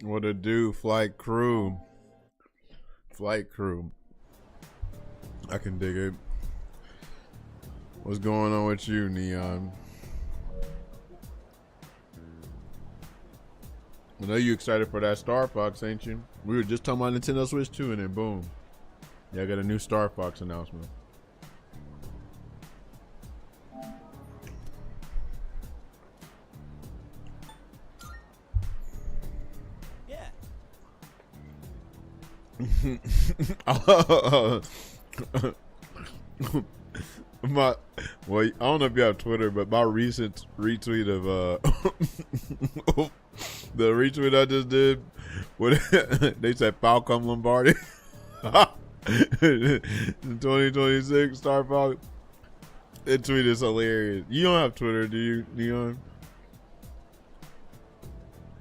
What it do, flight crew? Flight crew. I can dig it. What's going on with you, Neon? I know you excited for that Star Fox, ain't you? We were just talking about Nintendo Switch 2 and then boom. Yeah, I got a new Star Fox announcement. My, well, I don't know if you have Twitter, but my recent retweet of the retweet I just did, what they said Falcom Lombardi, 2026 Star Fox. That tweet is hilarious. You don't have Twitter, do you, Neon?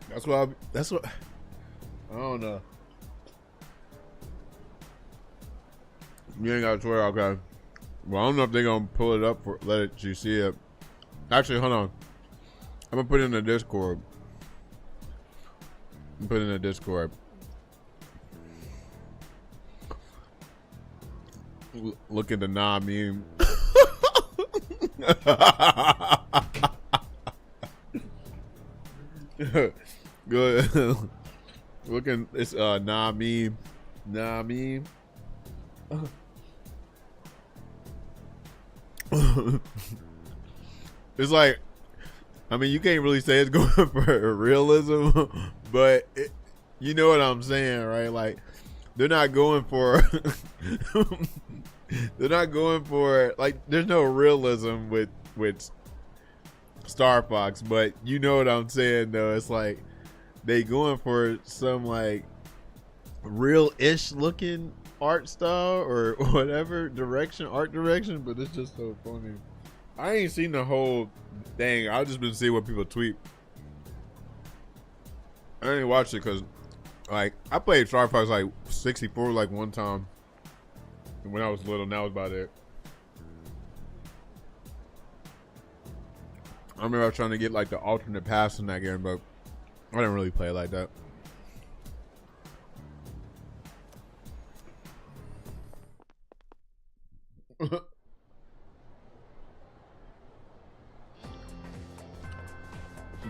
That's what. I don't know. You ain't got Twitter, okay. Well, I don't know if they're gonna pull it up for let you see it. Actually, hold on. I'm gonna put it in the Discord. Put it in the Discord. Look at the nah meme. Good. Looking, it's nah meme. Nah meme. It's like, I mean, you can't really say it's going for realism, but you know what I'm saying, right? Like, they're not going for they're not going for, like, there's no realism with Star Fox, but you know what I'm saying though. It's like they going for some like real-ish looking art style or whatever art direction, but it's just so funny. I ain't seen the whole thing. I've just been seeing what people tweet. I ain't watched it because, like, I played Star Fox like 64 like one time when I was little, and that was about it. I remember I was trying to get like the alternate pass in that game, but I didn't really play it like that.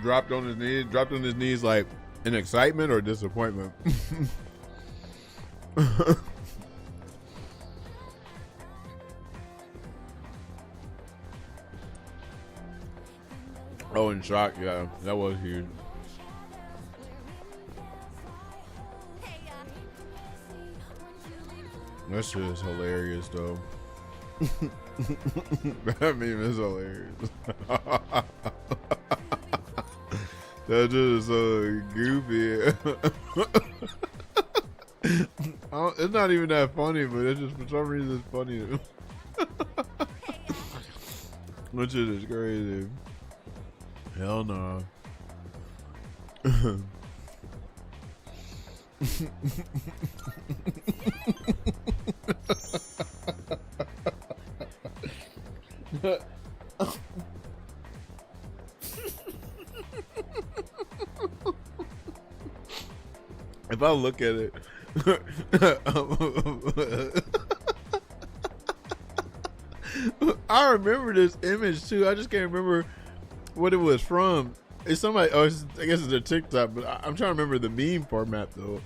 Dropped on his knees like in excitement or disappointment. Oh, in shock, yeah, that was huge. That shit is hilarious though. That meme is hilarious. That just so goofy. It's not even that funny, but it's just for some reason it's funny. That shit is crazy. Hell no. If I look at it, I remember this image too. I just can't remember what it was from. It's somebody. Oh, I guess it's a TikTok, but I'm trying to remember the meme format though.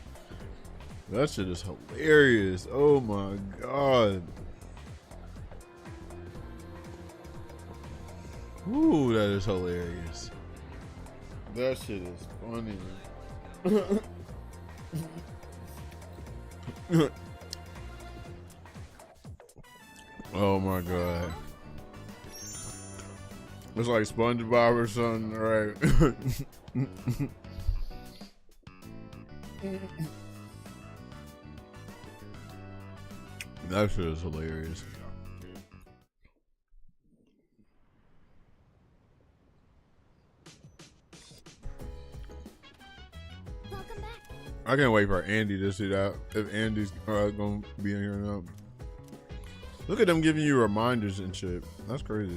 That shit is hilarious. Oh my god. Ooh, that is hilarious. That shit is funny. Oh my god. It's like SpongeBob or something, right? That shit is hilarious. I can't wait for Andy to see that. If Andy's gonna be in here now. Look at them giving you reminders and shit. That's crazy.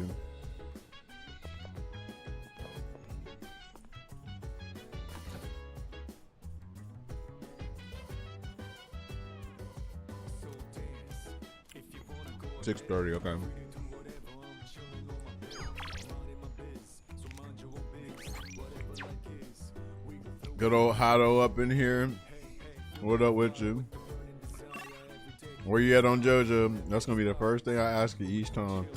6:30. Okay. Good old Hotto up in here. What up with you? Where you at on JoJo? That's gonna be the first thing I ask you each time.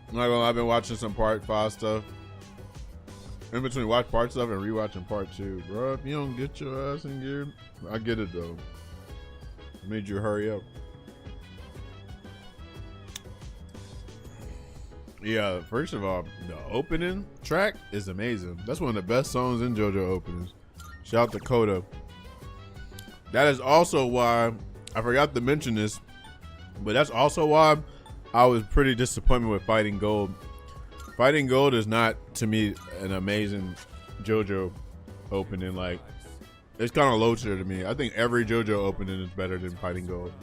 I'm not gonna lie, I've been watching some part 5 stuff. In between watch part stuff and rewatching part 2. Bro, if you don't get your ass in gear, I get it though. I made you hurry up. Yeah, first of all, the opening track is amazing. That's one of the best songs in JoJo openings. Shout out to Coda. That is also why, I forgot to mention this, but that's also why I was pretty disappointed with Fighting Gold. Fighting Gold is not, to me, an amazing JoJo opening. Like, it's kind of low tier to me. I think every JoJo opening is better than Fighting Gold.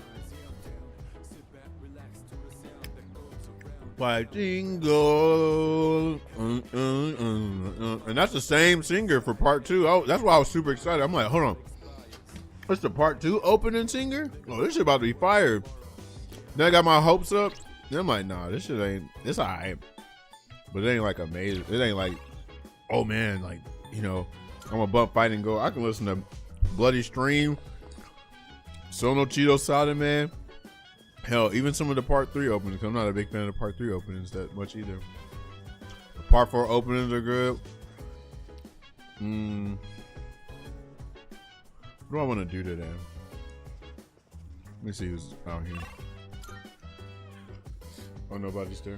Fighting Gold. And that's the same singer for part 2. That's why I was super excited. I'm like, hold on. What's the part 2 opening singer? Oh, this shit about to be fire. Then I got my hopes up. Then I'm like, nah, this shit ain't, it's alright. But it ain't like amazing. It ain't like, oh man, like, you know, I'm a bump Fighting Gold. I can listen to Bloody Stream, Sono Cheeto Solid Man. Hell, even some of the part 3 openings. I'm not a big fan of part 3 openings that much either. The part 4 openings are good. What do I want to do today? Let me see who's out here. Oh, nobody's there.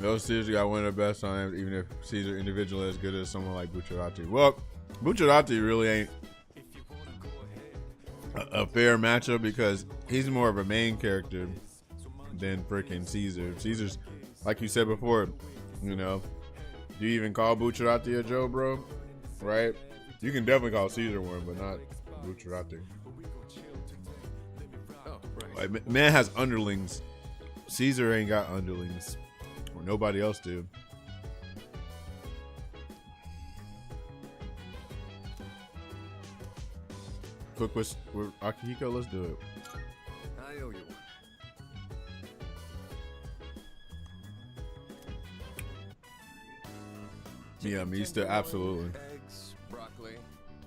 No, Caesar got one of the best times, even if Caesar individually as good as someone like Bucciarati. Well, Bucciarati really ain't a fair matchup because he's more of a main character than freaking Caesar. Caesar's, like you said before, you know, do you even call Bucciarati a Joe, bro? Right? You can definitely call Caesar one, but not Bucciarati. Like, man has underlings. Caesar ain't got underlings. Or nobody else do. Quick with Akihiko, let's do it. I owe you one. Yeah, me still, absolutely. Eggs, broccoli.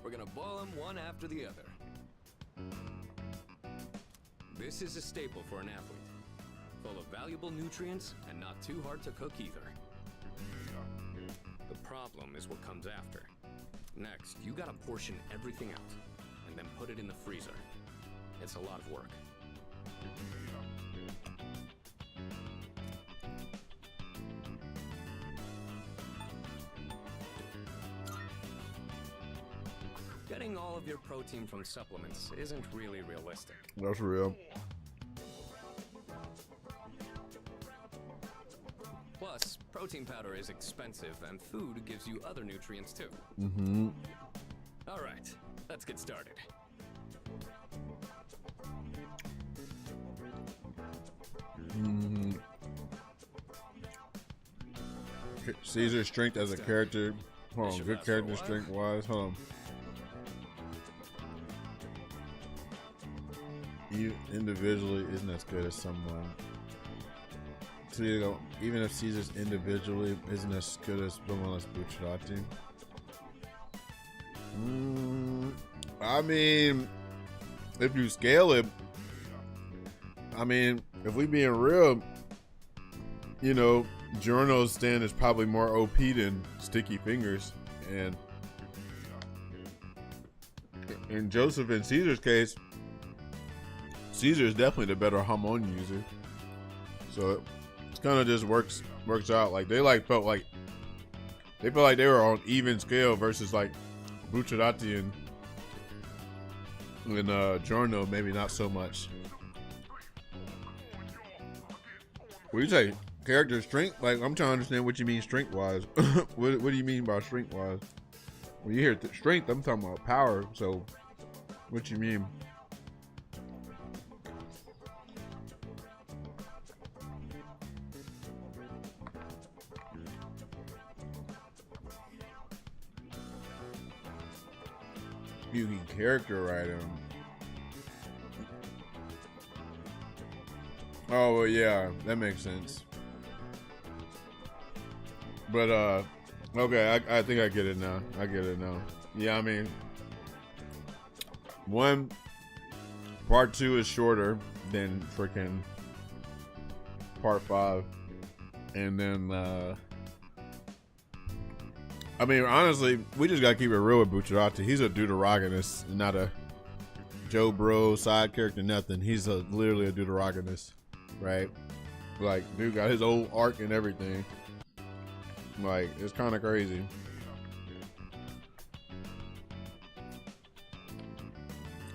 We're gonna boil them one after the other. This is a staple for an athlete. Full of valuable nutrients and not too hard to cook either. The problem is what comes after. Next, you gotta portion everything out and then put it in the freezer. It's a lot of work. Getting all of your protein from supplements isn't really realistic. That's real. Plus, protein powder is expensive and food gives you other nutrients too. All right, let's get started. Caesar's strength as a character. Hold on, good character strength wise. Hold on. You individually isn't as good as someone. So you go, even if Caesar's individually isn't as good as someone like Bucciarati. I mean, if you scale it, I mean, if we being real, you know, Giorno's stand is probably more OP than Sticky Fingers, and in Joseph and Caesar's case, Caesar is definitely the better Hamon user. So it kind of just works out. Like they felt like they were on even scale versus like Bucciarati and Giorno, maybe not so much. What do you say? Character strength? Like, I'm trying to understand what you mean strength wise. what do you mean by strength wise? When you hear strength, I'm talking about power. So what you mean? You can character write them. Oh, well, yeah, that makes sense. But, okay, I think I get it now. I get it now. Yeah, I mean, part 2 is shorter than freaking part 5. And then, I mean, honestly, we just gotta keep it real with Bucciarati. He's a deuteragonist, not a Joe Bro side character, nothing. He's literally a deuteragonist, right? Like, dude got his old arc and everything. Like, it's kind of crazy.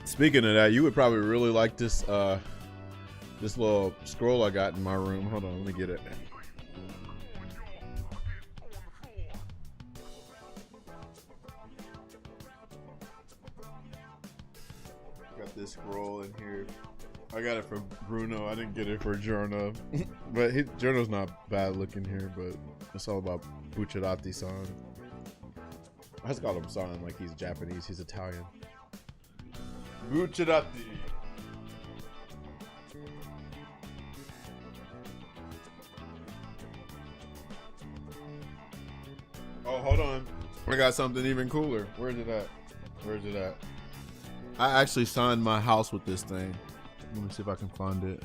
Speaking of that, you would probably really like this this little scroll I got in my room. Hold on, let me get it. Got this scroll in here. I got it for Bruno. I didn't get it for Giorno. But Giorno's not bad looking here, but it's all about Bucciarati-san. I just call him san like he's Japanese. He's Italian. Bucciarati. Oh, hold on. I got something even cooler. Where's it at? Where's it at? I actually signed my house with this thing. Let me see if I can find it.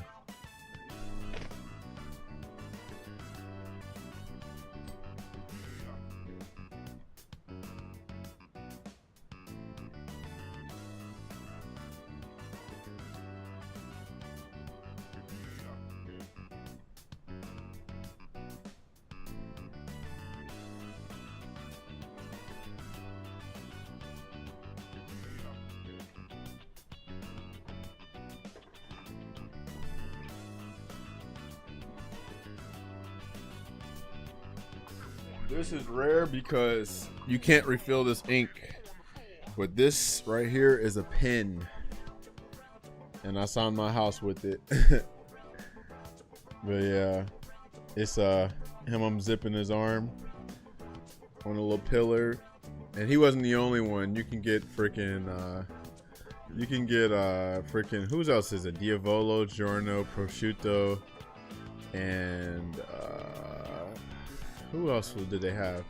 This is rare because you can't refill this ink. But this right here is a pen. And I signed my house with it. But yeah. It's him unzipping his arm on a little pillar. And he wasn't the only one. You can get freaking freaking who else is it? Diavolo, Giorno, Prosciutto, and who else did they have?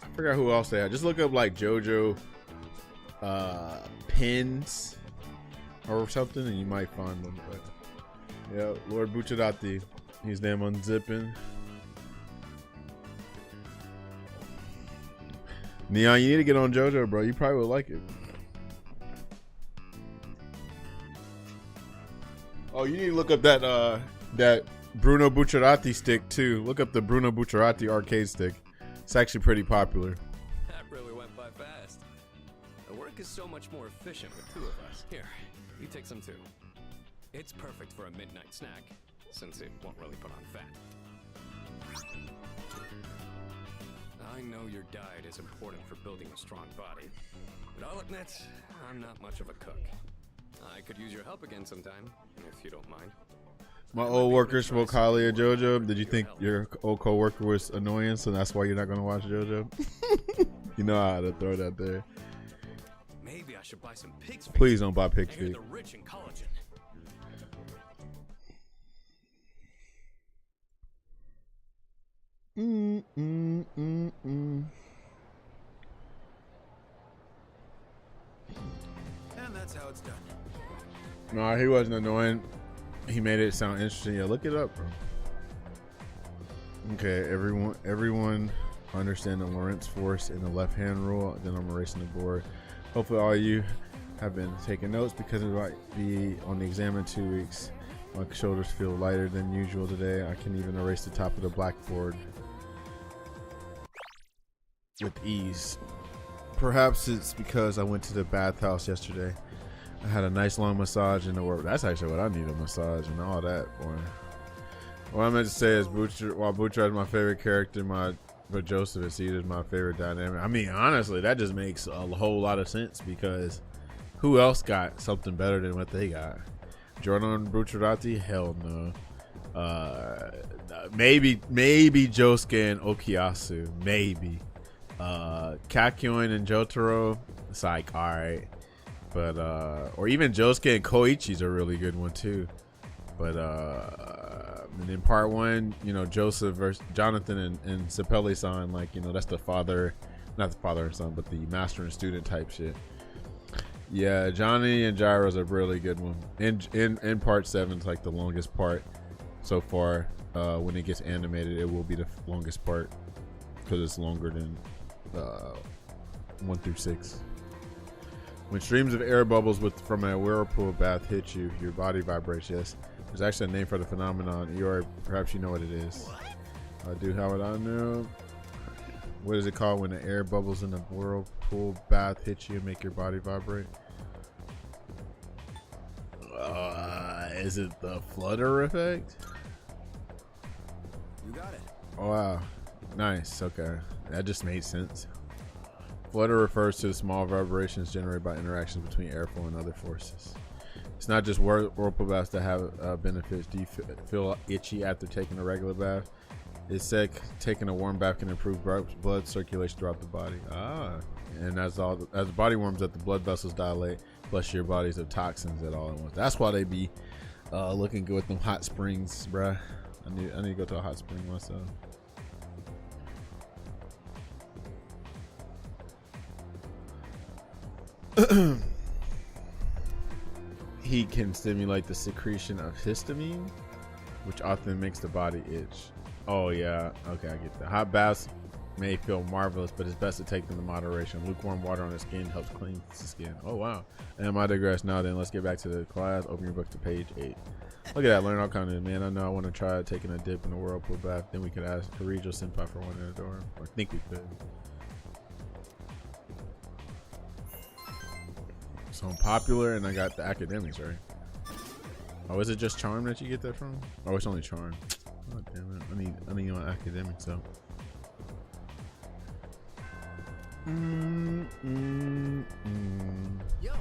I forgot who else they had. Just look up like JoJo pins or something and you might find them. But yeah, Lord Bucciarati. He's damn unzipping. Neon, you need to get on JoJo, bro. You probably would like it. Oh, you need to look up that Bruno Bucciarati stick too. Look up the Bruno Bucciarati arcade stick. It's actually pretty popular. That really went by fast. The work is so much more efficient with two of us. Here, you take some too. It's perfect for a midnight snack, since it won't really put on fat. I know your diet is important for building a strong body, but I'll admit, I'm not much of a cook. I could use your help again sometime, if you don't mind. My old worker spoke highly of JoJo. Did you think your old co-worker was annoying, so that's why you're not going to watch JoJo? You know how to throw that there. Maybe I should buy some pig's feet. Please don't buy pig's feet. They're rich in collagen. And that's how it's done. No, he wasn't annoying. He made it sound interesting. Yeah, look it up, bro. Okay, everyone understand the Lorentz force in the left-hand rule. Then I'm erasing the board. Hopefully all of you have been taking notes because it might be on the exam in 2 weeks. My shoulders feel lighter than usual today. I can even erase the top of the blackboard with ease. Perhaps it's because I went to the bathhouse yesterday. I had a nice long massage in the work. That's actually what I need, a massage and all that. Boy. What I meant to say is while Butcher is my favorite character, but Joseph and Cedar is my favorite dynamic. I mean, honestly, that just makes a whole lot of sense because who else got something better than what they got? Jordan and Bucciarati? Hell no. Maybe Josuke and Okuyasu. Maybe. Kakyoin and Jotaro, it's like all right, but or even Josuke and Koichi's a really good one too. But and in part one, you know, Joseph versus Jonathan and Sapelli-san, like, you know, that's the father, not the father and son, but the master and student type shit. Yeah, Johnny and Gyro's a really good one. In part 7, it's like the longest part so far. When it gets animated, it will be the longest part because it's longer than 1 through 6. When streams of air bubbles from a whirlpool bath hit you, your body vibrates. Yes, there's actually a name for the phenomenon. Perhaps you know what it is. I do. How would I know? What is it called when the air bubbles in a whirlpool bath hit you and make your body vibrate? Is it the flutter effect? You got it. Oh, wow. Nice. Okay. That just made sense. Flutter refers to the small vibrations generated by interactions between airflow and other forces. It's not just whirlpool baths that have benefits. Do you feel itchy after taking a regular bath? It said taking a warm bath can improve blood circulation throughout the body. And as the body warms up, the blood vessels dilate, plus your bodies of toxins at all at once. That's why they be looking good with them hot springs, bruh. I need to go to a hot spring myself. Heat can stimulate the secretion of histamine, which often makes the body itch. Oh yeah, okay, I get that. Hot baths may feel marvelous, but it's best to take them in moderation. Lukewarm water on the skin helps clean the skin. Oh wow. And I digress. Now then, let's get back to the class. Open your book to page 8. Look at that, learn all kinds of, man. I know I want to try taking a dip in the whirlpool bath. Then we could ask Karijo Senpai for one in the door. Or think we could. So I'm popular and I got the academics, right? Oh, is it just charm that you get that from? Oh, it's only charm. Oh damn it. I need my academics up. Yo.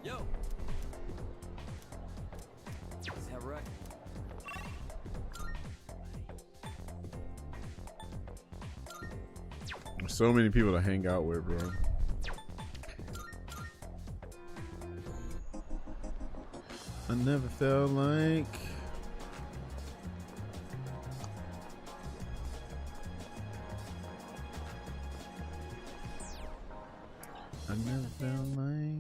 Yo. Is that right? There's so many people to hang out with, bro. I never felt like I never felt like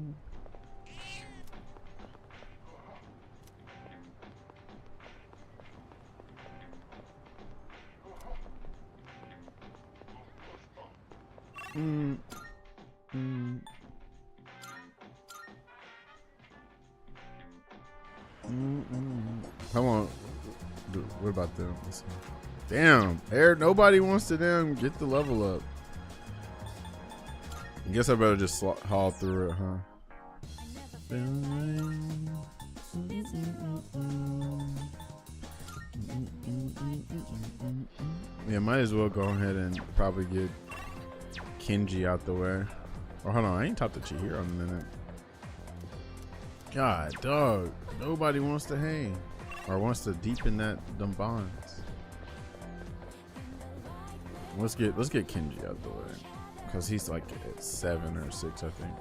Come on. What about them? Damn, nobody wants to get the level up. I guess I better just haul through it, huh? Yeah, might as well go ahead and probably get Kenji out the way. Oh, hold on, I ain't talked to Chihiro in a minute. God, dog, nobody wants to hang or wants to deepen them bonds. Let's get Kenji out the way because he's like at 7 or 6, I think.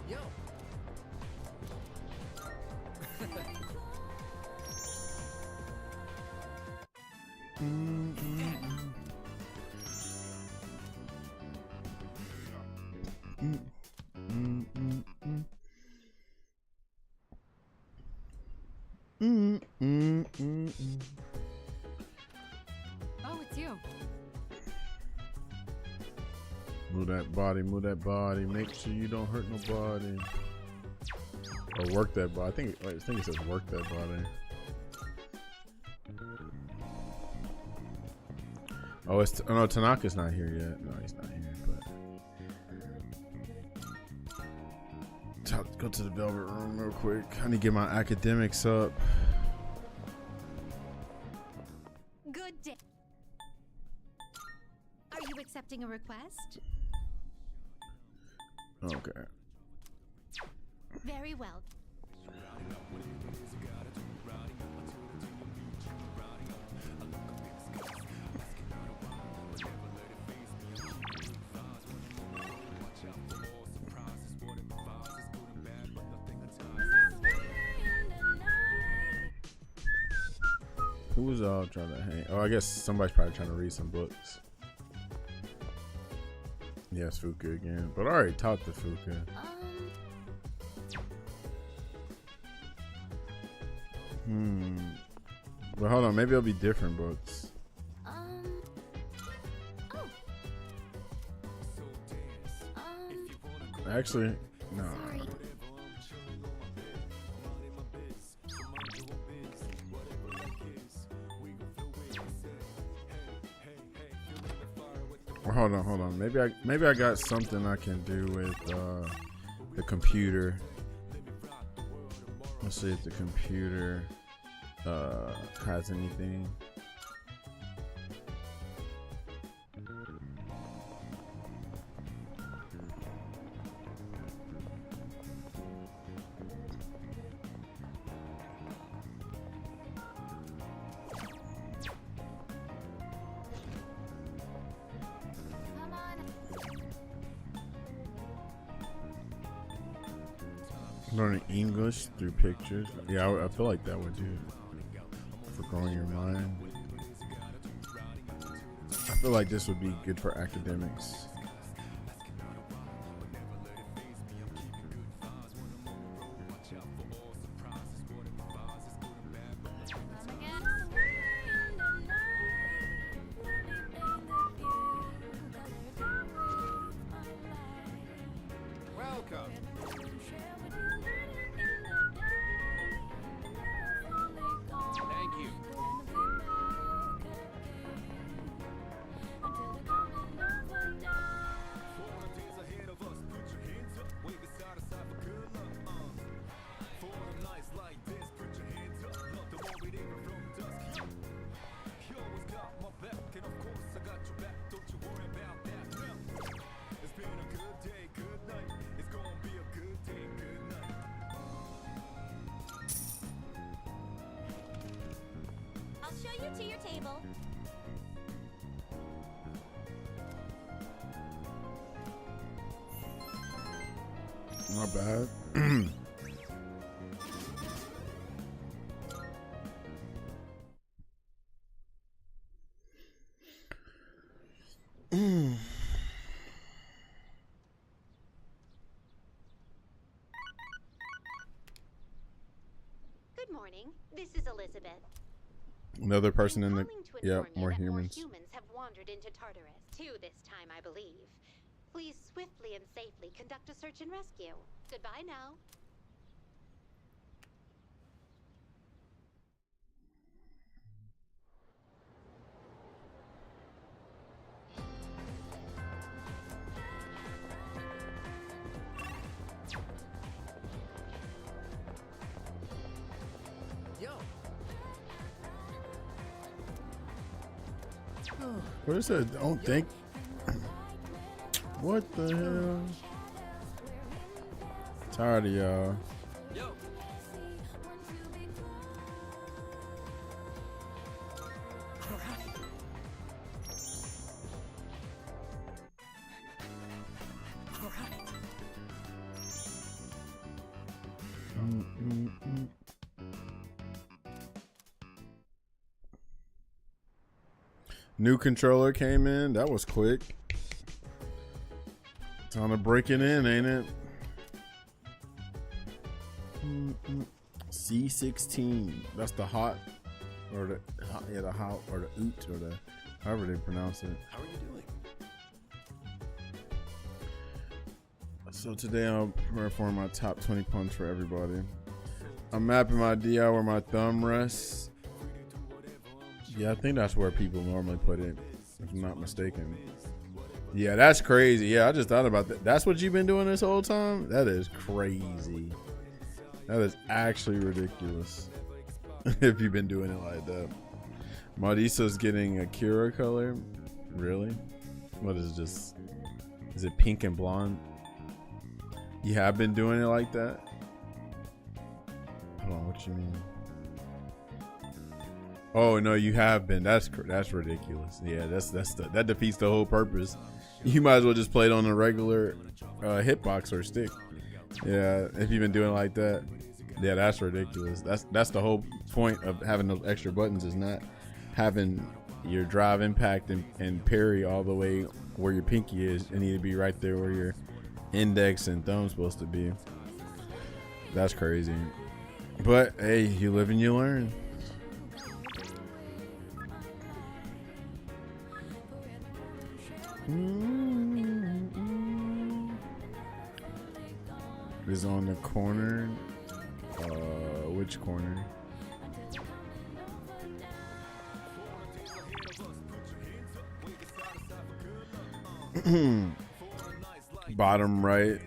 Yo. Oh, it's you. Move that body. Make sure you don't hurt nobody. Or work that body. I think it says work that body. Oh, no, Tanaka's not here yet. No, he's not here. But go to the Velvet Room real quick. I need to get my academics up. Good day. Are you accepting a request? Okay. Very well. Who was all trying to hang? Oh, I guess somebody's probably trying to read some books. Yes, Fuka again. But I already talked to Fuka. But hold on, maybe it'll be different books. Actually, no. Sorry. Hold on. Maybe I got something I can do with the computer. Let's see if the computer has anything. Learning English through pictures. Yeah, I feel like that would do for growing your mind. I feel like this would be good for academics. Welcome. Thank you. I'll show you to your table. Not bad. Good morning. This is Elizabeth. Another person in the I'm calling to inform you more that humans. More humans have wandered into Tartarus. 2 this time, I believe. Please swiftly and safely conduct a search and rescue. Goodbye now. Yo. What is that? Don't think. What the hell? Tired of y'all. Yo. New controller came in. That was quick. Time to break it in, ain't it? C16. That's the hot, or the the hot, or the oot, or the however they pronounce it. How are you doing? So today I'll perform my top 20 punch for everybody. I'm mapping my DI where my thumb rests. Yeah, I think that's where people normally put it, if I'm not mistaken. Yeah, that's crazy. Yeah, I just thought about that. That's what you've been doing this whole time? That is crazy. That is actually ridiculous. If you've been doing it like that. Maudiso's getting a Kira color. Really? What is this? Is it pink and blonde? You have been doing it like that? What you mean? Oh no, you have been. That's ridiculous. Yeah, that defeats the whole purpose. You might as well just play it on a regular hitbox or stick. Yeah, if you've been doing it like that. Yeah, that's ridiculous. That's the whole point of having those extra buttons, is not having your drive impact and parry all the way where your pinky is. It need to be right there where your index and thumb's supposed to be. That's crazy. But hey, you live and you learn. Is on the corner. Which corner? Bottom right.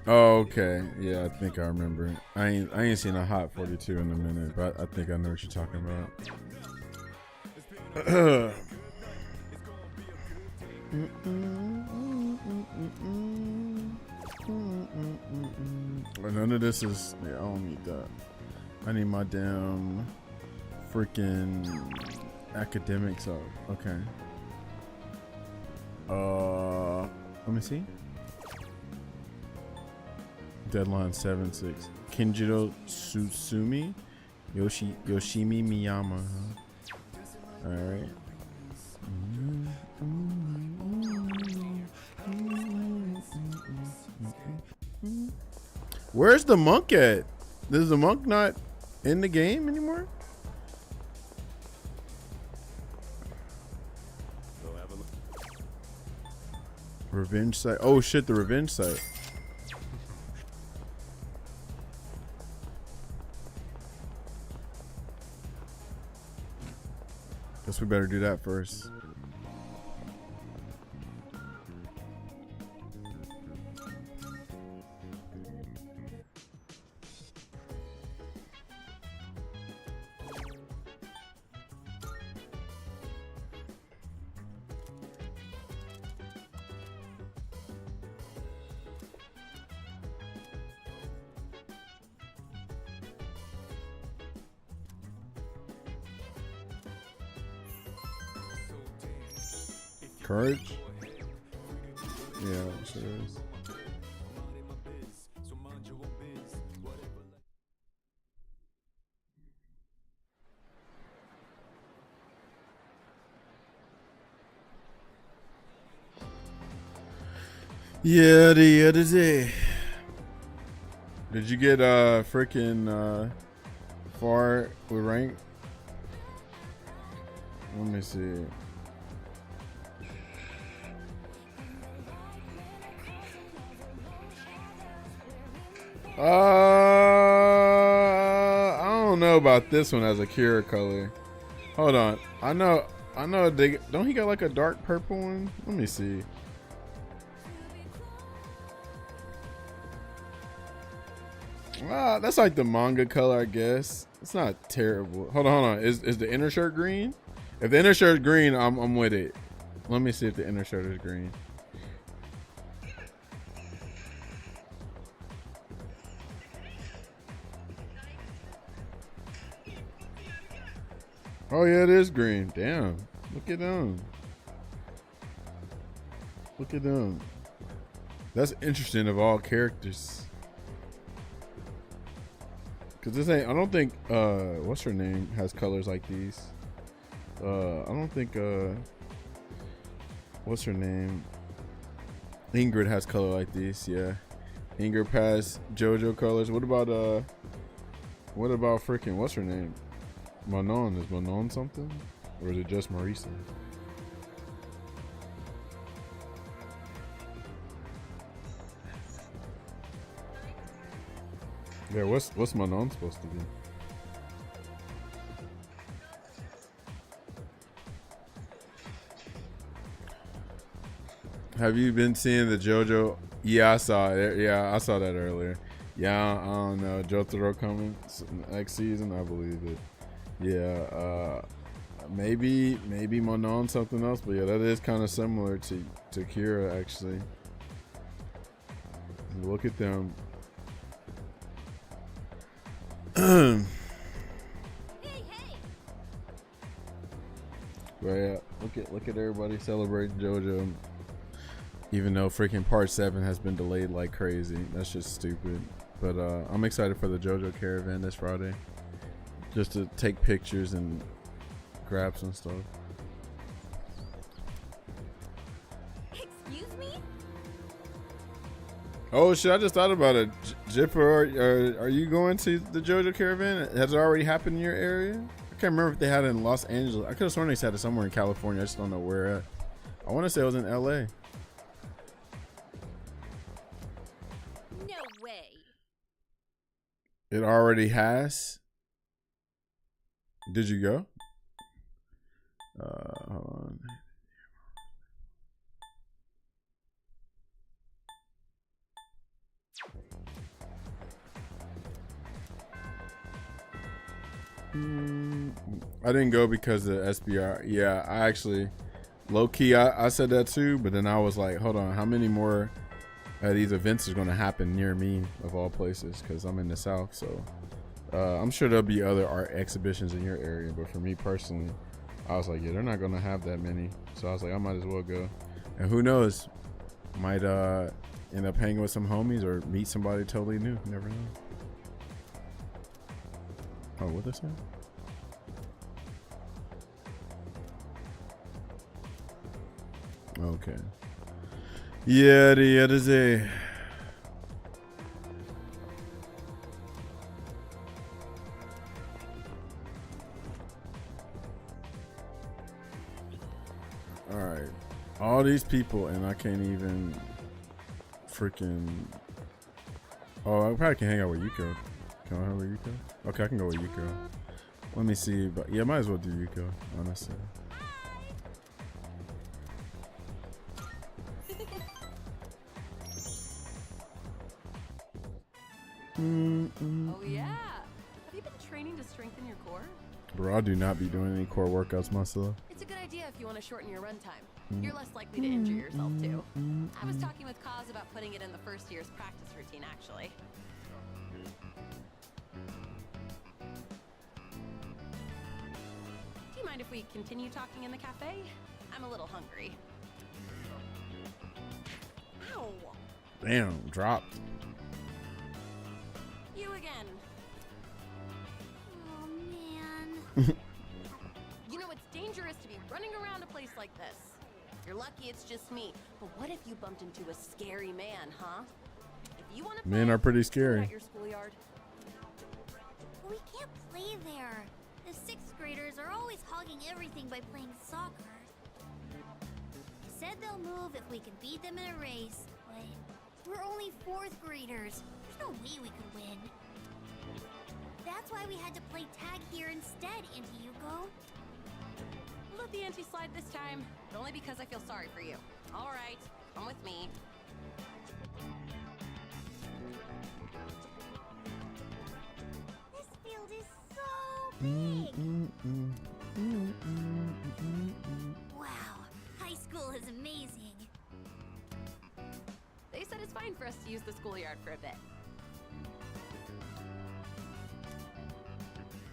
Oh, okay. Yeah, I think I remember. I ain't seen a hot 42 in a minute, but I think I know what you're talking about. None of this is. Yeah, I don't need that. I need my damn freaking academics up. Okay. Let me see. Deadline 7-6. Kinjiro Tsutsumi, Yoshimi Miyama. Huh? All right. Where's the monk at? Is the monk not in the game anymore? Revenge site. Oh shit, the revenge site. Guess we better do that first. Courage? Yeah, it sure is. Yeah, the other day. Did you get freaking far with rank? Let me see. I don't know about this one as a Kira color. Hold on. I know they don't he got like a dark purple one? Let me see. That's like the manga color, I guess. It's not terrible. Hold on. Is the inner shirt green? If the inner shirt's green, I'm with it. Let me see if the inner shirt is green. Oh yeah, it is green. Damn. Look at them. Look at them. That's interesting of all characters. Cause this ain't, I don't think what's her name has colors like these. I don't think what's her name? Ingrid has color like these, yeah. Ingrid has JoJo colors. What about freaking what's her name? Manon. Is Manon something? Or is it just Marisa? Yeah, what's Manon supposed to be? Have you been seeing the JoJo? Yeah, I saw it. Yeah, I saw that earlier. Yeah, I don't know. Jotaro coming next season, I believe it. Yeah, maybe Manon something else, but yeah, that is kind of similar to Kira actually. Look at them. But yeah, look at everybody celebrating JoJo. Even though freaking part 7 has been delayed like crazy. That's just stupid. But I'm excited for the JoJo caravan this Friday. Just to take pictures and grab some stuff. Excuse me? Oh shit, I just thought about it. Jipper, are you going to the JoJo caravan? Has it already happened in your area? I can't remember if they had it in Los Angeles. I could have sworn they had it somewhere in California. I just don't know where at. I want to say it was in LA. No way. It already has. Did you go? Hold on. I didn't go because of SBR. Yeah, I actually, low key, I said that too, but then I was like, hold on, how many more these events are going to happen near me, of all places, because I'm in the South, so I'm sure there'll be other art exhibitions in your area, but for me personally, I was like, yeah, they're not going to have that many, so I was like, I might as well go. And who knows, might end up hanging with some homies or meet somebody totally new. You never know. Oh, what this one? Okay. Yeah, det är det. All right. All these people and I can't even freaking. Oh, I probably can hang out with Yuko. Can I hang out with Yuko? Okay, I can go with Yuko. Let me see, but yeah, might as well do Yuko, honestly. Oh yeah. Have you been training to strengthen your core? Bro, I do not be doing any core workouts myself. It's a good idea if you want to shorten your run time. You're less likely to injure yourself too. I was talking with Kaz about putting it in the first year's practice routine, actually. Do you mind if we continue talking in the cafe? I'm a little hungry. Ow! Damn, dropped. You again. Oh, man. You know, it's dangerous to be running around a place like this. You're lucky it's just me. But what if you bumped into a scary man, huh? If you want to Men are pretty scary. at your schoolyard. We can't play there. The 6th graders are always hogging everything by playing soccer. They said they'll move if we can beat them in a race, but we're only 4th graders. There's no way we could win. That's why we had to play tag here instead, Auntie Yuko. We'll let the auntie slide this time, but only because I feel sorry for you. All right, come with me. This field is so big. Wow, high school is amazing. They said it's fine for us to use the schoolyard for a bit.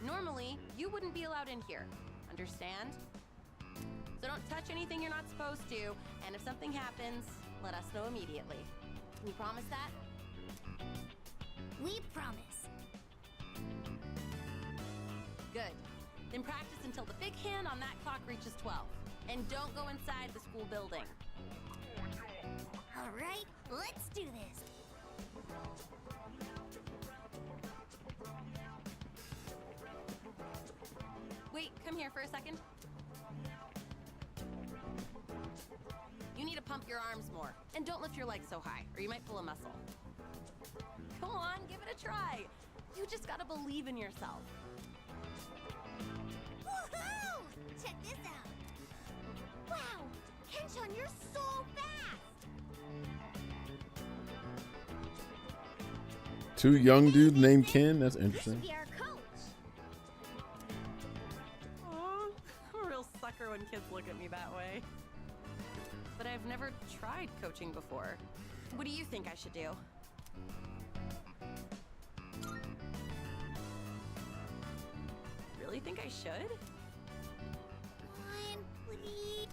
Normally, you wouldn't be allowed in here. Understand? So don't touch anything you're not supposed to, and if something happens, let us know immediately. Can you promise that? We promise. Good. Then practice until the big hand on that clock reaches 12. And don't go inside the school building. All right, let's do this. Wait, come here for a second. You need to pump your arms more. And don't lift your legs so high, or you might pull a muscle. Come on, give it a try. You just gotta believe in yourself. Woohoo! Check this out. Wow, Kenshan, you're so fast. Two young dudes named Ken. That's You interesting. should be our coach. Oh, I'm a real sucker when kids look at me that way. But I've never tried coaching before. What do you think I should do? Really think I should? Fine, Please.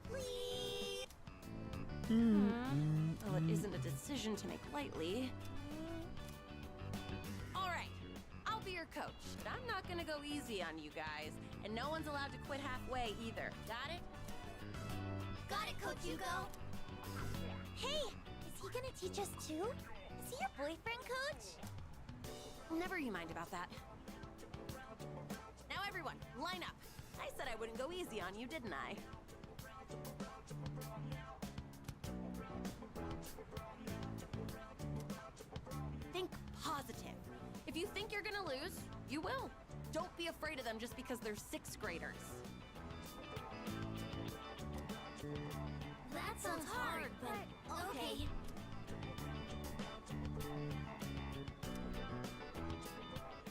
Please. Well, it isn't a decision to make lightly. All right, I'll be your coach, but I'm not gonna go easy on you guys, and no one's allowed to quit halfway either. Got it? Got it, Coach Hugo. Hey, is he gonna teach us too? Is he your boyfriend, Coach? Never you mind about that. Now everyone, line up. I said I wouldn't go easy on you, didn't I? Think positive. If you think you're gonna lose, you will. Don't be afraid of them just because they're 6th graders. That sounds hard, but okay.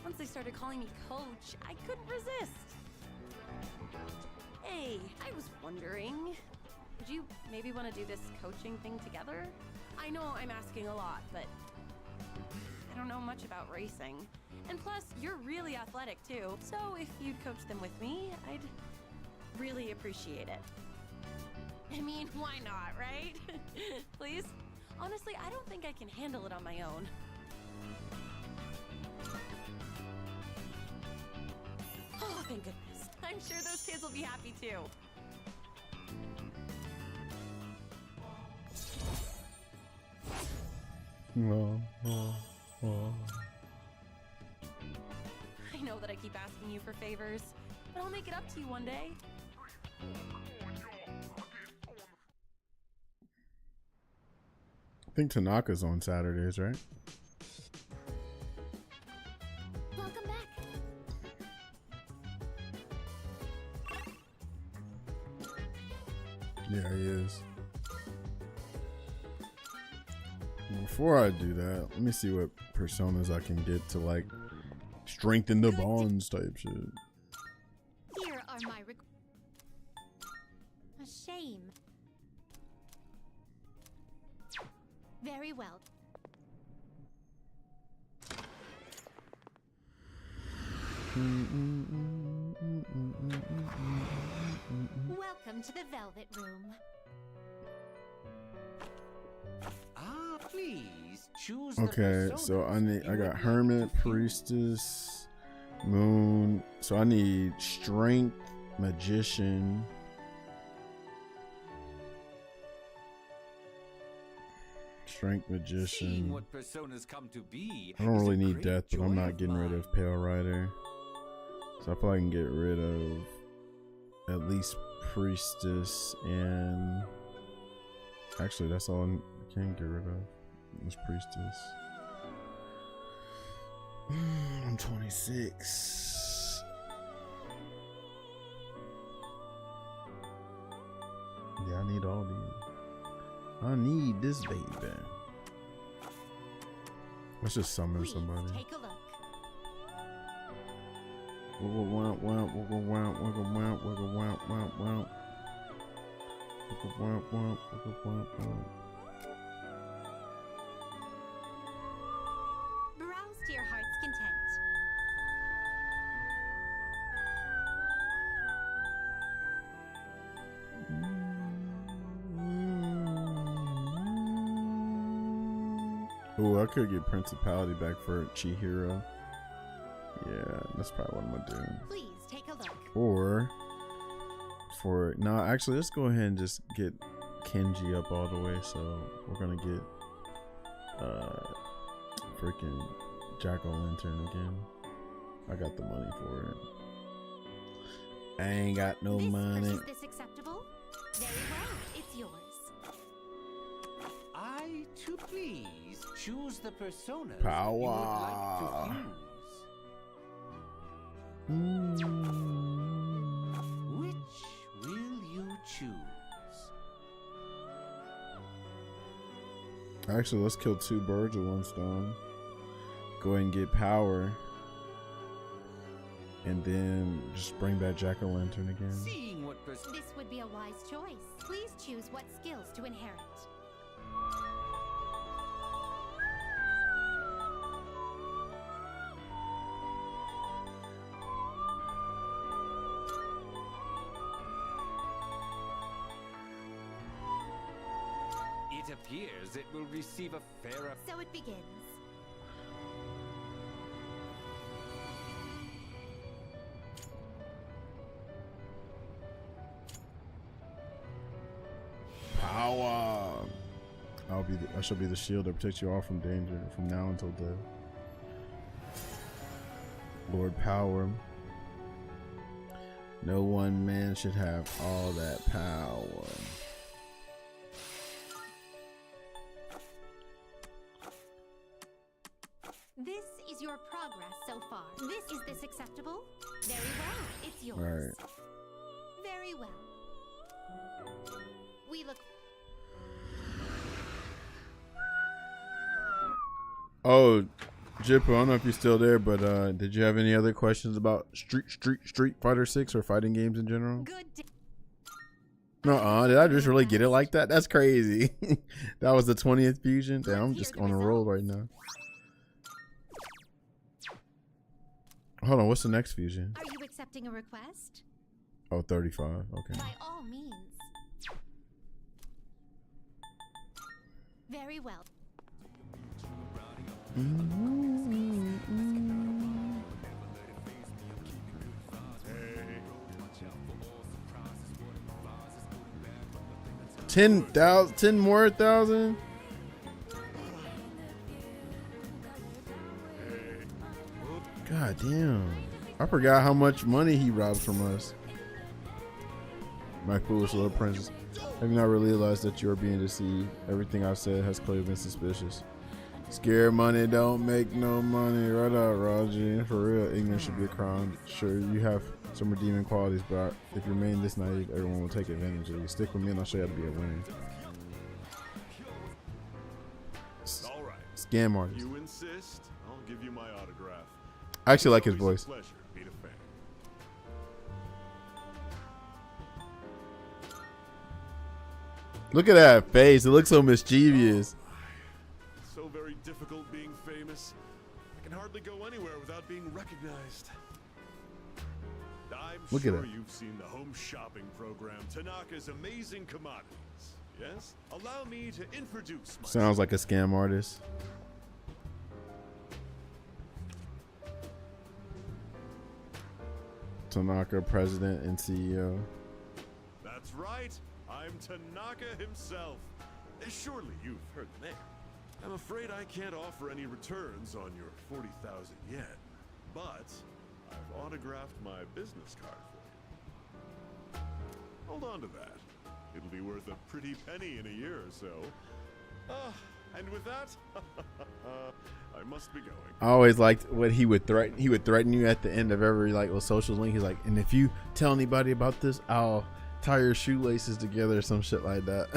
Once they started calling me coach, I couldn't resist. Hey, I was wondering, would you maybe want to do this coaching thing together? I know I'm asking a lot, but I don't know much about racing. And plus, you're really athletic too, so if you'd coach them with me, I'd really appreciate it. I mean, why not, right? Please? Honestly, I don't think I can handle it on my own. Oh, thank goodness. I'm sure those kids will be happy too. I know that I keep asking you for favors, but I'll make it up to you one day. I think Tanaka's on Saturdays, right? Welcome back. Yeah, he is. Before I do that, let me see what personas I can get to like strengthen the bonds type shit. Here are my A shame. Very well. Welcome to the Velvet Room. Ah, please choose. Okay, so I got Hermit, Priestess, Moon. So I need Strength, Magician. Strength, Magician. What personas come to be. I don't really need Death, but I'm not getting rid of Pale Rider. So I feel I can get rid of at least Priestess and actually that's all I can get rid of. Was Priestess. I'm 26. Yeah, I need all these. I need this baby. Let's just summon Please somebody. take a look. Browse to your heart's content. Ooh, I could get Principality back for Chihiro. Yeah, that's probably what I'm gonna do. Please take a look. Or for no, actually, let's go ahead and just get Kenji up all the way. So we're gonna get freaking Jack-o'-lantern again. I got the money for it. I ain't got no money. Is this acceptable? Very well, it's yours. I, to please, choose the personas Power. you would like to use. Which will you choose? Actually, let's kill 2 birds with 1 stone. Go ahead and get power. And then just bring back Jack-o'-lantern again. Seeing what This would be a wise choice. Please choose what skills to inherit. It appears it will receive a fairer. So it begins. Power. I shall be the shield that protects you all from danger from now until death. Lord Power. No one man should have all that power. This is your progress so far. Is this acceptable? Very well. It's yours. Right. Very well. We look. Oh, Jip, I don't know if you're still there, but did you have any other questions about Street Fighter 6 or fighting games in general? Good. No, did I just really get it like that? That's crazy. That was the 20th fusion. Damn, I'm just on a roll right now. Hold on, what's the next fusion? Are you accepting a request? Oh, 35. Okay. By all means. Very well. $10,000 more thousand. God damn! I forgot how much money he robs from us. My foolish little princess. Have you not realized that you are being deceived? Everything I've said has clearly been suspicious. Scared money don't make no money. Right out, Raji. For real, ignorance should be a crime. Sure, you have some redeeming qualities, but if you remain this naive, everyone will take advantage of you. Stick with me and I'll show you how to be a winner. All right. Scam artist. You insist? I'll give you my autograph. I actually like his voice. Pleasure. Meet a fan. Look at that face. It looks so mischievous. So very difficult being famous. I can hardly go anywhere without being recognized. I'm Look at sure it. you've seen the home shopping program, Tanaka's Amazing Commodities. Yes? Allow me to introduce myself. Sounds like a scam artist. Tanaka, president and CEO. That's right. I'm Tanaka himself. Surely you've heard the name. I'm afraid I can't offer any returns on your 40,000 yen, but I've autographed my business card for you. Hold on to that. It'll be worth a pretty penny in a year or so. And with that, I must be going. I always liked what he would threaten. He would threaten you at the end of every like little social link. He's like, and if you tell anybody about this, I'll tie your shoelaces together or some shit like that.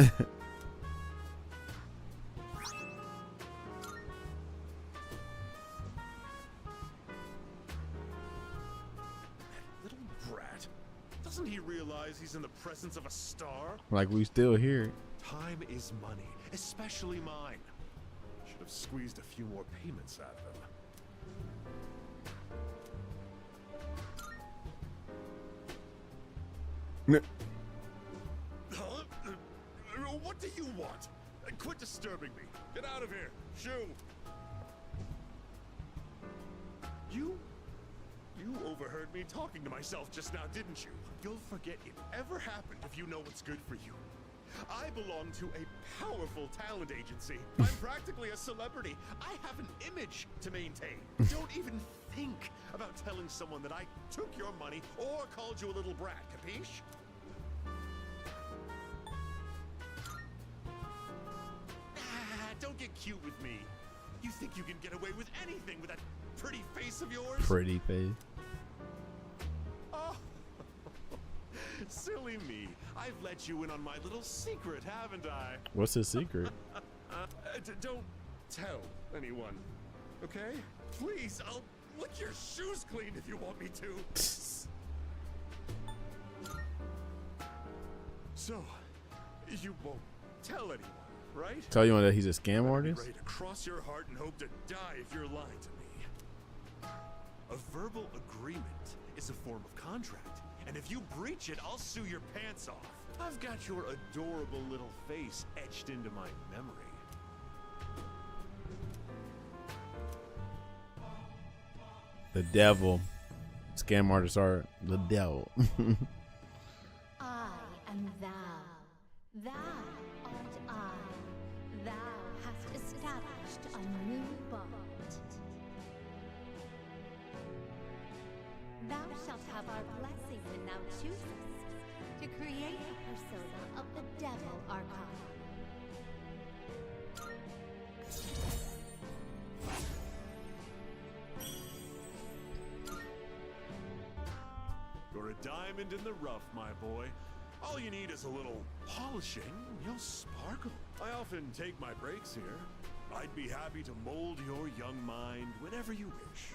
Little brat. Doesn't he realize he's in the presence of a star? Like we still here. Time is money, especially mine. Should have squeezed a few more payments out of him. Huh? What do you want? Quit disturbing me. Get out of here. Shoo. You overheard me talking to myself just now, didn't you? You'll forget it ever happened if you know what's good for you. I belong to a powerful talent agency. I'm practically a celebrity. I have an image to maintain. Don't even think about telling someone that I took your money or called you a little brat, capiche? Don't get cute with me. You think you can get away with anything with that pretty face of yours? Pretty face. Oh, silly me. I've let you in on my little secret, haven't I? What's his secret? Don't tell anyone, okay? Please, I'll lick your shoes clean if you want me to. So, you won't tell anyone, right? Tell you that he's a scam Be artist? ready to cross your heart and hope to die if you're lying to me. A verbal agreement is a form of contract, and if you breach it, I'll sue your pants off. I've got your adorable little face etched into my memory. The devil. Scam artists are the devil. I am thou. Thou art I. Thou hast established a new bond. Thou shalt have our blessing when thou choosest to create a persona of the devil archon. You're a diamond in the rough, my boy. All you need is a little polishing, and you'll sparkle. I often take my breaks here. I'd be happy to mold your young mind whenever you wish.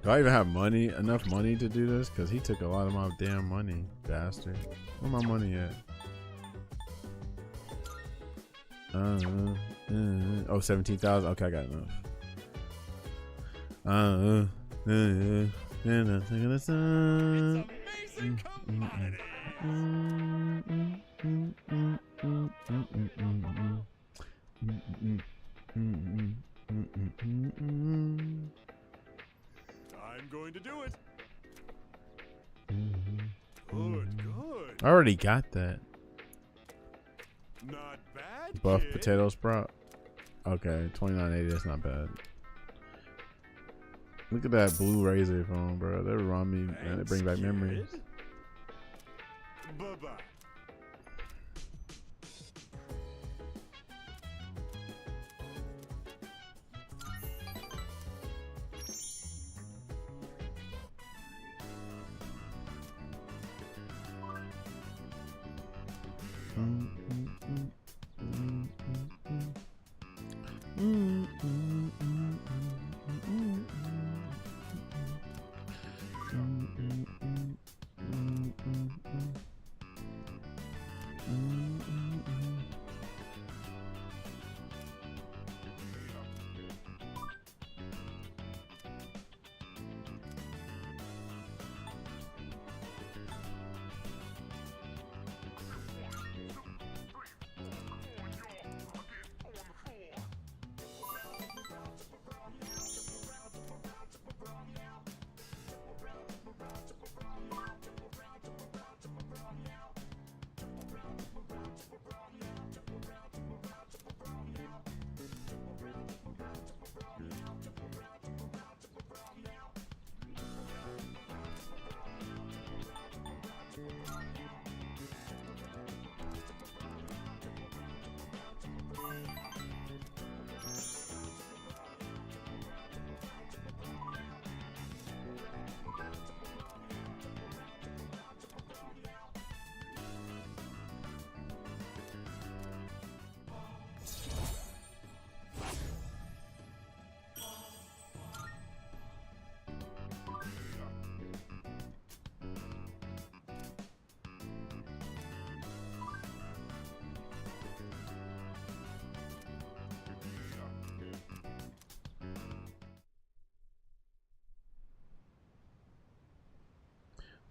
Do I even have enough money to do this? Because he took a lot of my damn money, bastard. Where my money at? Oh, 17,000. Okay, I got enough. It's amazing commodity. I'm going to do it. Good, good. I already got that. Not bad. Buff kid. potato sprout. Okay, 29.80. That's not bad. Look at that blue razor phone, bro. That remind me, man. It brings back memories. Bye bye.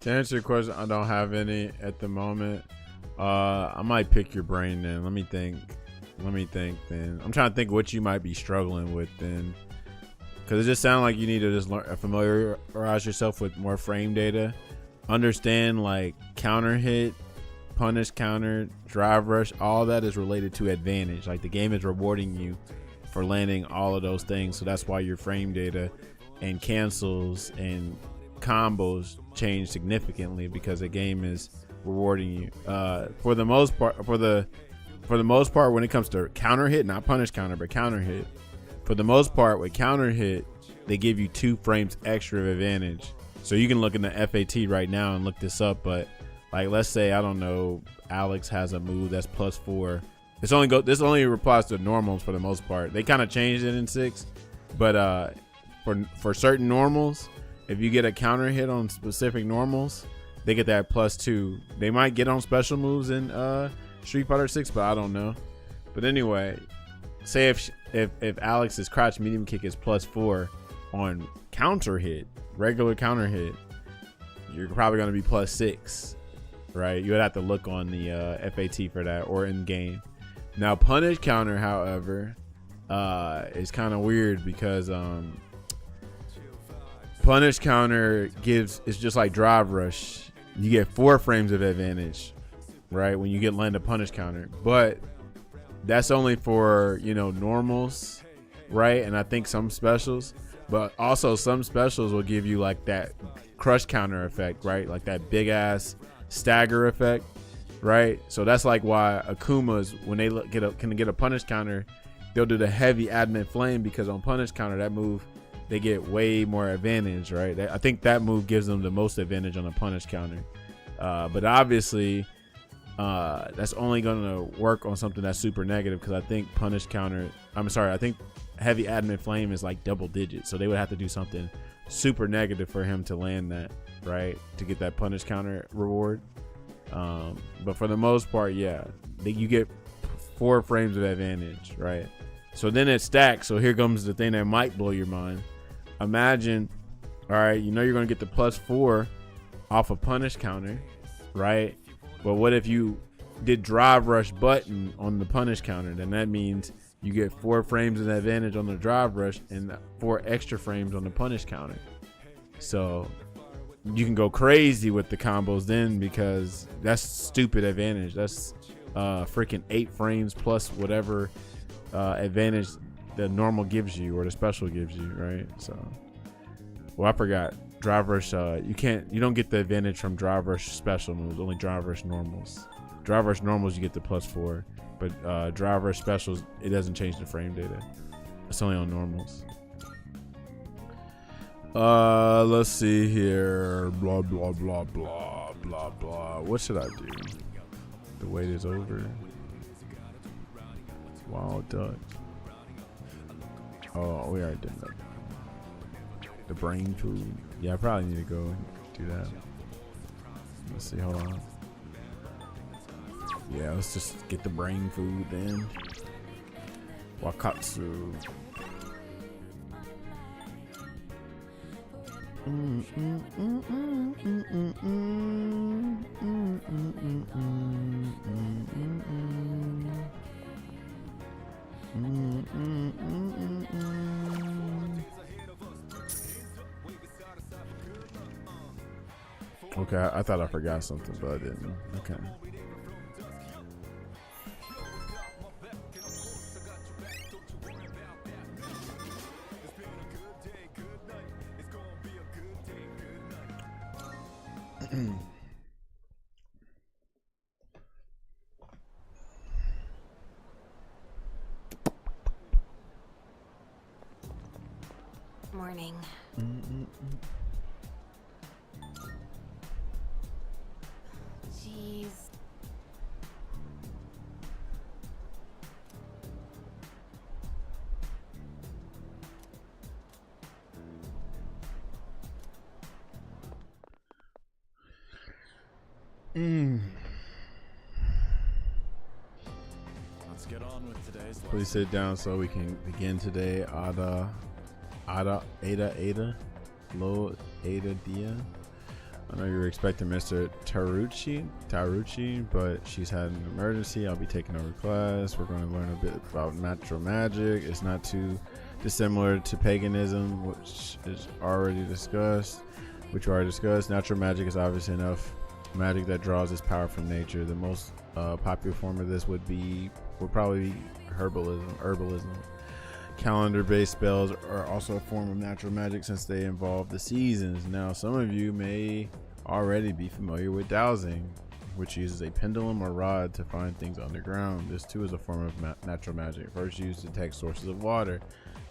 To answer your question, I don't have any at the moment. I might pick your brain then. Let me think then. I'm trying to think what you might be struggling with then. Because it just sounds like you need to just familiarize yourself with more frame data. Understand like counter hit, punish counter, drive rush. All that is related to advantage. Like the game is rewarding you for landing all of those things. So that's why your frame data and cancels and combos change significantly, because the game is rewarding you for the most part when it comes to counter hit, not punish counter but counter hit. For the most part with counter hit, they give you 2 frames extra of advantage. So you can look in the FAT right now and look this up, but like let's say, I don't know, Alex has a move that's +4. This only applies to normals for the most part. They kind of changed it in 6, but for certain normals, if you get a counter hit on specific normals, they get that +2. They might get on special moves in Street Fighter 6, but I don't know. But anyway, say if Alex's crouch medium kick is +4 on counter hit, regular counter hit, you're probably going to be +6, right? You would have to look on the FAT for that or in game. Now punish counter, however, is kind of weird because punish counter it's just like drive rush. You get 4 frames of advantage, right, when you get land a punish counter, but that's only for, you know, normals, right? And I think some specials, but also some specials will give you like that crush counter effect, right? Like that big ass stagger effect, right? So that's like why Akumas, when they can get a punish counter, they'll do the heavy adamant flame, because on punish counter, that move, they get way more advantage, right? I think that move gives them the most advantage on a punish counter. But obviously, that's only going to work on something that's super negative, because I think I think heavy adamant flame is like double digits. So they would have to do something super negative for him to land that, right? To get that punish counter reward. But for the most part, yeah, you get 4 frames of advantage, right? So then it stacks. So here comes the thing that might blow your mind. Imagine, all right, you know you're going to get the +4 off a punish counter, right? But what if you did drive rush button on the punish counter? Then that means you get 4 frames of advantage on the drive rush and 4 extra frames on the punish counter. So you can go crazy with the combos then, because that's stupid advantage. That's freaking 8 frames plus whatever advantage the normal gives you or the special gives you, right? So, well, I forgot. Drive rush, you don't get the advantage from drive rush special moves, only drive rush normals. Drive rush normals, you get the +4, but drive rush specials, it doesn't change the frame data. It's only on normals. Let's see here. Blah, blah, blah, blah, blah, blah. What should I do? The wait is over. Wild Dutch. Oh, we already did that. The brain food. Yeah, I probably need to go and do that. Let's see, hold on. Yeah, let's just get the brain food then. Wakatsu. Okay, I thought I forgot something, but I didn't. Okay. Morning. Jeez. Let's get on with today's lesson. Please sit down so we can begin today. Ada, Lord Ada Dia. I know you were expecting Mr. Taruchi, but she's had an emergency. I'll be taking over class. We're going to learn a bit about natural magic. It's not too dissimilar to paganism, which is already discussed. Natural magic is obviously enough magic that draws its power from nature. The most popular form of this would probably be herbalism. Calendar-based spells are also a form of natural magic since they involve the seasons. Now, some of you may already be familiar with dowsing, which uses a pendulum or rod to find things underground. This too is a form of natural magic, first used to detect sources of water.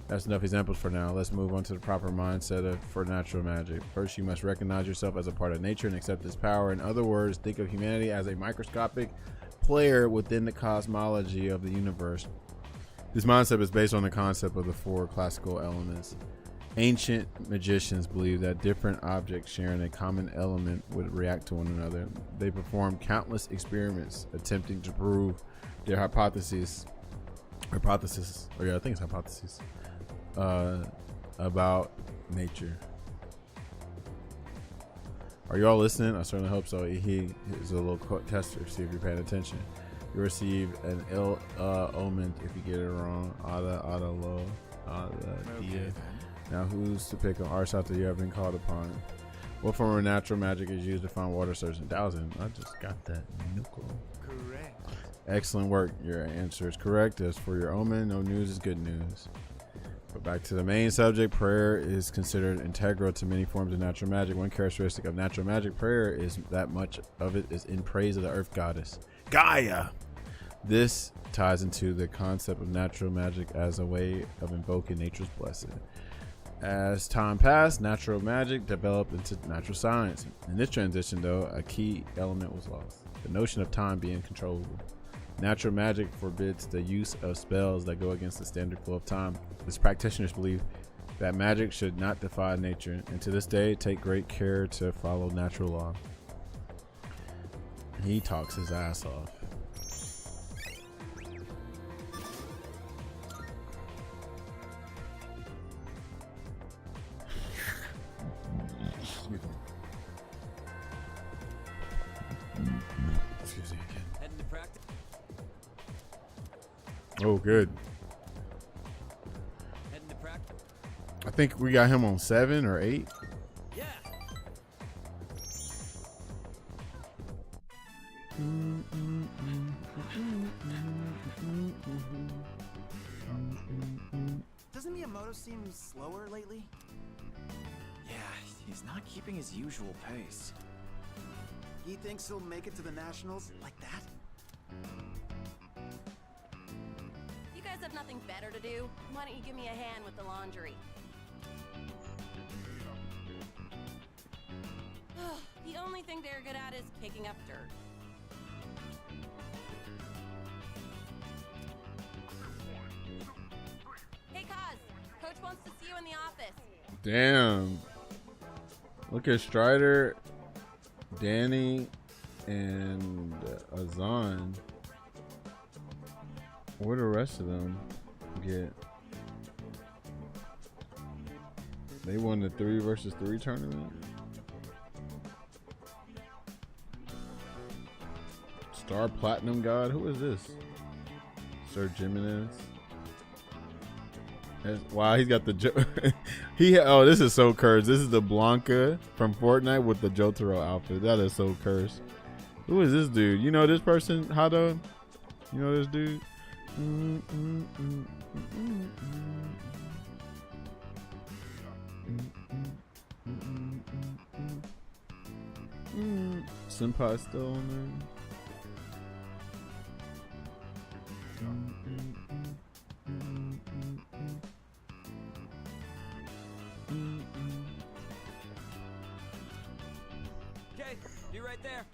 That's enough examples for now. Let's move on to the proper mindset for natural magic. First, you must recognize yourself as a part of nature and accept its power. In other words, think of humanity as a microscopic player within the cosmology of the universe. This mindset is based on the concept of the 4 classical elements. Ancient magicians believed that different objects sharing a common element would react to one another. They performed countless experiments attempting to prove their hypotheses, about nature. Are you all listening? I certainly hope so. He is a little tester, see if you're paying attention. You receive an ill omen if you get it wrong. Dia. Now, who's to pick on arts after you have been called upon? What form of natural magic is used to find water sources? Dowsing. I just got that. Correct. Excellent work. Your answer is correct. As for your omen, no news is good news. But back to the main subject, prayer is considered integral to many forms of natural magic. One characteristic of natural magic prayer is that much of it is in praise of the earth goddess, Gaia. This ties into the concept of natural magic as a way of invoking nature's blessing. As time passed, natural magic developed into natural science. In this transition, though, a key element was lost: the notion of time being controllable. Natural magic forbids the use of spells that go against the standard flow of time. Its practitioners believe that magic should not defy nature, and to this day take great care to follow natural law. He talks his ass off. Excuse me again. Heading to practice. Oh, good. Heading to practice. I think we got him on 7 or 8. Yeah. Doesn't Miyamoto seem slower lately? Yeah, he's not keeping his usual pace. He thinks he'll make it to the Nationals like that? You guys have nothing better to do? Why don't you give me a hand with the laundry? The only thing they're good at is picking up dirt. Hey, Kaz, Coach wants to see you in the office. Damn. Look at Strider, Danny, and Azan. Where the rest of them get? They won the 3 versus 3 tournament. Star Platinum God? Who is this? Sir Jimenez. Wow, he's got the this is so cursed. This is the Blanca from Fortnite with the Jotaro outfit. That is so cursed. Who is this dude? You know this person, Hado? You know this dude? Senpai still on there. Okay, you right there.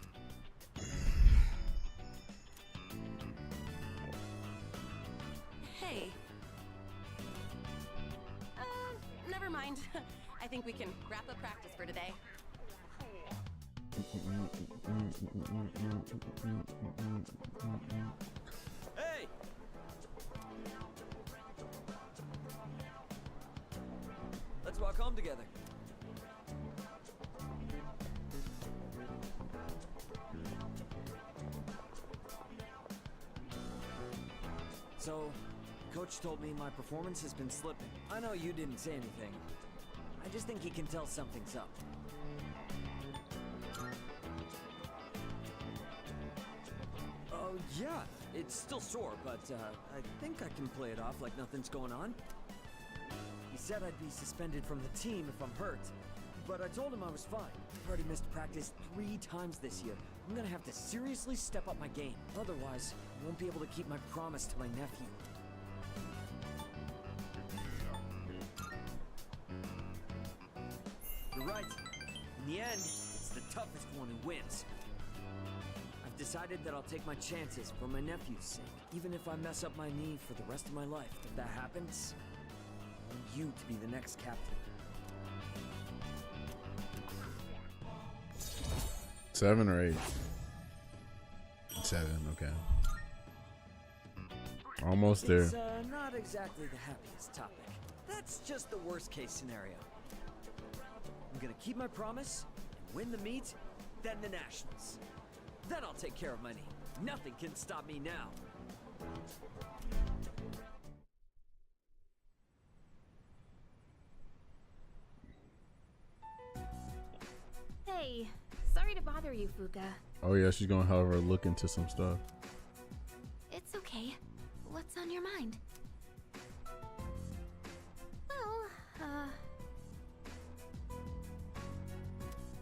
Hey. Never mind. I think we can wrap up practice for today. Hey! Let's walk home together. So, Coach told me my performance has been slipping. I know you didn't say anything. I just think he can tell something's up. Oh, yeah, it's still sore, but I think I can play it off like nothing's going on. He said I'd be suspended from the team if I'm hurt, but I told him I was fine. I've already missed practice 3 times this year. I'm gonna have to seriously step up my game. Otherwise, I won't be able to keep my promise to my nephew. You're right. In the end, it's the toughest one who wins. I've decided that I'll take my chances for my nephew's sake, even if I mess up my knee for the rest of my life. If that happens, I want you to be the next captain. 7 or 8? 7, okay. Almost there. It's not exactly the happiest topic. That's just the worst case scenario. I'm gonna keep my promise and win the meet, then the nationals. Then I'll take care of my knee. Nothing can stop me now. Hey, sorry to bother you, Fuka. Oh yeah, she's gonna have her look into some stuff. It's okay. What's on your mind? Well,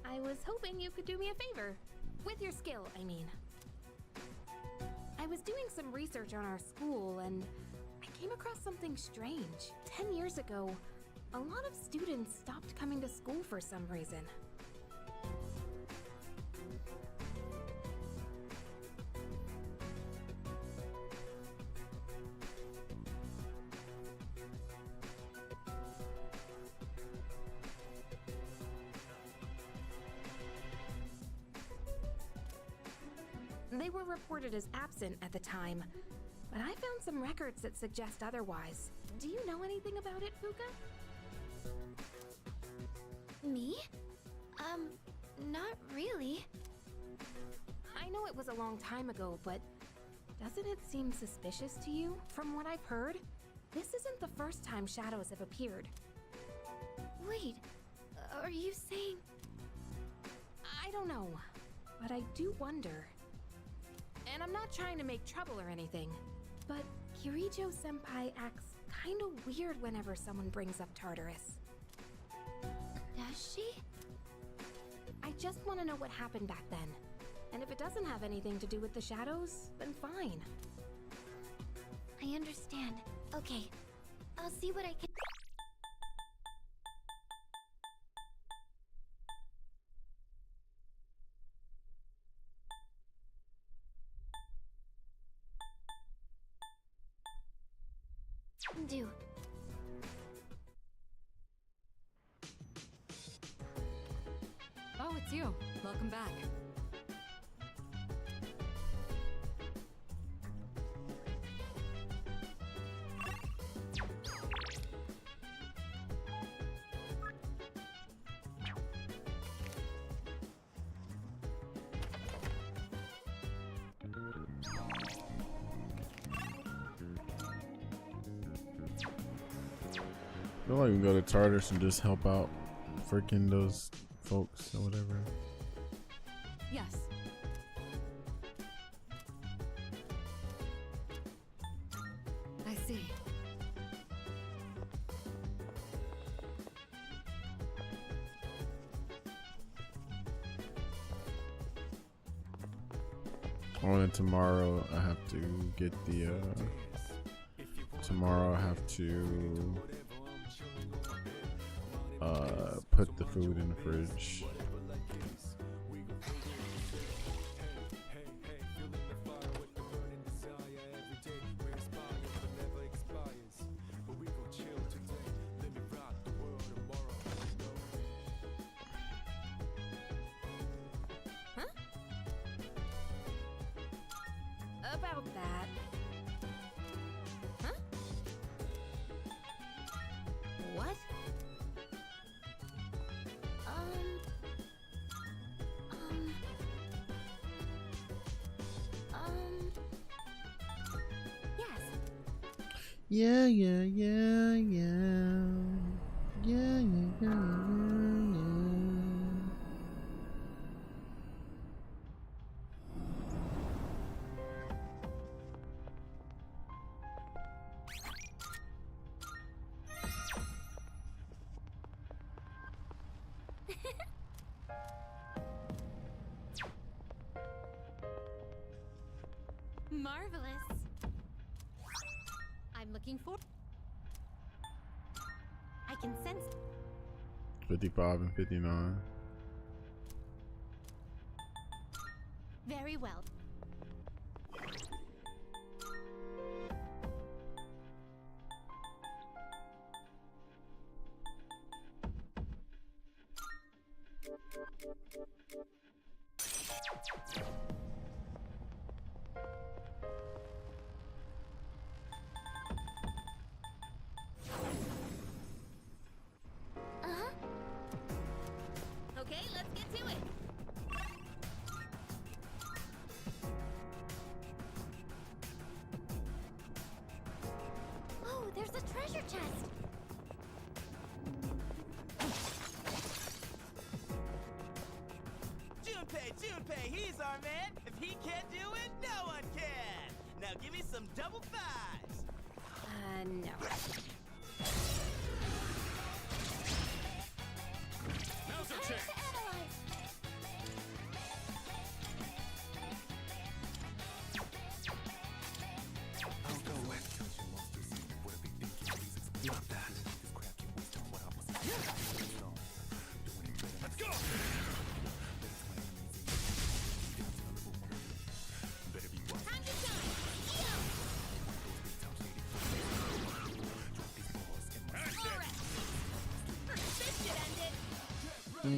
I was hoping you could do me a favor. With your skill, I mean. I was doing some research on our school and I came across something strange. 10 years ago, a lot of students stopped coming to school for some reason. They were reported as absent at the time, but I found some records that suggest otherwise. Do you know anything about it, Fuka? Me? Not really. I know it was a long time ago, but doesn't it seem suspicious to you? From what I've heard, this isn't the first time shadows have appeared. Wait, are you saying... I don't know, but I do wonder. And I'm not trying to make trouble or anything, but Kirijo-senpai acts kinda weird whenever someone brings up Tartarus. Does she? I just want to know what happened back then. And if it doesn't have anything to do with the shadows, then fine. I understand. Okay, I'll see what I can... do. Oh, it's you. Welcome back. I feel like we can go to Tartarus and just help out freaking those folks or whatever. Yes. I see. Oh, and then tomorrow I have to get the tomorrow I have to put the food in the fridge. Huh? About that. Huh? What? Yes. Yeah, yeah, yeah, yeah. Yeah, yeah, yeah, yeah, yeah. Marvelous. I'm looking for... I can sense... 55 and 59. Very well. chest. Junpei, he's our man. If he can't do it, no one can. Now give me some double fives. No. Now's our chance. I'll go with. Not that. Let's go. Time to shine. Alright. This should end it. We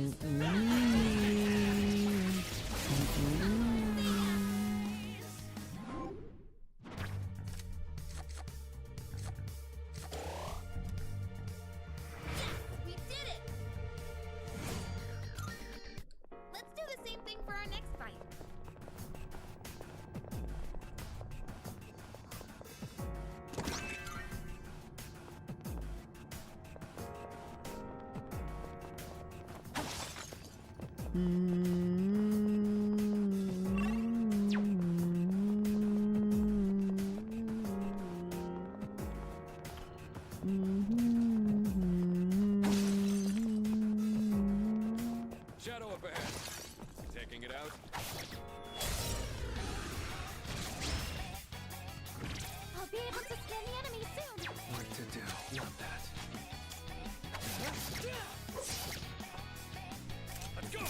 did it! Let's do the same thing for our next fight. Shadow up ahead. Taking it out. I'll be able to scan the enemy soon. What to do? Not that. Let's go.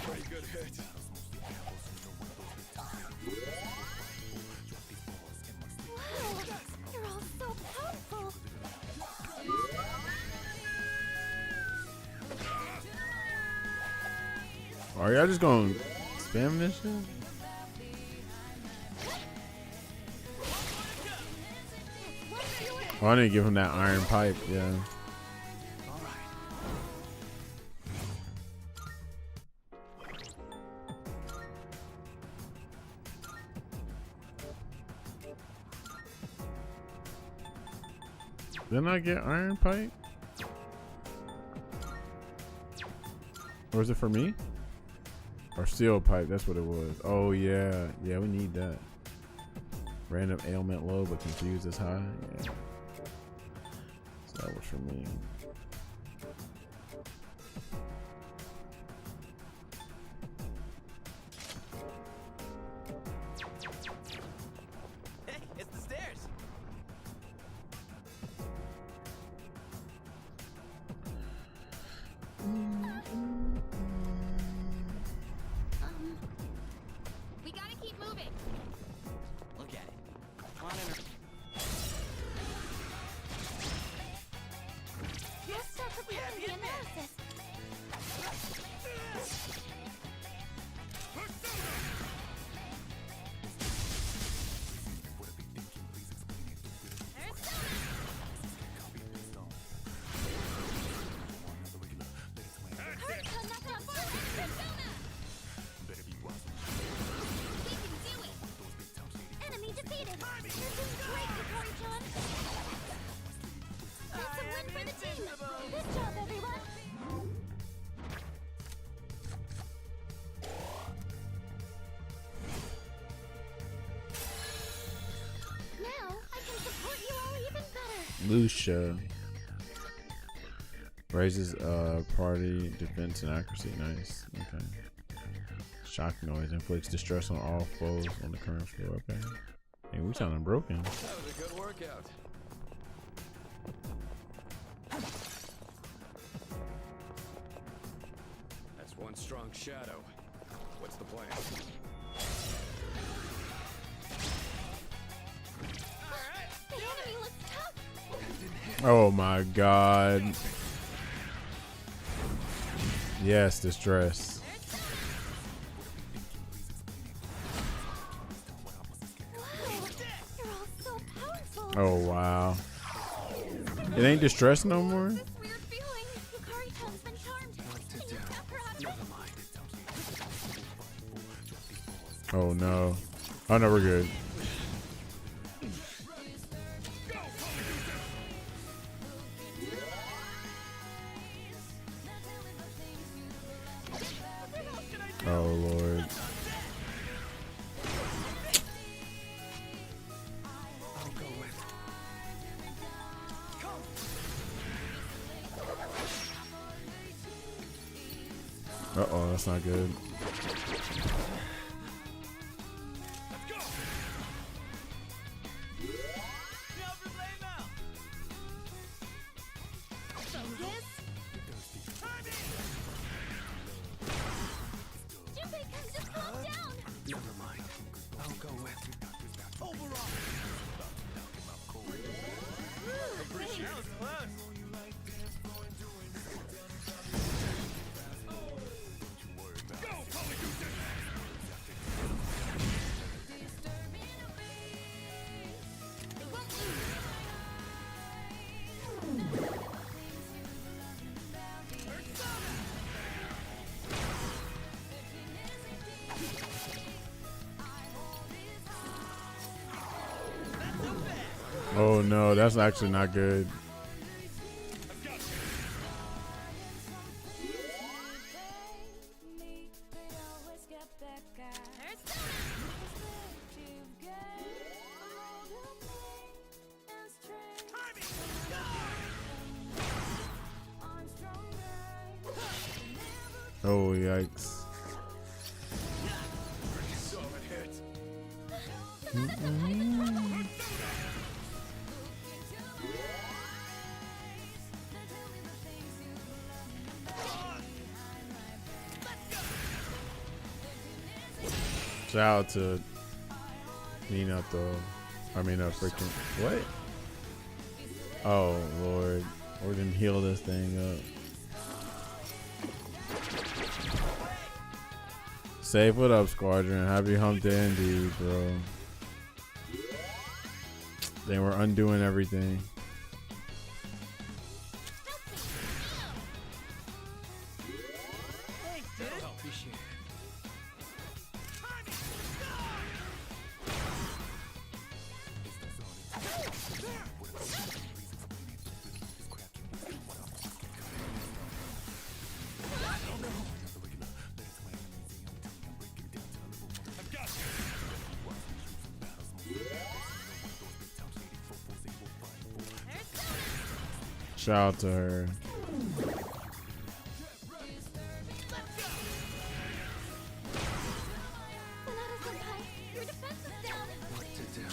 Pretty good hit. Wow, you're all so powerful. Are y'all just gonna spam this shit? Oh, I need to give him that iron pipe, yeah. Didn't I get iron pipe? Or is it for me? Or steel pipe, that's what it was. Oh yeah, yeah, we need that. Random ailment low but confused as high. Yeah. So that was for me. Hey, it's the stairs. We gotta keep moving. Look at it. Come on in. Let's start preparing the analysis. Enemy defeated. You're doing great, Hikari-chan. That's a win for the team. Good job, everyone. Now I can support you all even better. Lucia raises party defense and accuracy. Nice. Okay. Shock noise inflicts distress on all foes on the current floor. Okay. Hey, we sounding broken. That was a good workout. That's one strong shadow. What's the plan? The enemy looks tough. Oh my god. Yes, distress. Wow, you're all so powerful. Oh wow. It ain't distress no more? This weird feeling. Hikari-chan's been Oh no. Oh no, we're good. Oh Lord. Uh-oh, that's not good. Never mind. I'll go with. Appreciate it. Oh no, that's actually not good. Oh yikes. Shout out to Nina though. I mean, freaking what? Oh Lord, we're gonna heal this thing up. Safe, what up, Squadron? Happy hump day indeed, bro. They were undoing everything. Shout out to her. What to do?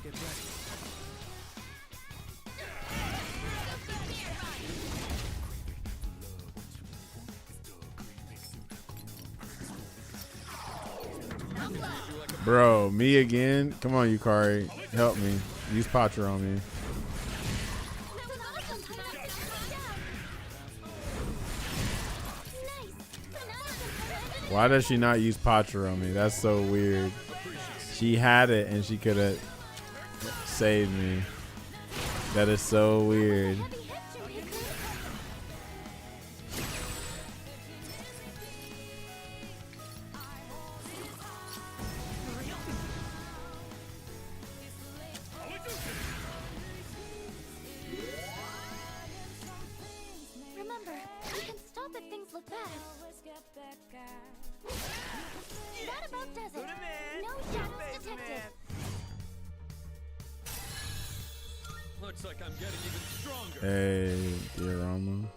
Get ready. Bro, me again? Come on, Yukari. Help me. Use Patra on me. Why does she not use Patra on me? That's so weird. She had it and she could have saved me. That is so weird. Remember, we can stop if things look bad. That about does it. No shadows detected. Looks like I'm getting even stronger. Hey, Diorama.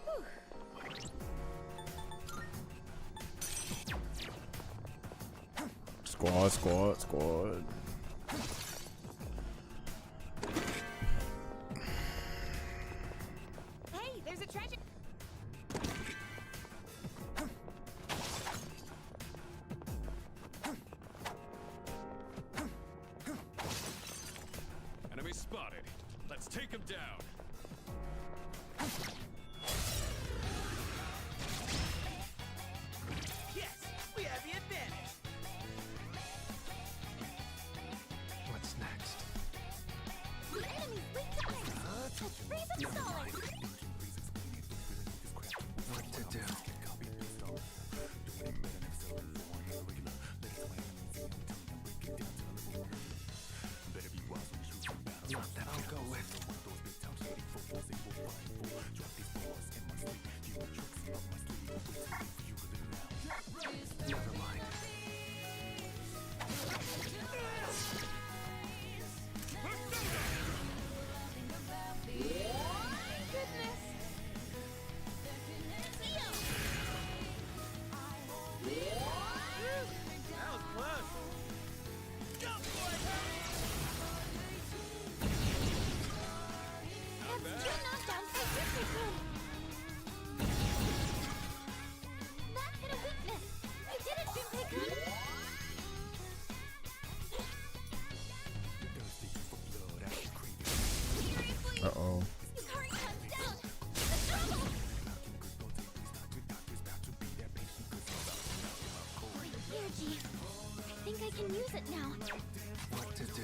Squad, squad, squad. Hey, there's a tragic. Enemy spotted. Let's take him down. energy. I think I can use it now. What to do?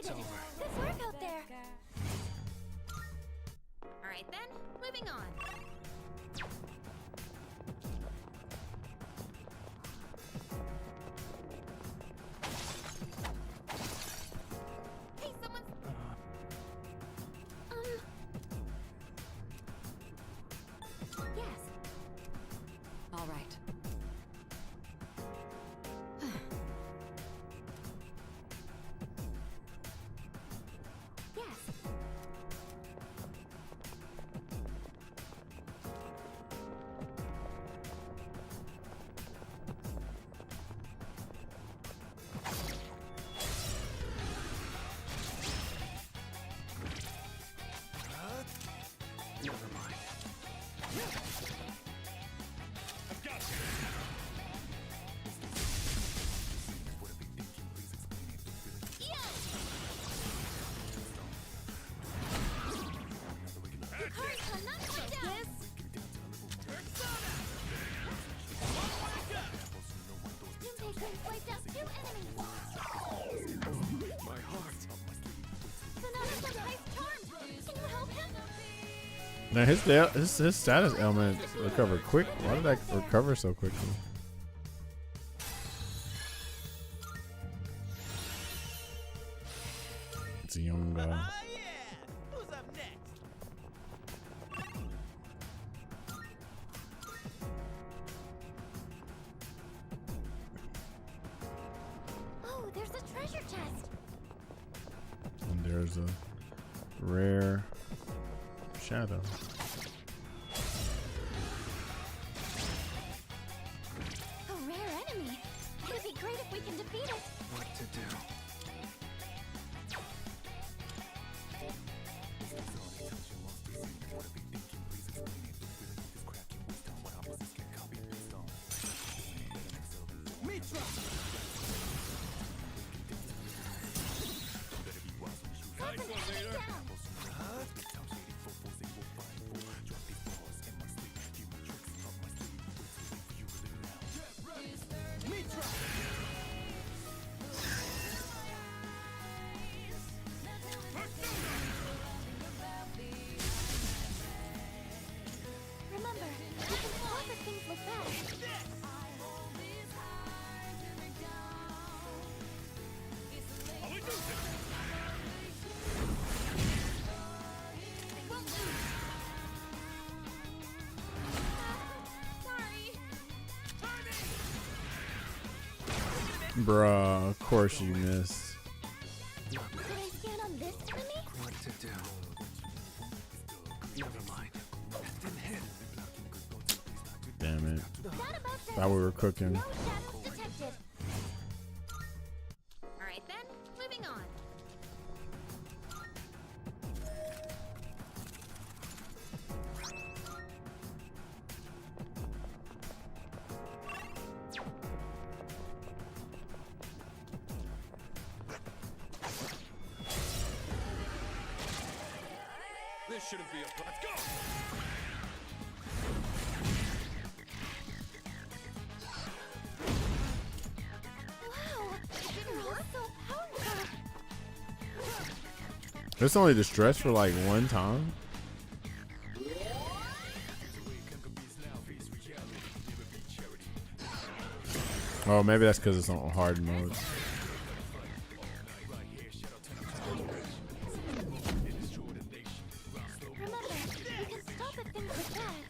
Good work out there. Alright then, moving on. Hey, someone's... Yes. All right. Yes. Never mind. I've got you. My heart. Now his status ailment recovered quick. Why did that recover so quickly? It's a young guy. Yeah! Who's up next? Oh, there's a treasure chest. And there's a rare shadow. A rare enemy. It'd be great if we can defeat it. What to do? Remember, we can stop if things look bad. Bruh, of course you missed. Did I stand on this enemy? What to do? Never mind. That didn't hit. Damn it. That about says Thought we were cooking. no shadows detected. Alright then, moving on. This shouldn't be a problem. Let's go! Wow, you're all so powerful. It's only distress for like one time. Oh, maybe that's because it's on hard mode. Remember, we can stop if things look bad.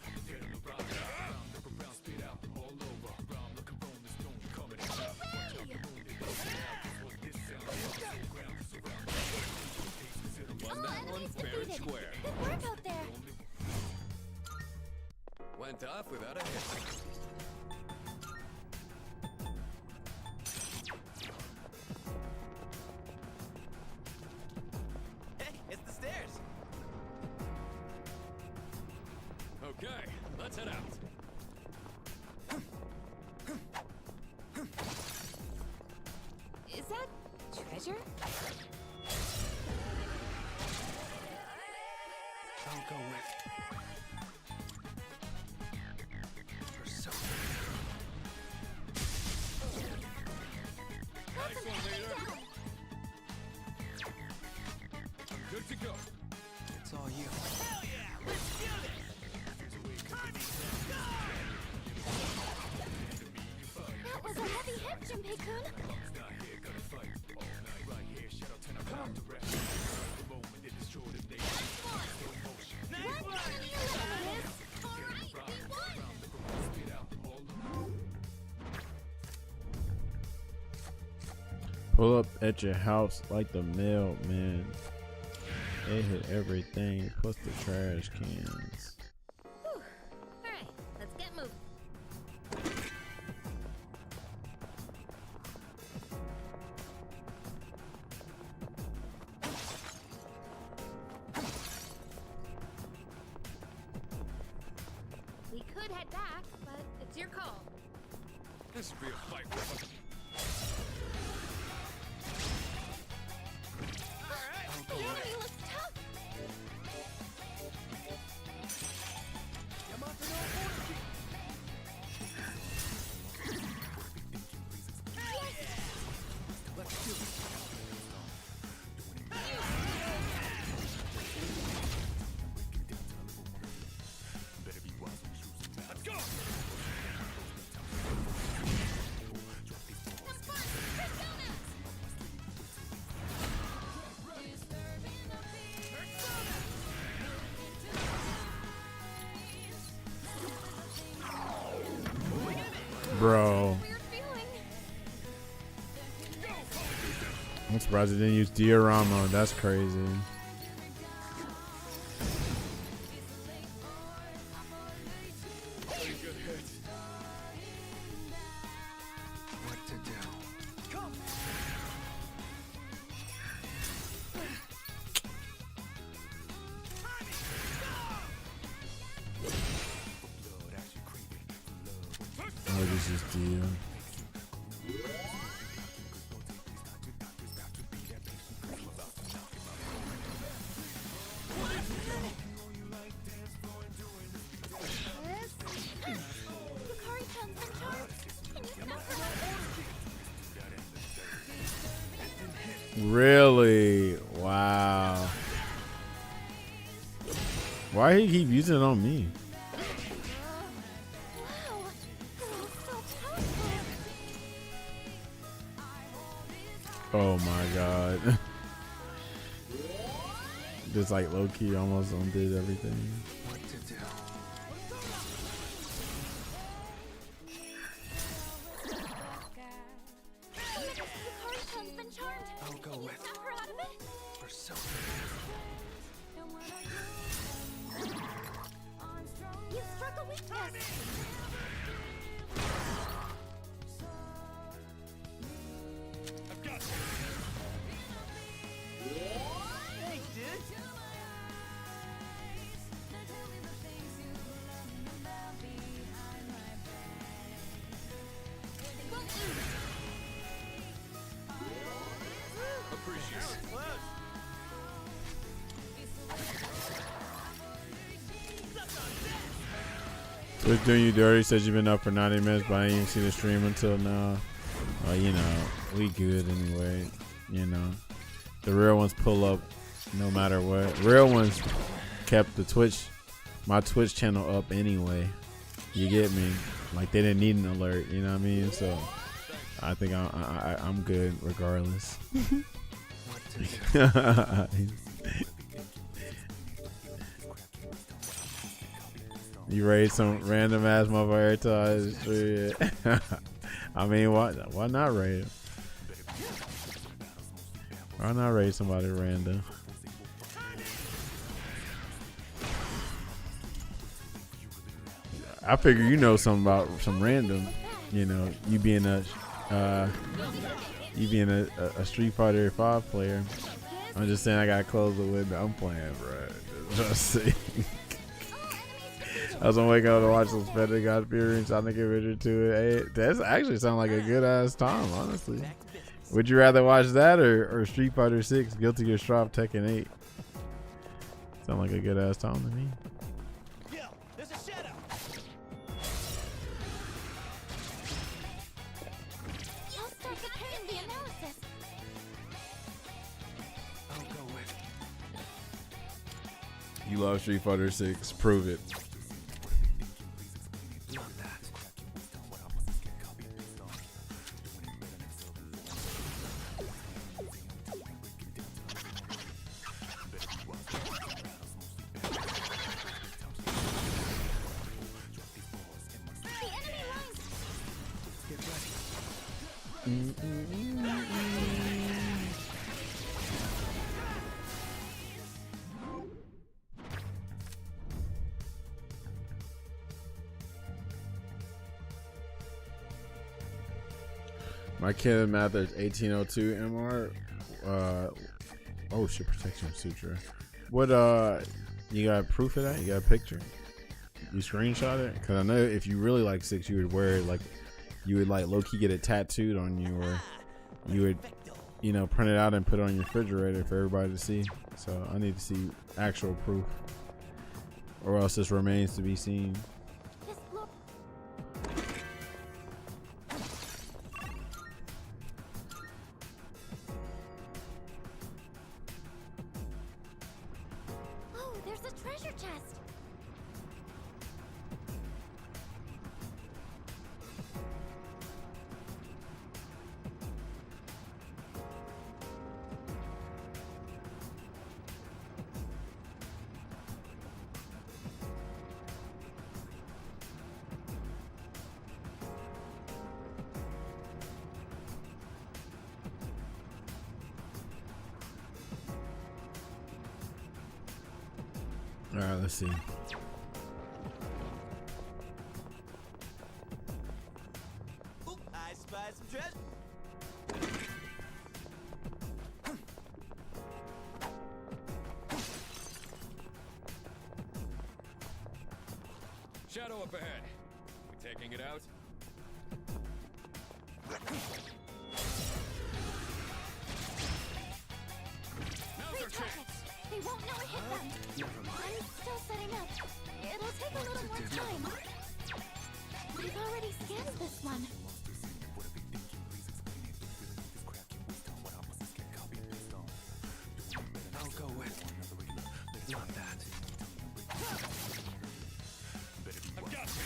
Won All that one enemies fair and defeated. square. Good work out there. Went went off without a hitch. Hey, it's the stairs. Okay, let's head out. Is that treasure? I'll go with persona. Nice one, leader. I'm good to go. It's all you. Hell yeah, let's do this. That was a heavy hit, Junpei-kun. Pull up at your house like the mailman. They hit everything, plus the trash cans. Whew. Alright, let's get moving. We could head back, but it's your call. This will be a fight, brother. The enemy looks tough. Let's do it. Let's go. Bro. I'm surprised it didn't use diorama. That's crazy. What to do? Come. Oh, this is Dio. Really? Wow. Why he keep using it on me? Oh my god. Just like low key almost undid everything. What to do? I'll go with persona. You struck a weakness. I've got you. Thanks, dude. Appreciate it. Close. What's doing you dirty? Says you've been up for 90 minutes, but I ain't even seen the stream until now. Well, you know, we good anyway. You know, the real ones pull up no matter what. Real ones kept the my Twitch channel up anyway. You get me? Like they didn't need an alert. You know what I mean? So I think I'm good regardless. You raid some random ass motherfucker every time. I mean, why not raid? Why not raid somebody random? I figure you know something about some random, you know, you being a Street Fighter 5 player. I'm just saying I gotta close the window. I'm playing, bro. Just see. I was gonna wake up to watch some Spending God Fury and Sonic Adventure 2. Hey, that's actually sound like a good ass time, honestly. Would you rather watch that or Street Fighter 6, Guilty Gear Strive, Tekken 8? Sound like a good ass time to me. Yo, there's a shadow. You'll start preparing the analysis. I'll go with. You love Street Fighter 6. Prove it. Not that. The enemy lines. Get ready. My Canon Mathers 1802 MR. Oh shit, protection suture. What you got proof of that? You got a picture? You screenshot it? Cause I know if you really like 6, you would wear it like, you would like low key get it tattooed on you, or you would, you know, print it out and put it on your refrigerator for everybody to see. So I need to see actual proof, or else this remains to be seen. This look. Oh, there's a treasure chest. All right, let's see. Oop, I spy some treasure. Shadow up ahead. We taking it out? Now's our chance. They won't know it hit them. Never mind. I'm still setting up. It'll take a little more time. I've already scanned this one. I'll go with. Not that. I've got you.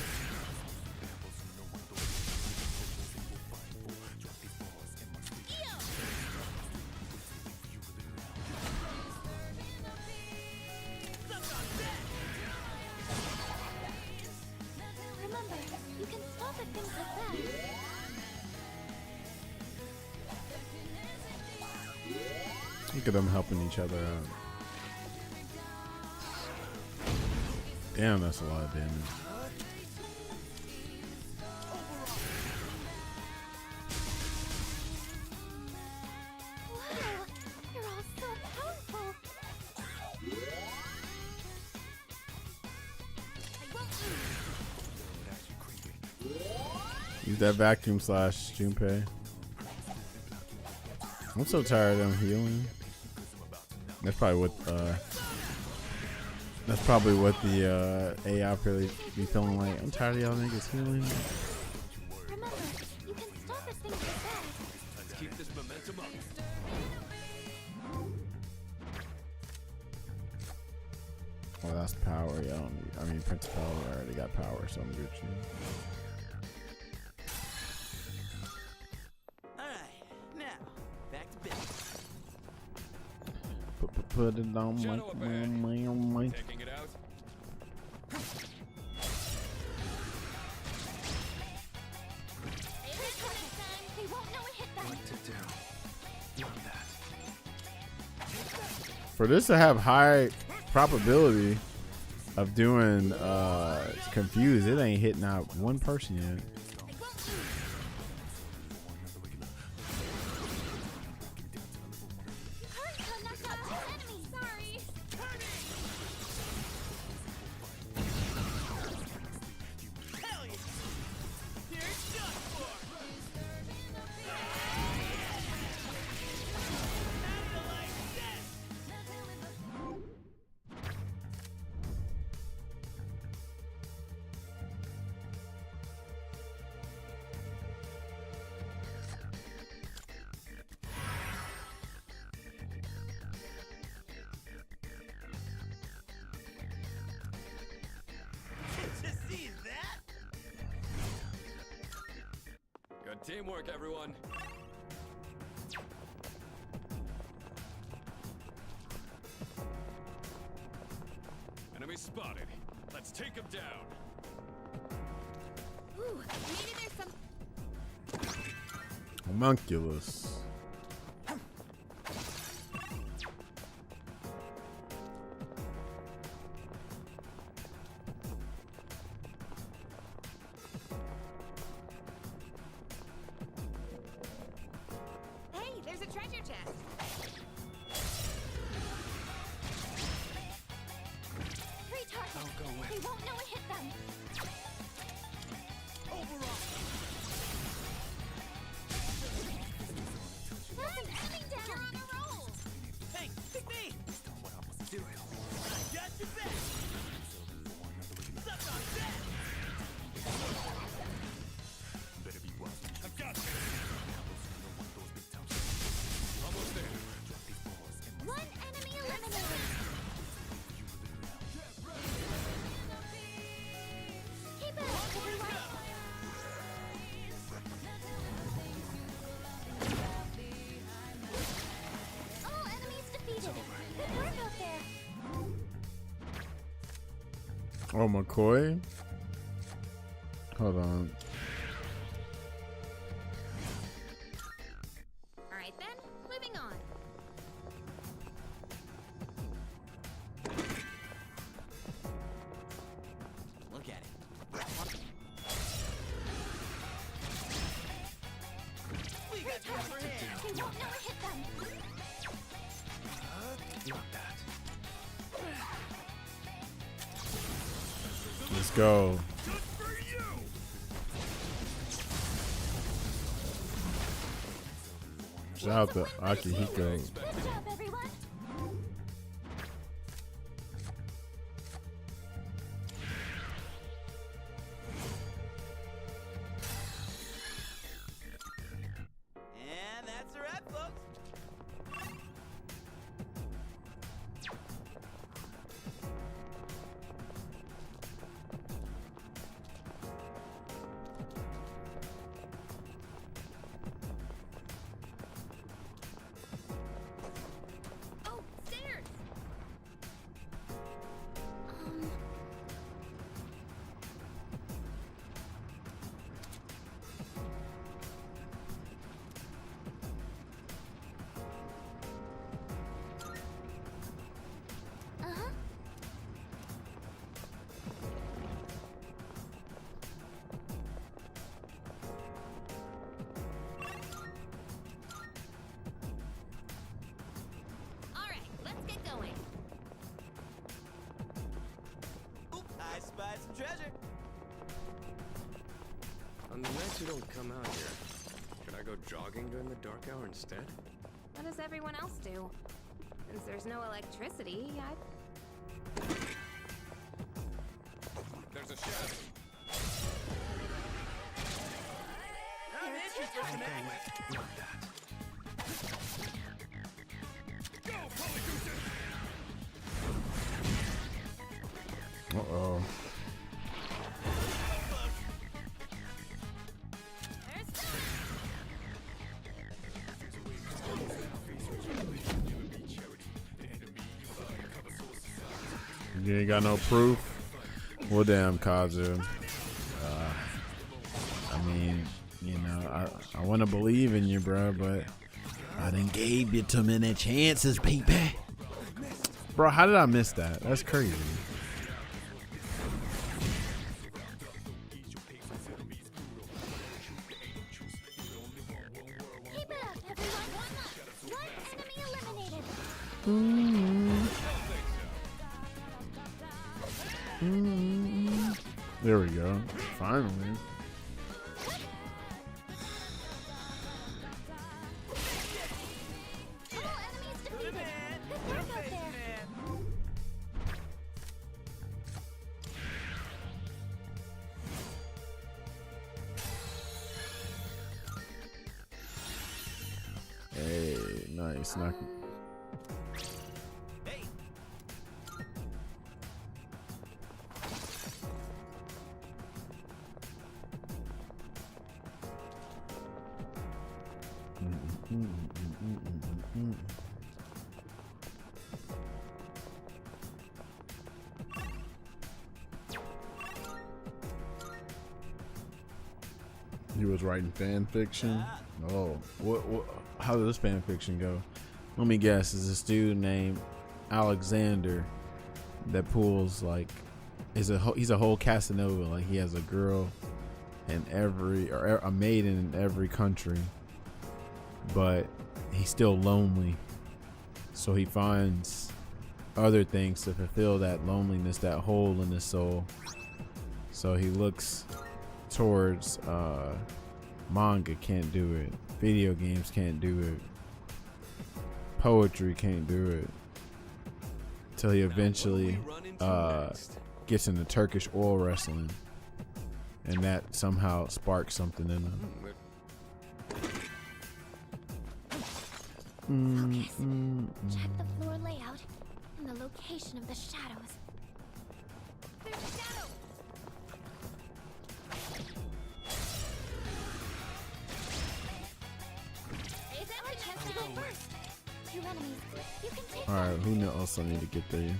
Remember, you can stop at things like that. Look at them helping each other out. Damn, that's a lot of damage. Wow, you're all so powerful. Use that vacuum slash, Junpei. I'm so tired of them healing. That's probably what the AI probably be feeling like. I'm tired of y'all niggas healing. Remember, you can stop at things like that. Let's keep this momentum up. Oh, that's power. Yeah, I don't need. I mean, Prince Power. I already got power, so I'm Gucci. Alright, now, back to business. Put it on Shadow up ahead. my. Taking it out? They won't know it hit them. What to do? Not that. For this to have high probability, of doing Confused. It ain't hit not one person yet. Good teamwork, everyone. Enemy spotted. Let's take him down. Ooh, maybe there's some. Homunculus. Hey, there's a treasure chest. Three targets. They won't know it hit them. There's an enemy down. You're on a roll. Hey, pick me! Do it. I got your back! Suck on that! I've got you! Almost there. One enemy eliminated. Keep it up, everyone. All enemies defeated. Good work out there. Oh, McCoy. Hold on. All right then, moving on. Look at it. We got the upper hand! They won't know it hit them. Not that. Let's go. Good for you! Shout out to Akihiko. Good job, everyone. And that's a wrap, folks! Oh, stairs. Uh-huh. All right, let's get going. Oop, I spied some treasure! On the nights you don't come out here, should I go jogging during the dark hour instead? What does everyone else do? Since there's no electricity, There's a shadow. I'm itching for some action! Not that. Go, Polygoose! Uh-oh. You ain't got no proof? Well, damn, Kazu. I mean, you know, I want to believe in you, bro, but I done gave you too many chances, baby. Bro, how did I miss that? That's crazy. There we go. Finally. Hey, nice. Knock. He was writing fan fiction. Oh, what? How did this fan fiction go? Let me guess. Is this dude named Alexander that pulls like he's a whole Casanova. Like he has a girl in every or a maiden in every country, but he's still lonely. So he finds other things to fulfill that loneliness, that hole in his soul. So he looks towards manga, can't do it. Video games can't do it. Poetry can't do it. Till he eventually gets into Turkish oil wrestling, and that somehow sparks something in him. Focus. Check the floor layout and the location of the shadows. There's a shadow! Is that my chance to go first? Two enemies. You can take them. Alright, who else I need to get there?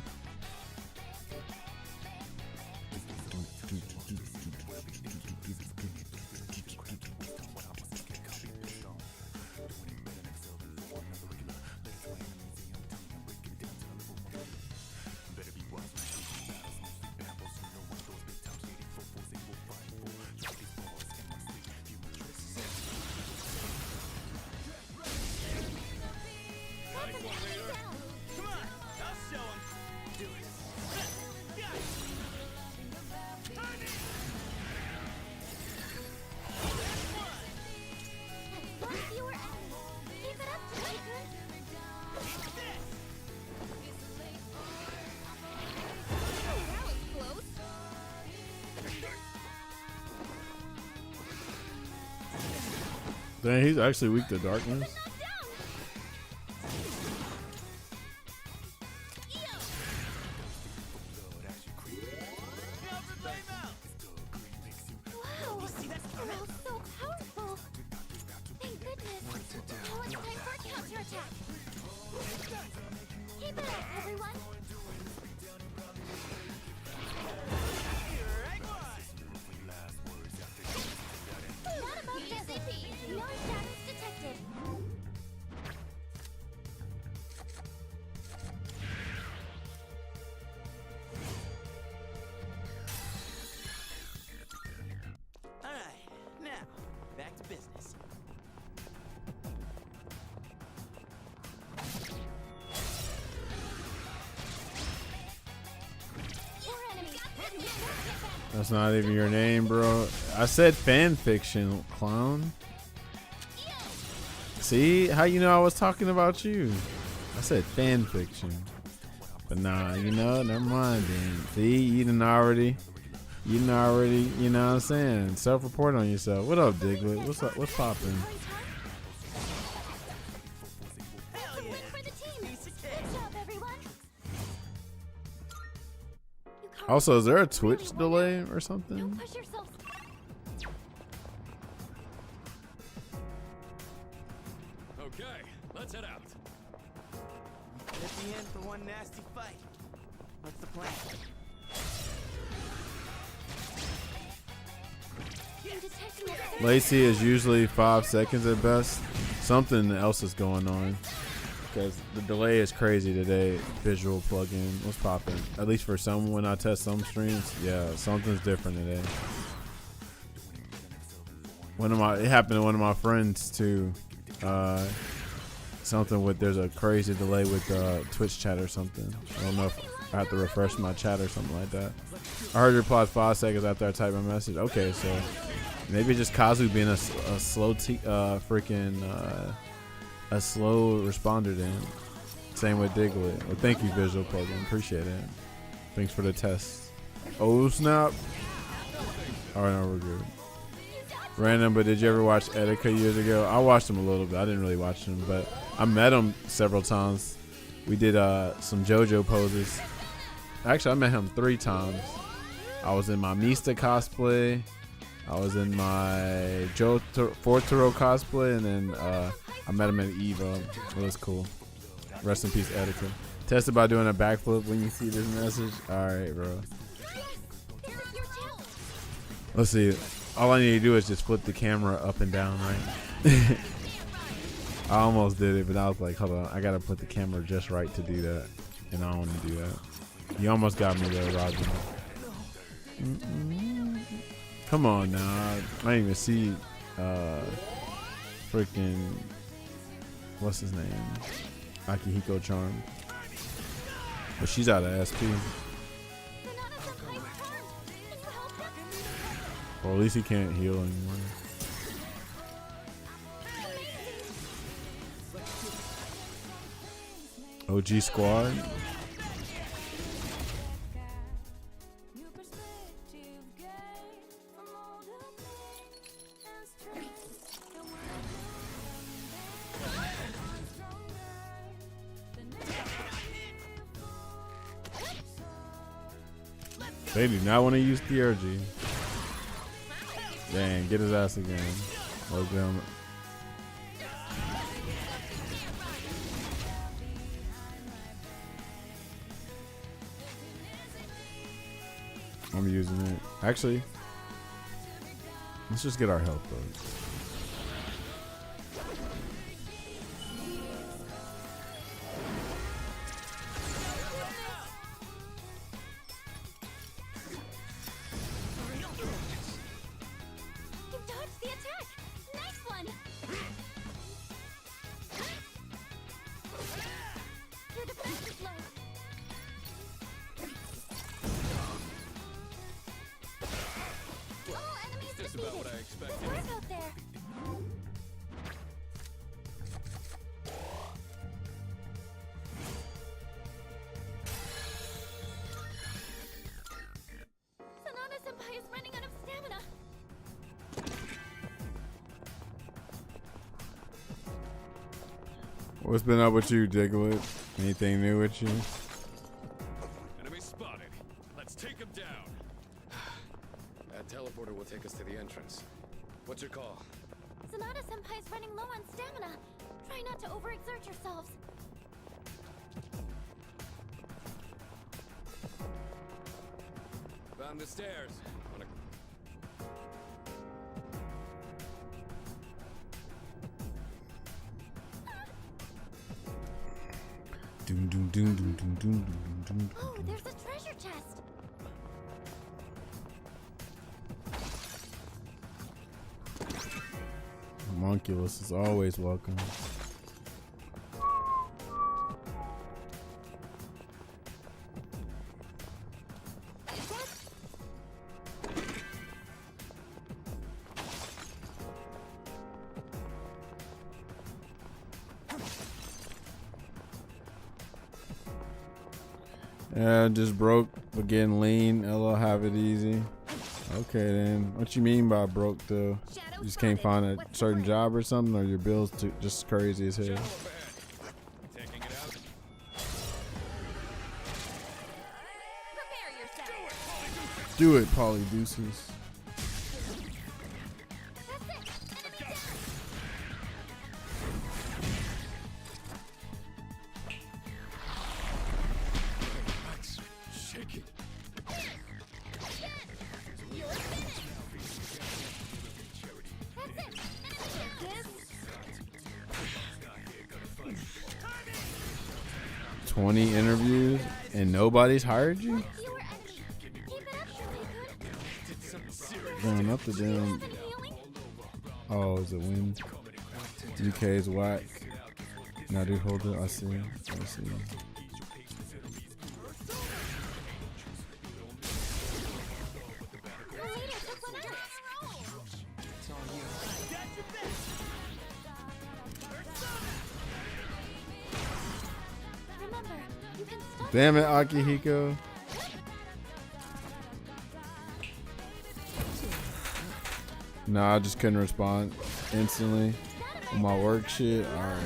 Dang, he's actually weak to darkness. That's not even your name, bro. I said fan fiction, clown. See how you know I was talking about you? I said fan fiction, but nah, you know, never mind. Then see, you didn't already, you know what I'm saying? Self-report on yourself. What up, Diglett? What's up? What's poppin'? Also, is there a Twitch delay or something? Okay, let's head out. At the end for one nasty fight. What's the plan? Latency is usually 5 seconds at best. Something else is going on. Because the delay is crazy today. Visual plugin. What's popping? At least for some, when I test some streams, yeah, something's different today. It happened to one of my friends too. something with there's a crazy delay with Twitch chat or something. I don't know if I have to refresh my chat or something like that. I heard you replied 5 seconds after I typed my message. Okay, so maybe just Kazu being a slow a slow responder then. Same with Diglett. Well, thank you, Visual Program. Appreciate it. Thanks for the test. Oh snap! All right, no, we're good. Random, but did you ever watch Etika years ago? I watched him a little bit. I didn't really watch him, but I met him several times. We did some JoJo poses. Actually, I met him 3 times. I was in my Mista cosplay. I was in my Fortaro cosplay, and then I met him at Evo. It was cool. Rest in peace, Etika. Tested by doing a backflip when you see this message. All right, bro. Let's see. All I need to do is just flip the camera up and down, right? I almost did it, but I was like, hold on. I got to put the camera just right to do that. And I don't want to do that. You almost got me there, Roger. Come on now. I didn't even see freaking, what's his name? Akihiko Charm. But she's out of SP. Or at least he can't heal anymore. OG squad. They do not want to use TRG. Dang, get his ass again. Look down. I'm using it. Actually, let's just get our health up. What's been up with you, Diglett? Anything new with you? Enemy spotted. Let's take him down. That teleporter will take us to the entrance. What's your call? Sonata Senpai's running low on stamina. Try not to overexert yourselves. Found the stairs. Doom, doom, doom, doom, doom, doom, doom, doom. Oh, there's a treasure chest. Homunculus is always welcome. Yeah, just broke, but getting lean. Ella, have it easy. Okay then. What you mean by broke though? You just can't find a certain job or something, or your bills too just crazy as hell? Do it, Polydeuces. Interviews and nobody's hired you? Damn, up the damn. Oh, is it win? UK is whack. Now, dude, hold it. I see. I see. Damn it, Akihiko. No, I just couldn't respond instantly on my work shit. Alright.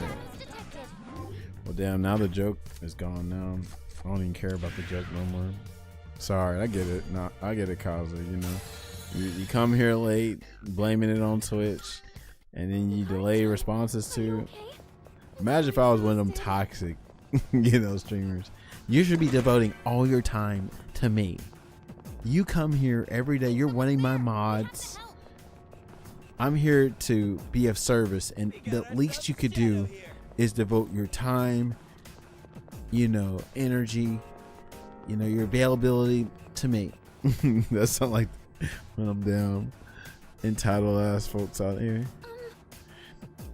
Well, damn, now the joke is gone now. I don't even care about the joke no more. Sorry, I get it. No, I get it, Kaza, you know. You come here late, blaming it on Twitch, and then you delay responses to. Imagine if I was one of them toxic, you know, streamers. You should be devoting all your time to me. You come here every day. You're winning my mods. I'm here to be of service, and the least you could do is devote your time, you know, energy, you know, your availability to me. That sounds like when I'm down, entitled ass folks out here.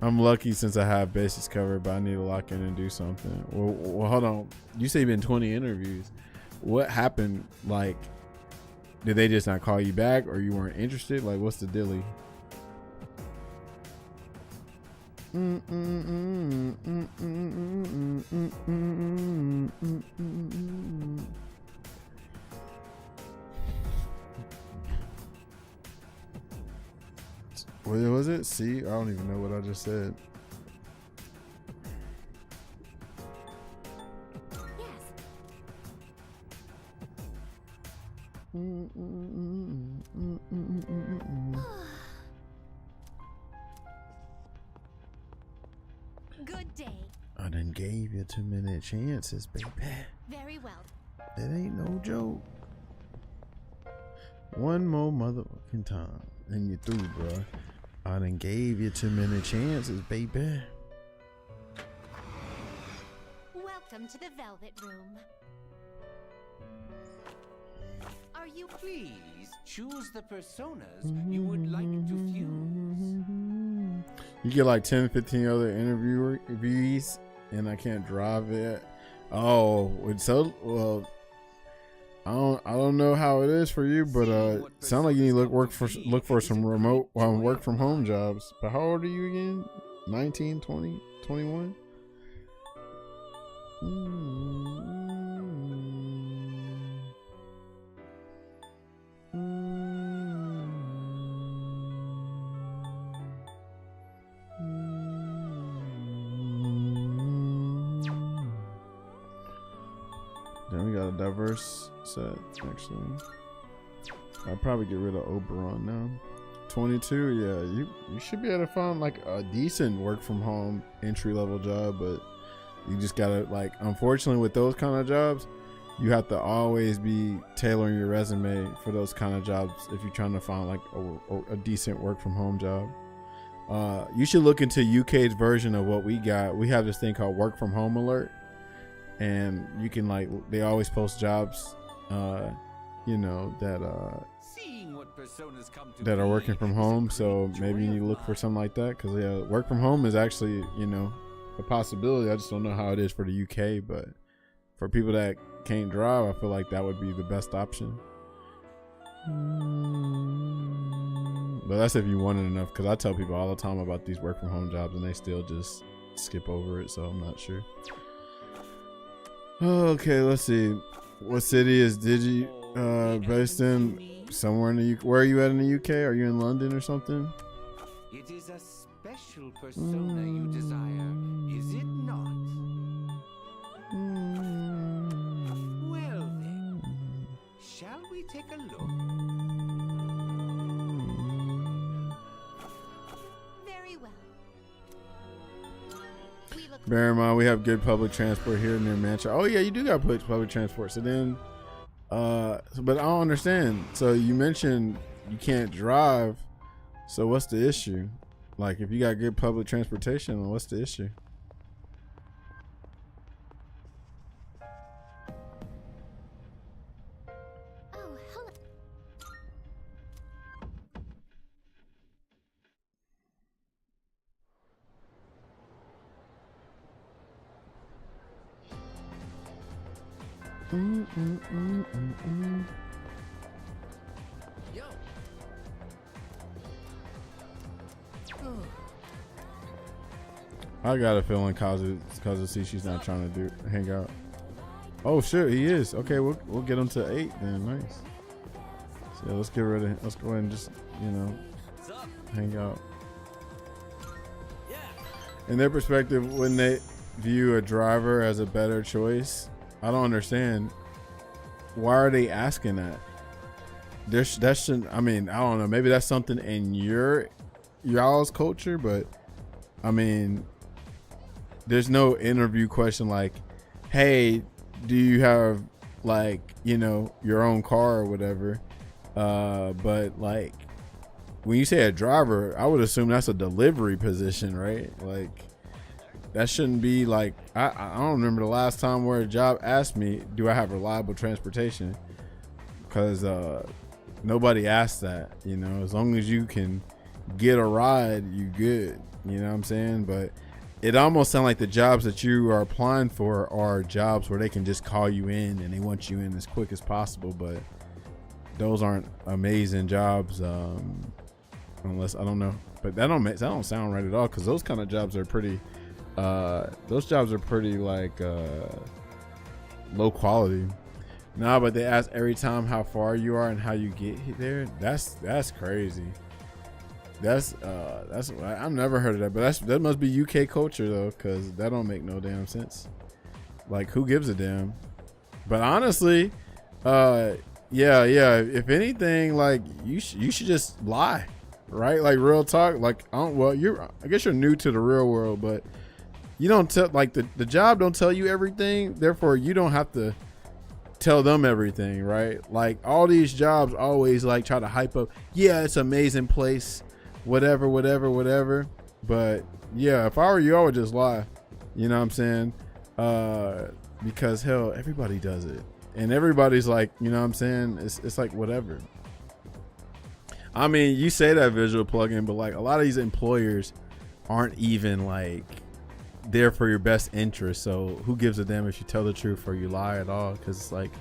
I'm lucky since I have basics covered, but I need to lock in and do something. Well, hold on. You say you've been 20 interviews. What happened? Like, did they just not call you back, or you weren't interested? Like, what's the dilly? What was it? See, I don't even know what I just said. Good day. I done gave you too many chances, baby. Very well. It ain't no joke. One more motherfucking time and you through, bro. I done gave you too many chances, baby. Welcome to the Velvet Room. Are you Please choose the personas you would like to fuse. You get like 10, 15 other interviewees, and I can't drive it. Oh, so well. I don't know how it is for you, but sound like you need to look for some remote work from home jobs. But how old are you again? 19, 20, 21? Then we got a diverse set, actually. I'd probably get rid of Oberon now. 22, yeah, you should be able to find like a decent work from home entry level job, but you just gotta, like, unfortunately with those kind of jobs, you have to always be tailoring your resume for those kind of jobs if you're trying to find like a decent work from home job. You should look into UK's version of what we got. We have this thing called Work From Home Alert, and you can, like, they always post jobs, you know, that are working from home. So maybe you need to look for something like that, because work from home is actually, you know, a possibility. I just don't know how it is for the UK, but for people that can't drive, I feel like that would be the best option. But that's if you want it enough, because I tell people all the time about these work from home jobs and they still just skip over it, so I'm not sure. Okay, let's see. What city is Digi based in? Somewhere in the UK. Where are you at in the UK? Are you in London or something? It is a special persona you desire, is it not? Well then, shall we take a look? very well? Bear in mind, we have good public transport here near Manchester. Oh yeah, you do got public transport. So then, but I don't understand. So you mentioned you can't drive. So what's the issue? Like, if you got good public transportation, what's the issue? Oh, hello. Yo. I got a feeling cause of see she's not trying to hang out. Oh shit, he is. Okay, we'll get him to 8 then. Nice. So yeah, let's get rid of. Let's go ahead and just hang out. In their perspective, when they view a driver as a better choice, I don't understand. Why are they asking that? That shouldn't. I mean, I don't know. Maybe that's something in y'all's culture, but I mean, there's no interview question like, "Hey, do you have your own car or whatever?" But like, when you say a driver, I would assume that's a delivery position, right? Like, that shouldn't be like, I don't remember the last time where a job asked me, do I have reliable transportation? Because nobody asked that, as long as you can get a ride, you good, you know what I'm saying? But it almost sounds like the jobs that you are applying for are jobs where they can just call you in and they want you in as quick as possible, but those aren't amazing jobs, unless, I don't know, but that don't sound right at all, because those kind of jobs are pretty like low quality. Nah, but they ask every time how far you are and how you get there. That's crazy. That's I've never heard of that, but that must be UK culture though, because that don't make no damn sense. Like, who gives a damn? But honestly, yeah. If anything, like you should just lie, right? Like, real talk. Like, I guess you're new to the real world, but you don't tell, like, the job don't tell you everything. Therefore, you don't have to tell them everything, right? Like, all these jobs always like try to hype up. Yeah, it's an amazing place, whatever. But yeah, if I were you, I would just lie. You know what I'm saying? Because hell, everybody does it. And everybody's like, you know what I'm saying? It's like whatever. I mean, you say that visual plugin, but like a lot of these employers aren't even like there for your best interest. So who gives a damn if you tell the truth or you lie at all? Because it's like,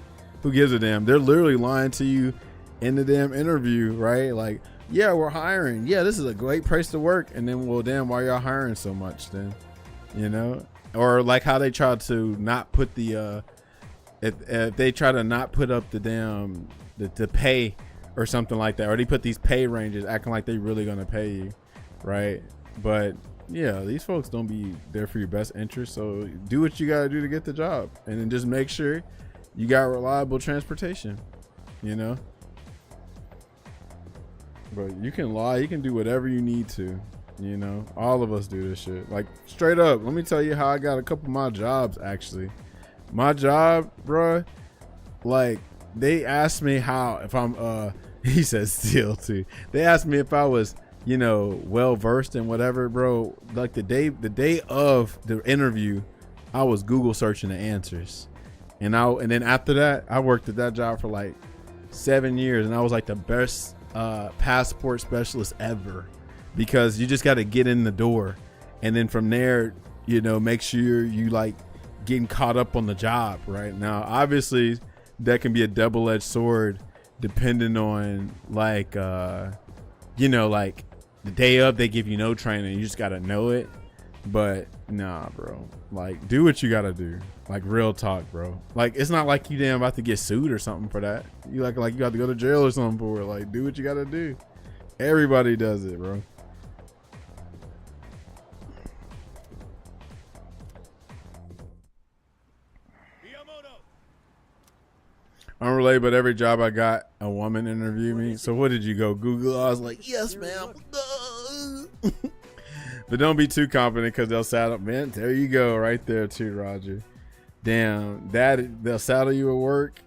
who gives a damn? They're literally lying to you in the damn interview, right? Like, yeah, we're hiring. Yeah, this is a great place to work. And then, well, damn, why y'all hiring so much then? Or like how they try to not put the if they try to not put up the damn the pay or something like that, or they put these pay ranges acting like they really gonna pay you, right? But yeah, these folks don't be there for your best interest. So do what you gotta do to get the job, and then just make sure you got reliable transportation, But you can lie, you can do whatever you need to, all of us do this shit. Like, straight up, let me tell you how I got a couple of my jobs. Actually, my job, bruh, like, they asked me if I'm he says still too, they asked me if I was well versed in whatever, bro. Like, the day of the interview, I was Google searching the answers, and then after that, I worked at that job for like 7 years, and I was like the best passport specialist ever, because you just got to get in the door, and then from there, make sure you like getting caught up on the job. Right now, obviously, that can be a double-edged sword, depending on like like the day of, they give you no training, you just got to know it. But nah, bro, like, do what you got to do. Like, real talk, bro. Like, it's not like you damn about to get sued or something for that. You like you got to go to jail or something for it. Like, do what you got to do. Everybody does it, bro. Unrelated, but every job I got, a woman interviewed me. So what did you go Google? I was like, yes, ma'am. But don't be too confident, because they'll saddle, man. There you go, right there too, Roger. Damn, they'll saddle you at work.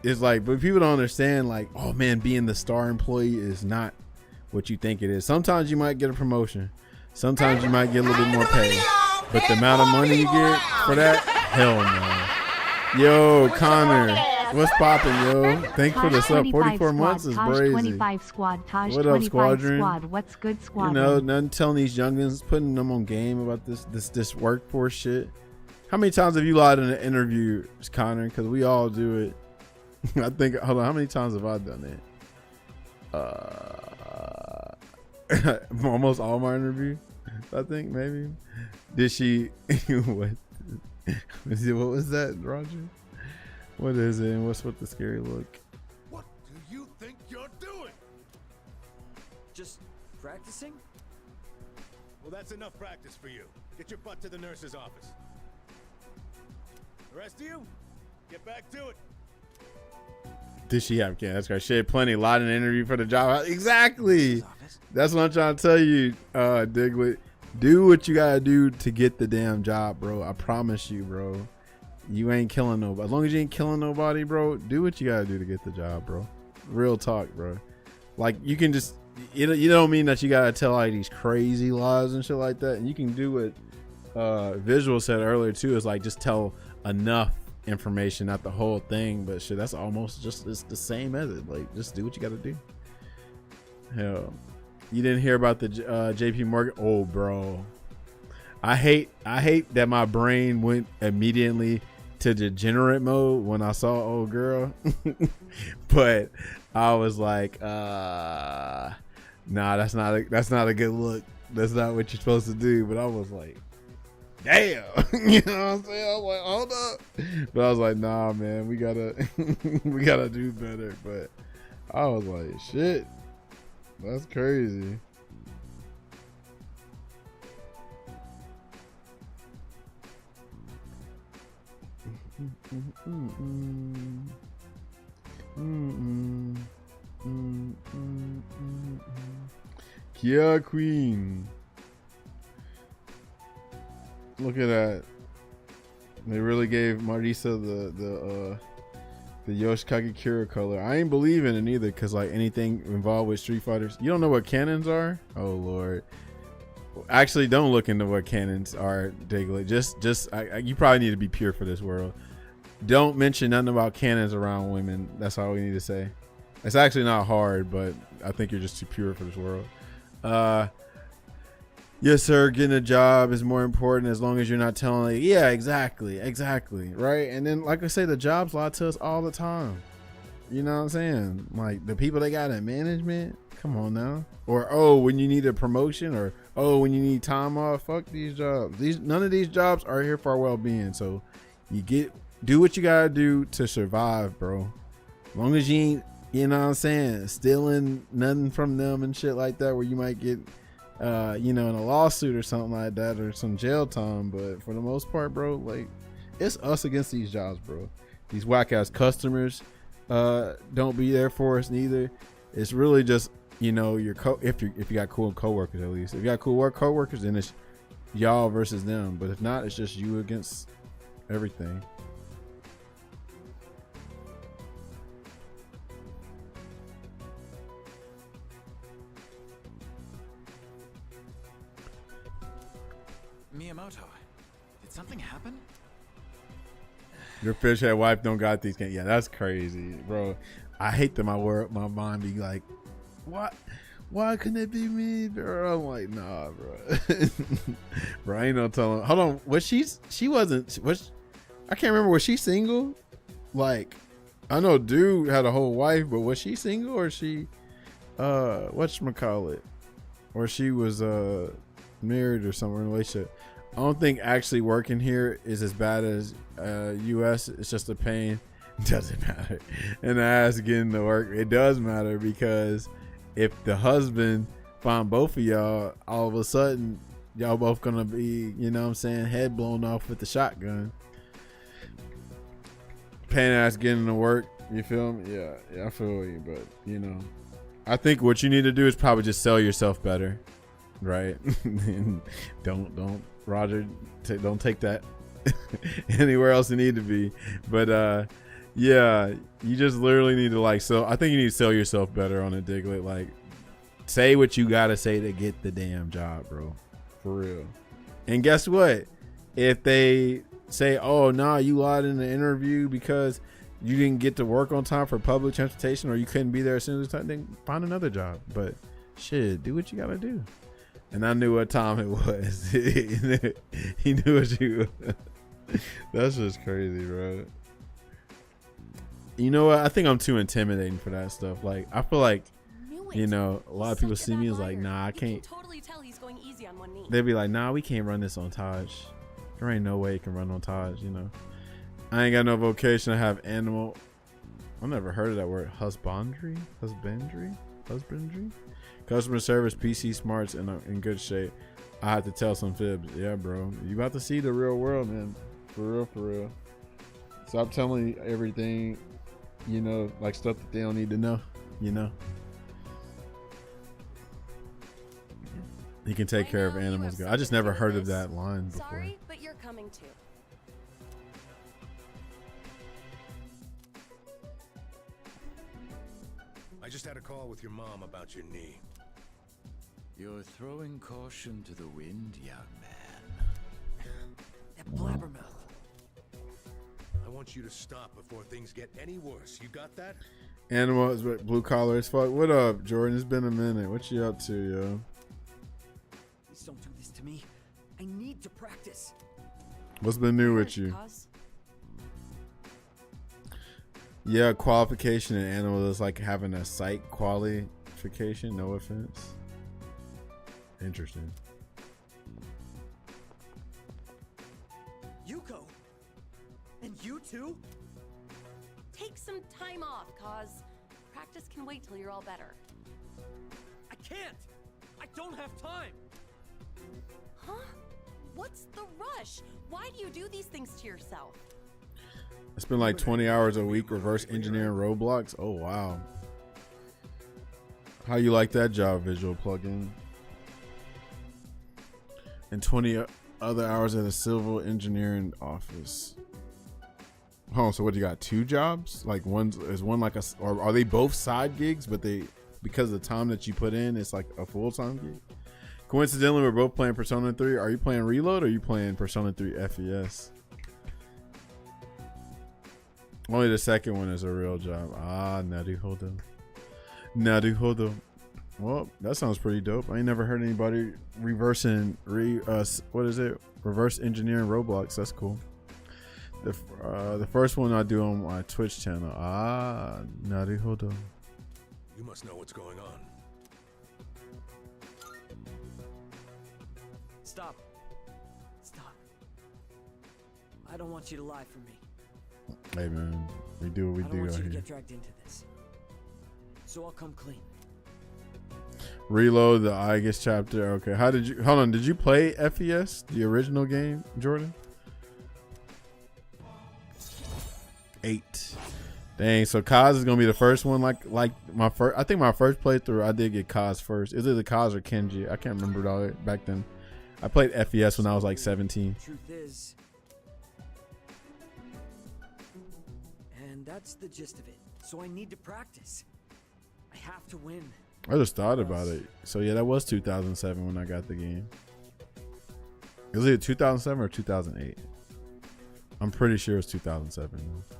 It's like, but people don't understand, like, oh man, being the star employee is not what you think it is. Sometimes you might get a promotion. Sometimes you might get a little bit more pay. But the amount of money you get for that, hell no. Yo, Connor, what's poppin', yo? Thanks for the sub. 44 months is crazy. 25 squad, Taj what up, Squadron? Squad. What's good, Squad? Nothing telling these youngins, putting them on game about this workforce shit. How many times have you lied in an interview, Connor? Because we all do it. I think. Hold on. How many times have I done it? Almost all my interviews. I think maybe. Did she? What? What was that, Roger? What is it? And what's with the scary look? What do you think you're doing? Just practicing? Well, that's enough practice for you. Get your butt to the nurse's office. The rest of you, get back to it. Did she have? Yeah, that's right. She had plenty. Lied in an interview for the job. Exactly. That's what I'm trying to tell you, Diglett. Do what you gotta do to get the damn job, bro. I promise you, bro. You ain't killing nobody. As long as you ain't killing nobody, bro, do what you gotta do to get the job, bro. Real talk, bro. Like, you can just, you don't mean that you gotta tell like these crazy lies and shit like that. And you can do what Visual said earlier too, is like just tell enough information, not the whole thing, but shit, that's almost just, it's the same as it. Like, just do what you gotta do. Hell, you didn't hear about the JP Morgan? Oh, bro, I hate that my brain went immediately to degenerate mode when I saw old girl. But I was like, nah, that's not a good look. That's not what you're supposed to do. But I was like, damn. You know what I'm saying? I was like, hold up. But I was like, nah, man, we gotta do better. But I was like, shit, that's crazy. Kia Queen. Look at that. They really gave Marisa the Yoshikage Kira color. I ain't believing it either, because like anything involved with Street Fighters, you don't know what cannons are? Oh Lord. Actually, don't look into what cannons are, Diglett. Just you probably need to be pure for this world. Don't mention nothing about cannons around women. That's all we need to say. It's actually not hard, but I think you're just too pure for this world. Yes, sir. Getting a job is more important as long as you're not telling. Like, yeah, exactly, right. And then, like I say, the jobs lie to us all the time. You know what I'm saying? Like the people they got in management. Come on now. Or when you need a promotion, or when you need time off. Fuck these jobs. None of these jobs are here for our well-being. So do what you gotta do to survive, bro. As long as you ain't, you know what I'm saying, stealing nothing from them and shit like that, where you might get in a lawsuit or something like that, or some jail time. But for the most part, bro, like, it's us against these jobs, bro. These whack ass customers don't be there for us neither. It's really just, if you got cool coworkers, at least. If you got cool coworkers, then it's y'all versus them. But if not, it's just you against everything. Miyamoto, did something happen? Your fish head wife don't got these games. Yeah, that's crazy, bro. I hate that my mind be like, what? Why couldn't it be me, bro? I'm like, nah, bro. Bro, I ain't no telling. Hold on, I can't remember. Was she single? Like, I know dude had a whole wife, but was she single, or she whatchamacallit? Or she was married or somewhere in a relationship. I don't think actually working here is as bad as US. It's just a pain. It doesn't matter. And ass getting to work, it does matter, because if the husband find both of y'all, all of a sudden y'all both gonna be, head blown off with the shotgun. Pain ass getting to work. You feel me? Yeah, I feel you. But I think what you need to do is probably just sell yourself better. Right? don't Roger, don't take that anywhere else you need to be. But yeah, you just literally need to I think you need to sell yourself better on a Diglett. Like, say what you gotta say to get the damn job, bro. For real. And guess what? If they say, oh no, you lied in the interview because you didn't get to work on time for public transportation, or you couldn't be there as soon as time, then find another job. But shit, do what you gotta do. And I knew what time it was. He knew what you. That's just crazy, bro. You know what? I think I'm too intimidating for that stuff. Like, I feel like, you know, a lot of people see me as like, nah, I can't. Totally tell he's going easy on one knee. They'd be like, nah, we can't run this on Taj. There ain't no way you can run on Taj, you know. I ain't got no vocation. I have animal. I never heard of that word. Husbandry? Customer service, PC smarts, and in good shape. I have to tell some fibs. Yeah, bro. You about to see the real world, man. For real, for real. Stop telling everything, you know, like stuff that they don't need to know, you know. You can take care of animals. I just never heard of that line before. Sorry, but you're coming too. I just had a call with your mom about your knee. You're throwing caution to the wind, young man. That blabbermouth. I want you to stop before things get any worse. You got that? Animal is blue collar as fuck. What up, Jordan? It's been a minute. What you up to, yo? Please don't do this to me. I need to practice. What's been new with you? Yeah, qualification in animal is like having a site qualification. No offense. Interesting. Yuko! And you too? Take some time off, cause practice can wait till you're all better. I can't! I don't have time! Huh? What's the rush? Why do you do these things to yourself? I spend like 20 hours a week reverse engineering Roblox. Oh, wow. How you like that job, visual plugin? And 20 other hours at a civil engineering office. Oh, so what, you got two jobs? Like is one like or are they both side gigs, but they, because of the time that you put in, it's like a full-time gig? Coincidentally, we're both playing Persona 3. Are you playing Reload or are you playing Persona 3 FES? Only the second one is a real job. Ah, Naruhodo. Well, that sounds pretty dope. I ain't never heard anybody reverse engineering Roblox. That's cool. The first one I do on my Twitch channel. Ah, Naruhodo. You must know what's going on. Stop. I don't want you to lie for me. Hey man, we do what we do. I don't want out you to here. get dragged into this. So I'll come clean. Reload the I guess chapter. Okay, how did you? Hold on. Did you play FES, the original game, Jordan? 8. Dang. So Kaz is gonna be the first one. Like my first. I think my first playthrough, I did get Kaz first. Is it the Kaz or Kenji? I can't remember it all back then. I played FES when I was like 17. Truth is, and that's the gist of it. So I need to practice. I have to win. I just thought about it. So yeah, that was 2007 when I got the game. Was it 2007 or 2008? I'm pretty sure it was 2007. Though.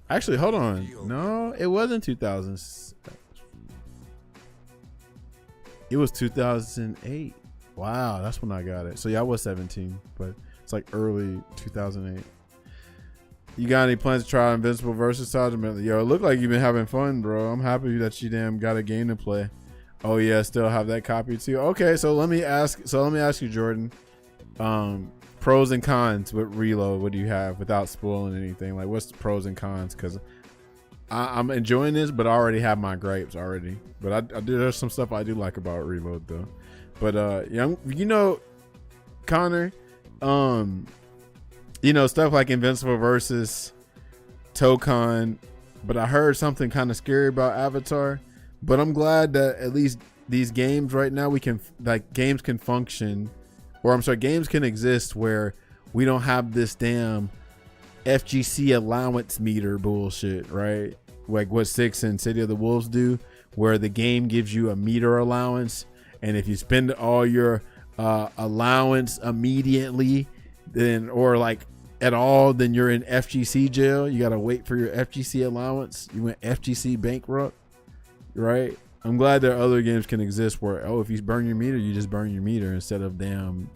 Actually, hold on. No, it wasn't 2000. It was 2008. Wow, that's when I got it. So yeah, I was 17, but it's like early 2008. You got any plans to try Invincible versus Sergeant? Yo, it looked like you've been having fun, bro. I'm happy that you damn got a game to play. Oh yeah, still have that copy too. Okay, so let me ask you, Jordan. Pros and cons with Reload. What do you have without spoiling anything? Like, what's the pros and cons? Because I'm enjoying this, but I already have my gripes already. But I do. There's some stuff I do like about Reload though. But you know, Connor, you know, stuff like Invincible versus Tokon, but I heard something kind of scary about Avatar. But I'm glad that at least these games right now, games can function, or I'm sorry, games can exist where we don't have this damn FGC allowance meter bullshit, right? Like what 6 and City of the Wolves do, where the game gives you a meter allowance, and if you spend all your allowance immediately, then or like at all, then you're in FGC jail. You gotta wait for your FGC allowance. You went FGC bankrupt, right? I'm glad there are other games can exist where, oh, if you burn your meter, you just burn your meter instead of damn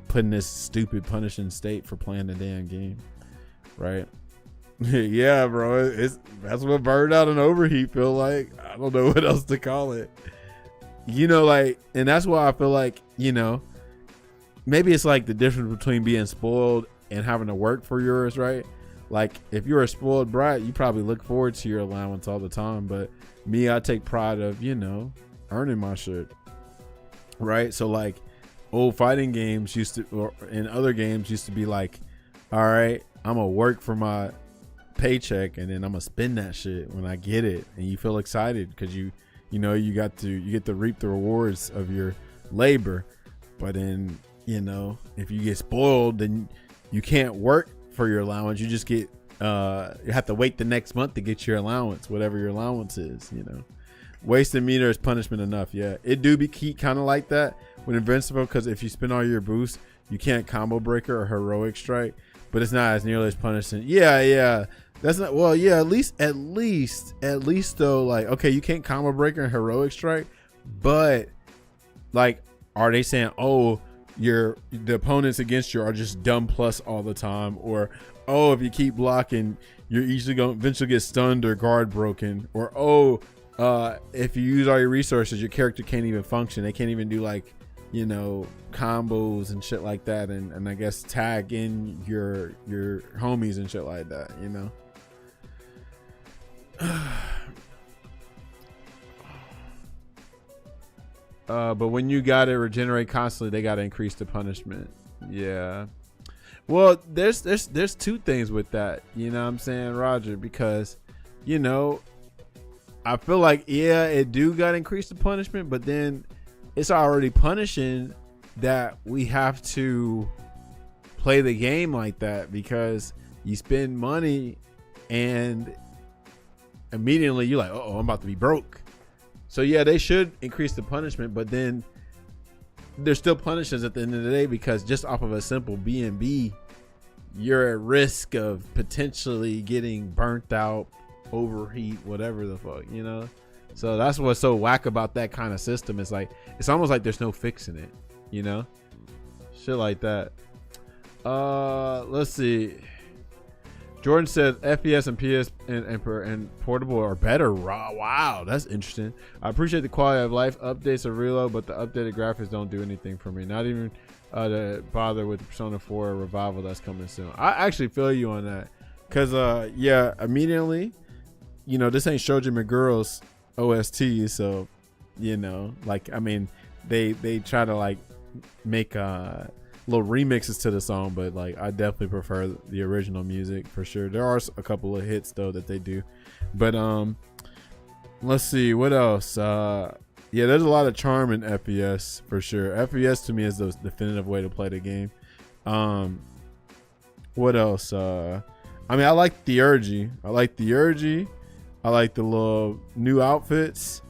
put in this stupid punishing state for playing the damn game, right? Yeah, bro, that's what burned out and overheat feel like. I don't know what else to call it. You know, like, and that's why I feel like, you know, maybe it's like the difference between being spoiled and having to work for yours, right? Like, if you're a spoiled brat, you probably look forward to your allowance all the time. But me, I take pride of, you know, earning my shit, right? So like old fighting games used to, or in other games used to be like, all right, I'm gonna work for my paycheck and then I'm gonna spend that shit when I get it, and you feel excited because you know you get to reap the rewards of your labor. But then, you know, if you get spoiled, then you can't work for your allowance. You just get you have to wait the next month to get your allowance, whatever your allowance is. You know, wasted meter is punishment enough. Yeah, it do be kind of like that with Invincible, because if you spend all your boosts, you can't combo breaker or heroic strike, but it's not as nearly as punishing. Yeah, that's not, well, yeah, at least though, like, okay, you can't combo breaker and heroic strike, but like, are they saying, oh, the opponents against you are just dumb plus all the time, or oh, if you keep blocking, you're eventually going to get stunned or guard broken, or oh, if you use all your resources, your character can't even function. They can't even do, like, you know, combos and shit like that, and I guess tag in your homies and shit like that, you know. But when you gotta regenerate constantly, they gotta increase the punishment. Yeah. Well, there's two things with that, you know what I'm saying, Roger, because, you know, I feel like, yeah, it do gotta increase the punishment, but then it's already punishing that we have to play the game like that, because you spend money and immediately you're like, oh, I'm about to be broke. So yeah, they should increase the punishment, but then there's still punishments at the end of the day, because just off of a simple B&B, you're at risk of potentially getting burnt out, overheat, whatever the fuck, you know. So that's what's so whack about that kind of system. It's like, it's almost like there's no fixing it, you know, shit like that. Let's see. Jordan said FPS and PS and portable are better. Wow, that's interesting. I appreciate the quality of life updates of Reload, but the updated graphics don't do anything for me. Not even to bother with the Persona 4 revival that's coming soon. I actually feel you on that, because yeah, immediately, you know, this ain't Shoji Megura's OST, so, you know, like, I mean, they try to like make little remixes to the song, but like, I definitely prefer the original music for sure. There are a couple of hits though that they do, but let's see what else. Yeah, there's a lot of charm in FPS for sure. FPS to me is the definitive way to play the game. What else? I mean, I like the Urgy. I like the little new outfits.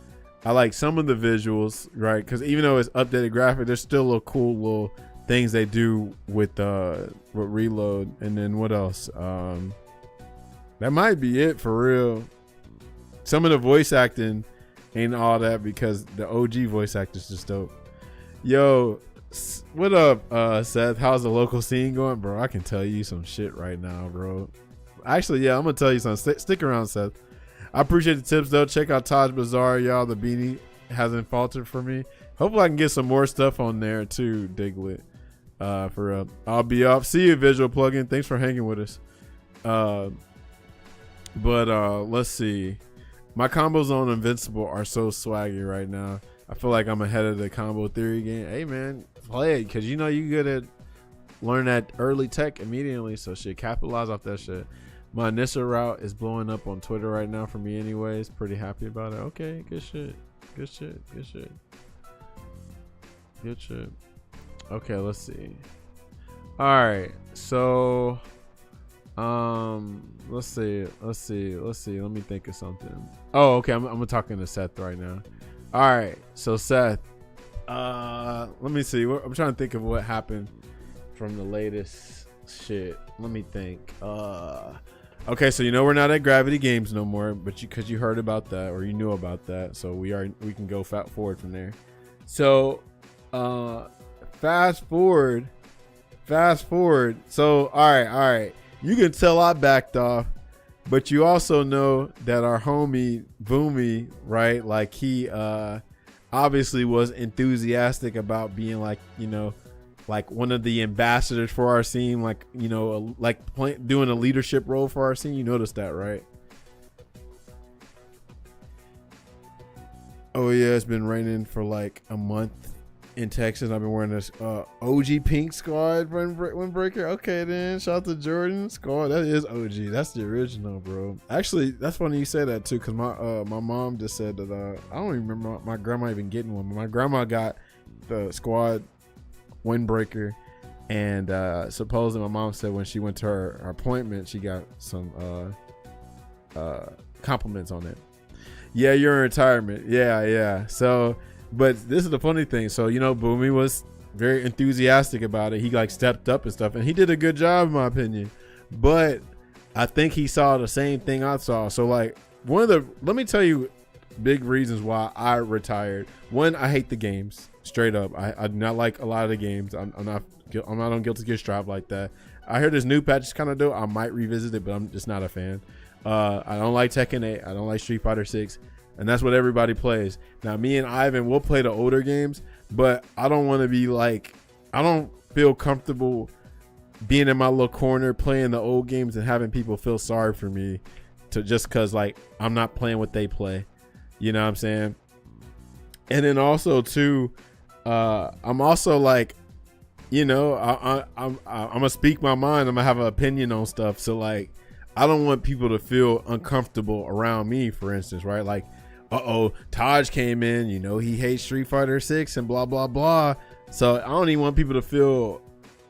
I like some of the visuals, right? Because even though it's updated graphic, there's still little cool little things they do with Reload. And then what else? That might be it for real. Some of the voice acting ain't all that, because the OG voice actor's just dope. Yo, what up, Seth? How's the local scene going, bro? I can tell you some shit right now, bro. Actually, yeah, I'm gonna tell you something. Stick around, Seth. I appreciate the tips though. Check out Taj Bazaar, y'all. The beanie hasn't faltered for me. Hopefully I can get some more stuff on there too, Diglett. For real. I'll be off. See you, Visual Plugin. Thanks for hanging with us. But let's see. My combos on Invincible are so swaggy right now. I feel like I'm ahead of the combo theory game. Hey man, play it, because you know you good at learn that early tech immediately. So shit, capitalize off that shit. My Nissa route is blowing up on Twitter right now for me anyways. Pretty happy about it. Okay, good shit. Okay, let's see. All right, so let's see. Let me think of something. Oh, okay, I'm talking to Seth right now. All right, so Seth, let me see. I'm trying to think of what happened from the latest shit. Let me think. Okay, so you know we're not at Gravity Games no more, but because you heard about that or you knew about that, so we can go forward from there. So fast forward fast forward. So all right. You can tell I backed off, but you also know that our homie Boomy, right? Like he obviously was enthusiastic about being like, you know, like one of the ambassadors for our scene, like, you know, doing a leadership role for our scene. You noticed that, right? Oh yeah, it's been raining for like a month in Texas. I've been wearing this OG pink squad windbreaker. Okay then, shout out to Jordan squad. That is OG. That's the original, bro. Actually, that's funny you say that too, because my mom just said that I don't even remember my grandma even getting one. But my grandma got the squad windbreaker, and supposedly my mom said when she went to her appointment, she got some compliments on it. Yeah, you're in retirement. Yeah. So, but this is the funny thing. So, you know, Boomy was very enthusiastic about it. He like stepped up and stuff, and he did a good job in my opinion. But I think he saw the same thing I saw. So like let me tell you big reasons why I retired. One, I hate the games straight up. I do not like a lot of the games. I'm not on Guilty Gear Strive like that. I heard this new patch is kind of dope. I might revisit it, but I'm just not a fan. I don't like Tekken 8. I don't like Street Fighter 6, and that's what everybody plays. Now, me and Ivan will play the older games, but I don't want to be like, I don't feel comfortable being in my little corner playing the old games and having people feel sorry for me to just because like I'm not playing what they play. You know what I'm saying? And then also too, I'm also like, you know, I'm gonna speak my mind. I'm gonna have an opinion on stuff. So like, I don't want people to feel uncomfortable around me, for instance, right? Like, Taj came in, you know, he hates Street Fighter 6 and blah, blah, blah. So I don't even want people to feel,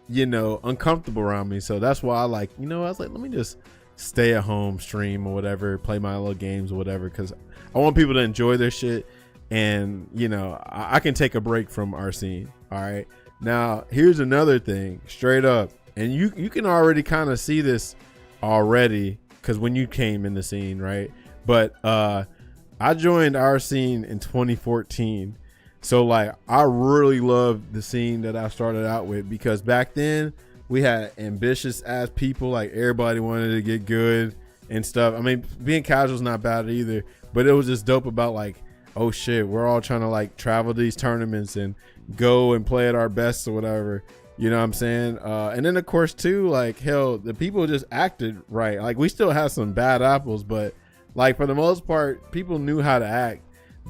you know, uncomfortable around me. So that's why I like, you know, I was like, let me just stay at home, stream or whatever, play my little games or whatever, because I want people to enjoy their shit. And, you know, I can take a break from our scene. All right. Now, here's another thing, straight up. And you can already kind of see this already because when you came in the scene, right? But I joined our scene in 2014, so like I really love the scene that I started out with, because back then we had ambitious ass people, like everybody wanted to get good and stuff. I mean, being casual is not bad either, but it was just dope about like, oh shit, we're all trying to like travel these tournaments and go and play at our best or whatever. You know what I'm saying? And then of course too, like hell, the people just acted right. Like we still have some bad apples, but like for the most part, people knew how to act.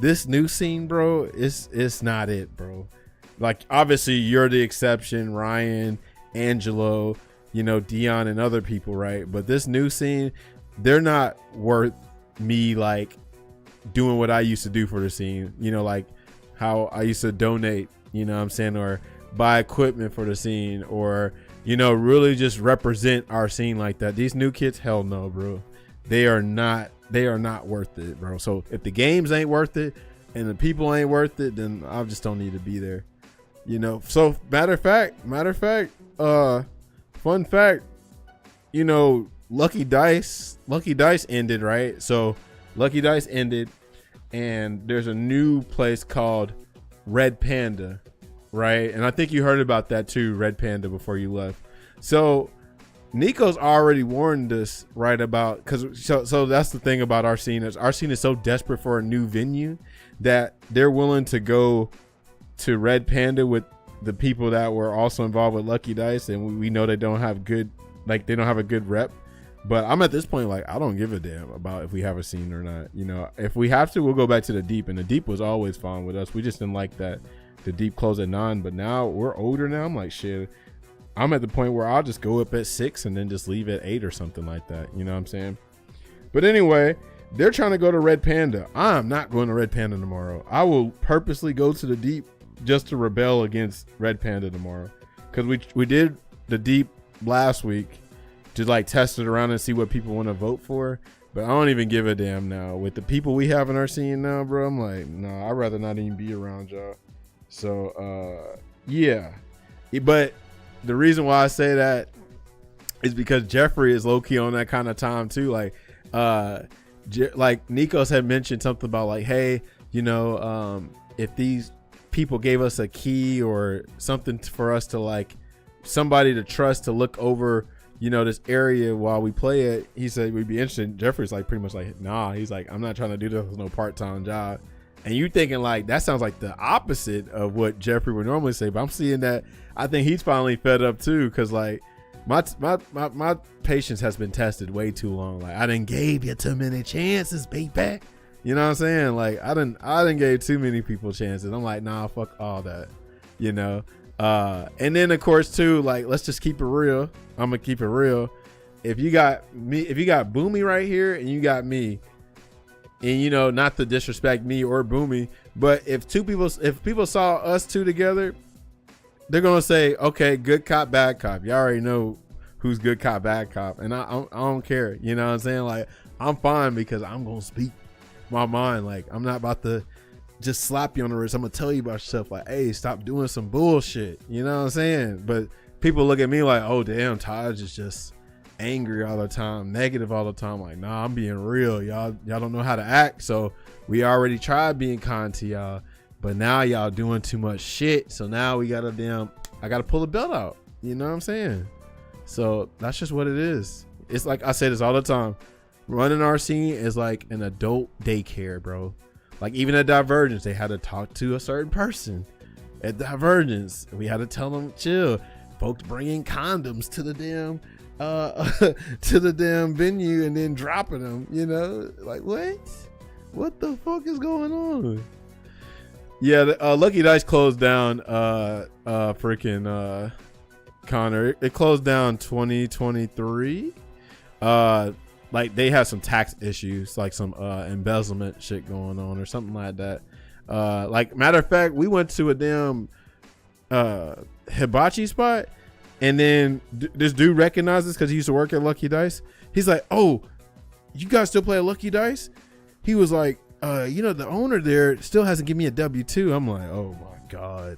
This new scene, bro, it's not it, bro. Like obviously you're the exception, Ryan, Angelo, you know, Dion and other people, right? But this new scene, they're not worth me like doing what I used to do for the scene. You know, like how I used to donate, you know what I'm saying, or buy equipment for the scene, or you know, really just represent our scene like that. These new kids, hell no, bro. They are not worth it, bro. So if the games ain't worth it and the people ain't worth it, then I just don't need to be there, you know. So matter of fact, fun fact, you know, Lucky Dice ended, right? So Lucky Dice ended, and there's a new place called Red Panda, right? And I think you heard about that too, Red Panda, before you left. So Nico's already warned us, right, about, because so that's the thing about our scene is so desperate for a new venue that they're willing to go to Red Panda with the people that were also involved with Lucky Dice, and we know they don't have a good rep. But I'm at this point like, I don't give a damn about if we have a scene or not. You know, if we have to, we'll go back to the Deep, and the Deep was always fine with us. We just didn't like that the Deep closed at 9, but now we're older now. I'm like, shit, I'm at the point where I'll just go up at 6 and then just leave at 8 or something like that. You know what I'm saying? But anyway, they're trying to go to Red Panda. I'm not going to Red Panda tomorrow. I will purposely go to the Deep just to rebel against Red Panda tomorrow, because we did the Deep last week to like test it around and see what people want to vote for. But I don't even give a damn now with the people we have in our scene now, bro. I'm like, no, I'd rather not even be around y'all. So yeah, but the reason why I say that is because Jeffrey is low-key on that kind of time too. Like like Nikos had mentioned something about like, hey, you know, if these people gave us a key or something for us to like somebody to trust to look over, you know, this area while we play it. He said we'd be interested. Jeffrey's like pretty much like, nah. He's like, I'm not trying to do this with no part-time job. And you thinking like that sounds like the opposite of what Jeffrey would normally say, but I'm seeing that I think he's finally fed up too, because like my patience has been tested way too long. Like I done gave you too many chances, baby. You know what I'm saying? Like I done gave too many people chances. I'm like, nah, fuck all that. You know? And then of course too, like let's just keep it real. I'm gonna keep it real. If you got Boomy right here and you got me, and you know, not to disrespect me or Boomy, but if people saw us two together, they're gonna say, okay, good cop, bad cop. You already know who's good cop, bad cop, and I don't care. You know what I'm saying? Like I'm fine because I'm gonna speak my mind. Like I'm not about to just slap you on the wrist. I'm gonna tell you about yourself. Like, hey, stop doing some bullshit. You know what I'm saying? But people look at me like, oh damn, Taj is just angry all the time, negative all the time. Like, nah, I'm being real. Y'all don't know how to act. So we already tried being kind to y'all, but now y'all doing too much shit. So now I gotta pull the belt out. You know what I'm saying? So that's just what it is. It's like I say this all the time. Running our scene is like an adult daycare, bro. Like even at Divergence, they had to talk to a certain person. At Divergence, we had to tell them chill. Folks bringing condoms to the damn venue and then dropping them, you know, like what the fuck is going on? Yeah, Lucky Dice closed down freaking Connor. It closed down 2023. Like they had some tax issues, like some embezzlement shit going on or something like that. Like matter of fact, we went to a damn hibachi spot. And then this dude recognizes because he used to work at Lucky Dice. He's like, oh, you guys still play at Lucky Dice? He was like, you know, the owner there still hasn't given me a W-2. I'm like, oh my God.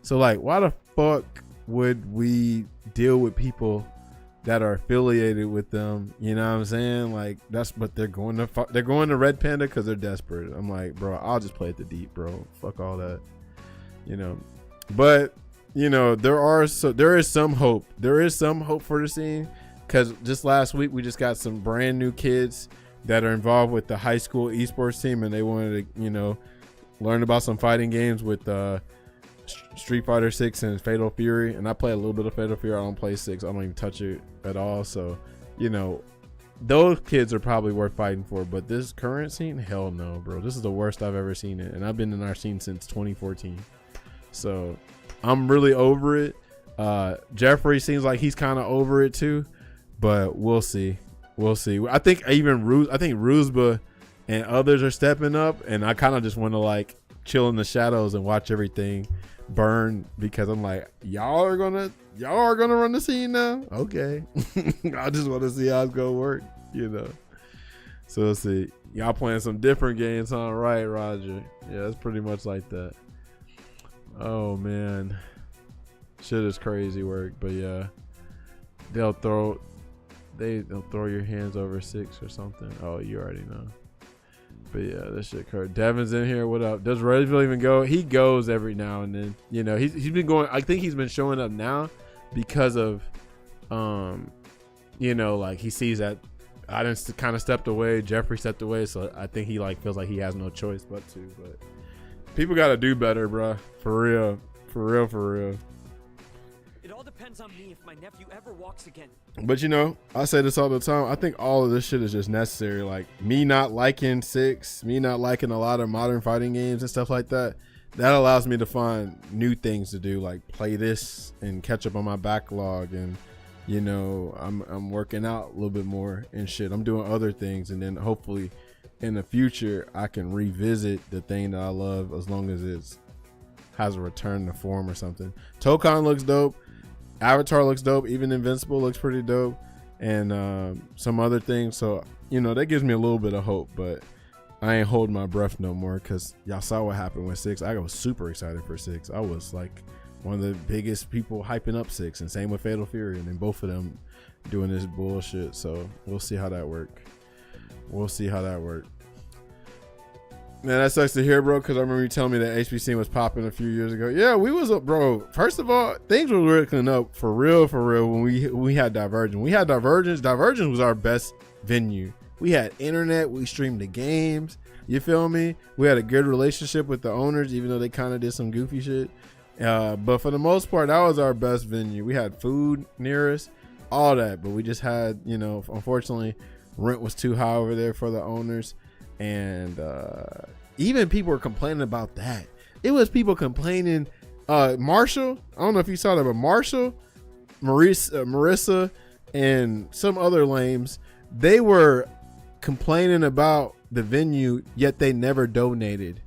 So like, why the fuck would we deal with people that are affiliated with them? You know what I'm saying? Like but they're going to Red Panda because they're desperate. I'm like, bro, I'll just play at the deep, bro. Fuck all that, you know. But you know, there is some hope. There is some hope for the scene because just last week we just got some brand new kids that are involved with the high school esports team, and they wanted to, you know, learn about some fighting games with Street Fighter 6 and Fatal Fury. And I play a little bit of Fatal Fury. I don't play 6. I don't even touch it at all. So, you know, those kids are probably worth fighting for. But this current scene, hell no, bro. This is the worst I've ever seen it, and I've been in our scene since 2014. So I'm really over it. Jeffrey seems like he's kind of over it too, but we'll see. I think Ruzba and others are stepping up, and I kind of just want to like chill in the shadows and watch everything burn because I'm like, y'all are gonna run the scene now. Okay, I just want to see how it's gonna work, you know. So let's see. Y'all playing some different games, huh? Right, Roger? Yeah, it's pretty much like that. Oh man, shit is crazy work, but yeah, they'll throw your hands over 6 or something. Oh, you already know. But yeah, this shit crazy. Devin's in here. What up? Does Redville even go? He goes every now and then. You know, he's been going. I think he's been showing up now because of, you know, like he sees that I didn't kind of stepped away. Jeffrey stepped away, so I think he like feels like he has no choice but to. But people got to do better, bro. For real. It all depends on me if my nephew ever walks again. But you know, I say this all the time. I think all of this shit is just necessary. Like me not liking 6, me not liking a lot of modern fighting games and stuff like that. That allows me to find new things to do, like play this and catch up on my backlog. And you know, I'm working out a little bit more and shit. I'm doing other things, and then hopefully in the future I can revisit the thing that I love as long as it's has a return to form or something. Tokon looks dope. Avatar looks dope. Even Invincible looks pretty dope, and some other things. So you know, that gives me a little bit of hope, but I ain't holding my breath no more because y'all saw what happened with 6. I was super excited for 6. I was like one of the biggest people hyping up 6, and same with Fatal Fury, and then both of them doing this bullshit. So we'll see how that work. Man, that sucks to hear, bro, because I remember you telling me that HBC was popping a few years ago. Yeah, we was up, bro. First of all, things were looking up for real, when we had Divergent. We had Divergence. Divergence was our best venue. We had internet. We streamed the games. You feel me? We had a good relationship with the owners, even though they kind of did some goofy shit. But for the most part, that was our best venue. We had food near us, all that. But we just had, you know, unfortunately, rent was too high over there for the owners. And even people were complaining about that. It was people complaining. Marshall, I don't know if you saw that, but Marshall, Marissa, and some other lames, they were complaining about the venue, yet they never donated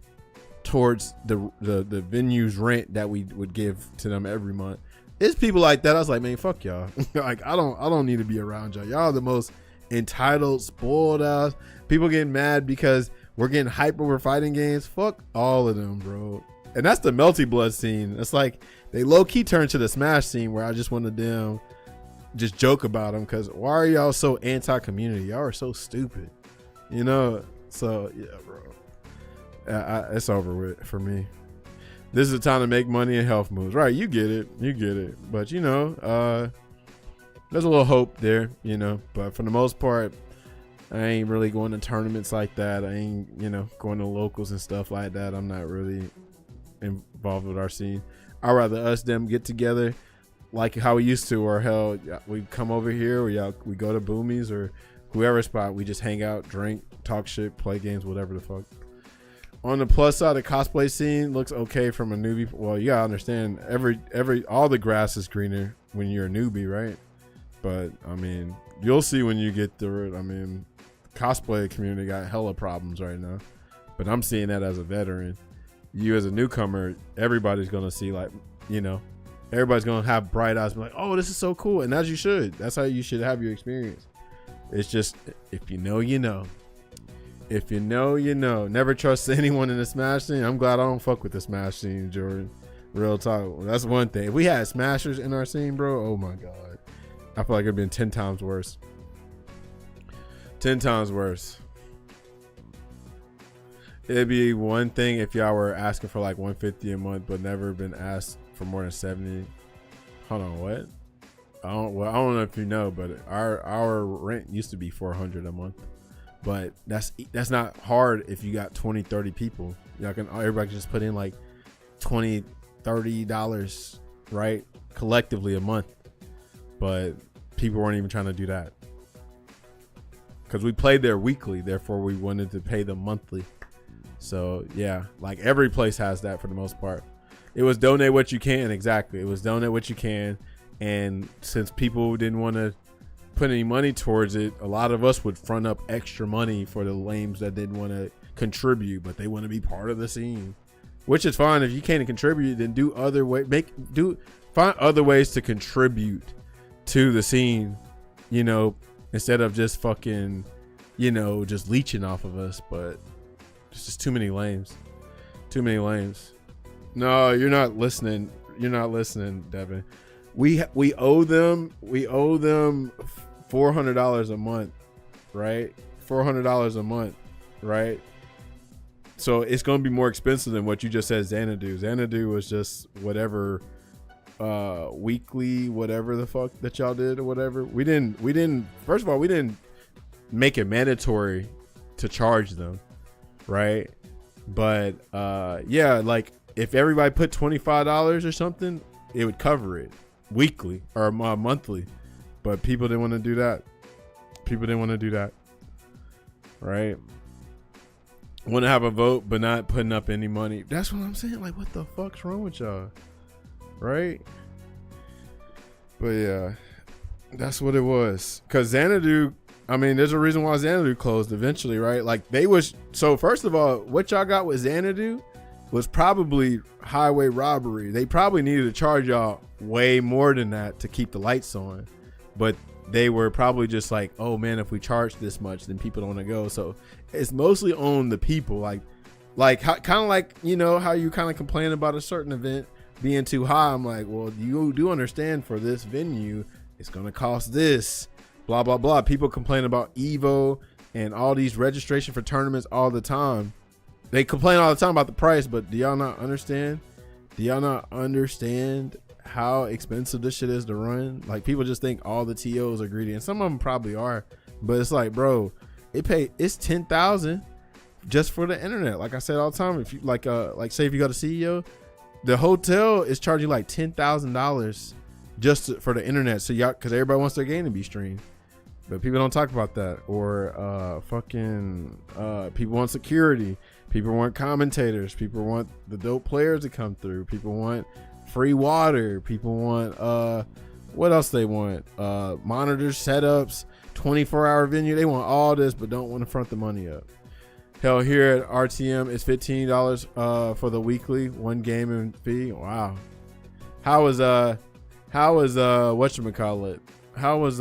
towards the venue's rent that we would give to them every month. It's people like that. I was like, man, fuck y'all. Like, I don't need to be around y'all. Y'all are the most entitled, spoiled ass people getting mad because we're getting hype over fighting games. Fuck all of them, bro. And that's the Melty Blood scene. It's like they low-key turned to the Smash scene where I just wanted them just joke about them, because why are y'all so anti-community? Y'all are so stupid, you know? So yeah, bro, it's over with for me. This is the time to make money and health moves, right? You get it, but you know, there's a little hope there, you know, but for the most part, I ain't really going to tournaments like that. I ain't, you know, going to locals and stuff like that. I'm not really involved with our scene. I'd rather us them get together like how we used to, or hell, we come over here, or we go to Boomies or whoever spot. We just hang out, drink, talk shit, play games, whatever the fuck. On the plus side, the cosplay scene looks okay from a newbie. Well, you gotta understand, all the grass is greener when you're a newbie, right? But I mean, you'll see when you get through it. I mean, cosplay community got hella problems right now, but I'm seeing that as a veteran. You as a newcomer, everybody's gonna see, like, you know, everybody's gonna have bright eyes, be like, oh, this is so cool. And as you should. That's how you should have your experience. It's just, if you know, you know. If you know, you know. Never trust anyone in the Smash scene. I'm glad I don't fuck with the Smash scene, Jordan. Real talk. That's one thing. If we had Smashers in our scene, bro, oh my God, I feel like it'd been 10 times worse. 10 times worse. It'd be one thing if y'all were asking for like $150 a month, but never been asked for more than 70. Hold on, what? I don't know if you know, but our rent used to be $400 a month. But that's not hard if you got 20, 30 people. Everybody can just put in like $20, $30, right? Collectively a month. But people weren't even trying to do that. Because we played there weekly, therefore we wanted to pay them monthly. So yeah, like every place has that for the most part. It was donate what you can, exactly. It was donate what you can. And since people didn't want to put any money towards it, a lot of us would front up extra money for the lames that didn't want to contribute, but they want to be part of the scene, which is fine. If you can't contribute, then find other ways to contribute to the scene, you know, instead of just fucking, you know, just leeching off of us. But it's just too many lames. No, you're not listening, Devin. We owe them $400 a month, right? $400 a month, right? So it's going to be more expensive than what you just said Xanadu. Xanadu was just whatever weekly, whatever the fuck that y'all did or whatever. We didn't first of all, we didn't make it mandatory to charge them, right? But yeah, like if everybody put $25 or something, it would cover it weekly or monthly. But people didn't want to do that. Right? Want to have a vote, but not putting up any money. That's what I'm saying. Like, what the fuck's wrong with y'all? Right? But yeah, that's what it was. Because Xanadu, I mean, there's a reason why Xanadu closed eventually, right? Like, so first of all, what y'all got with Xanadu was probably highway robbery. They probably needed to charge y'all way more than that to keep the lights on. But they were probably just like, oh man, if we charge this much, then people don't want to go. So it's mostly on the people. Like kind of like, you know, how you kind of complain about a certain event being too high. I'm like, well, you do understand for this venue, it's going to cost this, blah, blah, blah. People complain about Evo and all these registration for tournaments all the time. they complain all the time about the price, but do y'all not understand? Do y'all not understand how expensive this shit is to run? Like, people just think all the TOs are greedy, and some of them probably are, but it's like, bro, it's $10,000 just for the internet. Like I said all the time, if you like say if you go to CEO, the hotel is charging like $10,000 just for the internet. So y'all, because everybody wants their game to be streamed, but people don't talk about that. Or people want security, people want commentators, people want the dope players to come through, people want free water, people want what else they want, monitors, setups, 24-hour venue. They want all this, but don't want to front the money up. Hell, here at RTM, it's $15 for the weekly one gaming fee. Wow. How was whatchamacallit? How's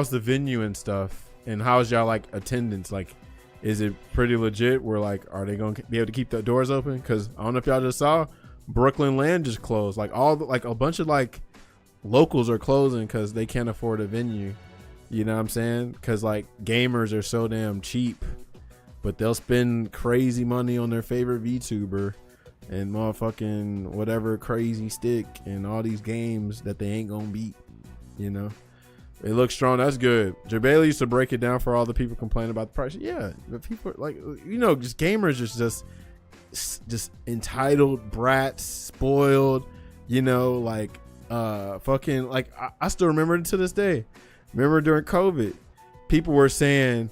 the venue and stuff? And how's y'all like attendance? Like, is it pretty legit? We're like, are they gonna be able to keep the doors open? Because I don't know if y'all just saw, Brooklyn Land just closed. Like a bunch of like locals are closing because they can't afford a venue. You know what I'm saying? Because like gamers are so damn cheap, but they'll spend crazy money on their favorite VTuber and motherfucking whatever crazy stick and all these games that they ain't gonna beat. You know, it looks strong. That's good. Jabali used to break it down for all the people complaining about the price. Yeah, but people like, you know, just gamers are just entitled brats, spoiled. You know, like fucking like I still remember it to this day. Remember during COVID, people were saying,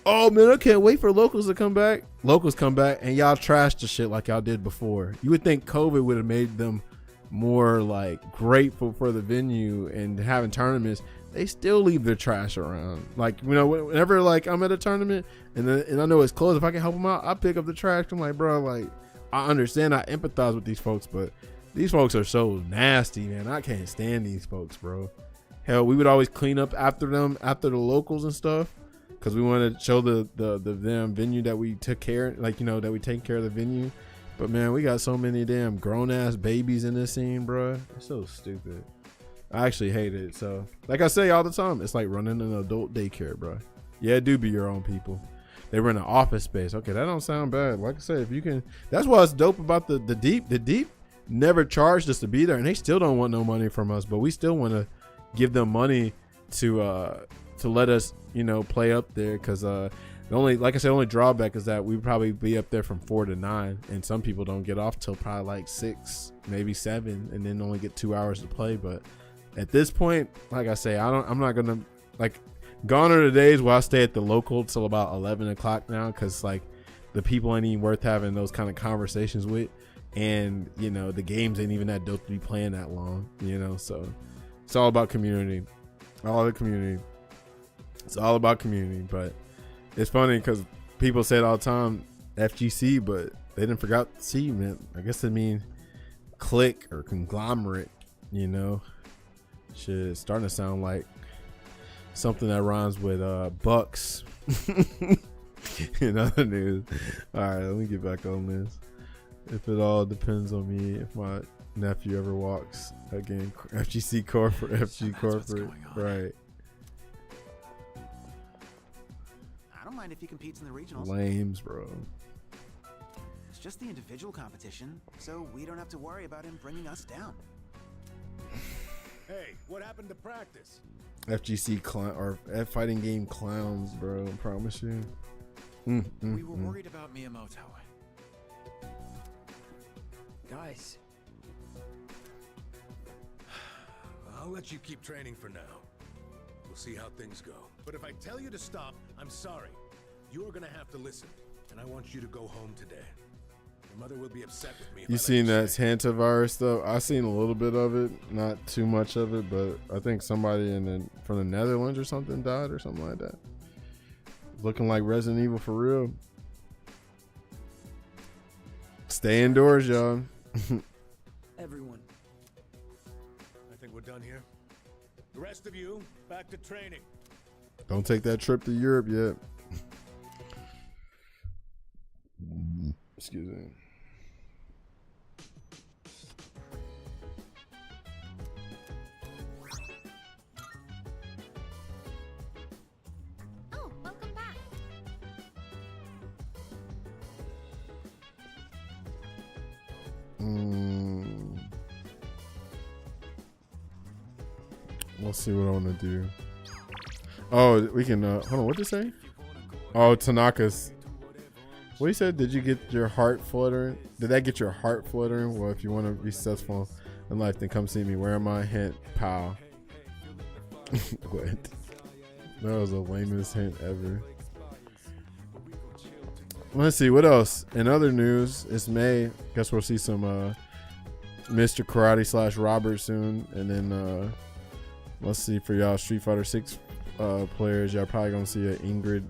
oh man, I can't wait for locals to come back. Locals come back and y'all trashed the shit like y'all did before. You would think COVID would have made them more like grateful for the venue and having tournaments. They still leave their trash around. Like, you know, whenever like I'm at a tournament and I know it's closed, if I can help them out, I pick up the trash. I'm like, bro, like I understand, I empathize with these folks, but these folks are so nasty, man. I can't stand these folks, bro. Hell, we would always clean up after them, after the locals and stuff, because we wanted to show the damn venue that we took care, like, you know, that we take care of the venue. But man, we got so many damn grown ass babies in this scene, bro. It's so stupid. I actually hate it. So, like I say all the time, it's like running an adult daycare, bro. Yeah, do be your own people. They run an office space. Okay, that don't sound bad. Like I said, if you can, that's why it's dope about the deep. The deep never charged us to be there, and they still don't want no money from us, but we still want to give them money to let us, you know, play up there, because the only, like I said, only drawback is that we probably be up there from 4 to 9, and some people don't get off till probably like 6, maybe 7, and then only get 2 hours to play. But at this point, like I say, I'm not gonna, like, gone are the days where I stay at the local till about 11 o'clock now, because like the people ain't even worth having those kind of conversations with, and you know, the games ain't even that dope to be playing that long, you know. So it's all about community. All the community. It's all about community. But it's funny because people say it all the time, FGC, but they didn't forget C, man. I guess they mean clique or conglomerate, you know. Shit, it's starting to sound like something that rhymes with bucks. In other news. All right, let me get back on this. If it all depends on me, if my nephew ever walks again, FGC corporate, FG corporate, right? I don't mind if he competes in the regionals. Lames, bro. It's just the individual competition, so we don't have to worry about him bringing us down. Hey, what happened to practice? FGC clown or fighting game clowns, bro. I promise you. We were worried about Miyamoto. Guys, I'll let you keep training for now. We'll see how things go. But if I tell you to stop, I'm sorry. You're gonna have to listen, and I want you to go home today. Your mother will be upset with me. You seen that hantavirus stuff? I seen a little bit of it, not too much of it, but I think somebody from the Netherlands or something died or something like that. Looking like Resident Evil for real. Stay indoors, y'all. everyone. I think we're done here. The rest of you, back to training. Don't take that trip to Europe yet. Excuse me. Oh, welcome back. We'll see what I want to do. Oh, we can. Hold on. What did you say? Oh, Tanaka's. What he said? Did you get your heart fluttering? Did that get your heart fluttering? Well, if you want to be successful in life, then come see me. Where am I? Hint, pal. What? That was the lamest hint ever. Let's see what else. In other news, it's May. Guess we'll see some Mr. Karate / Robert soon, and then let's see for y'all Street Fighter 6 players. Y'all probably gonna see an Ingrid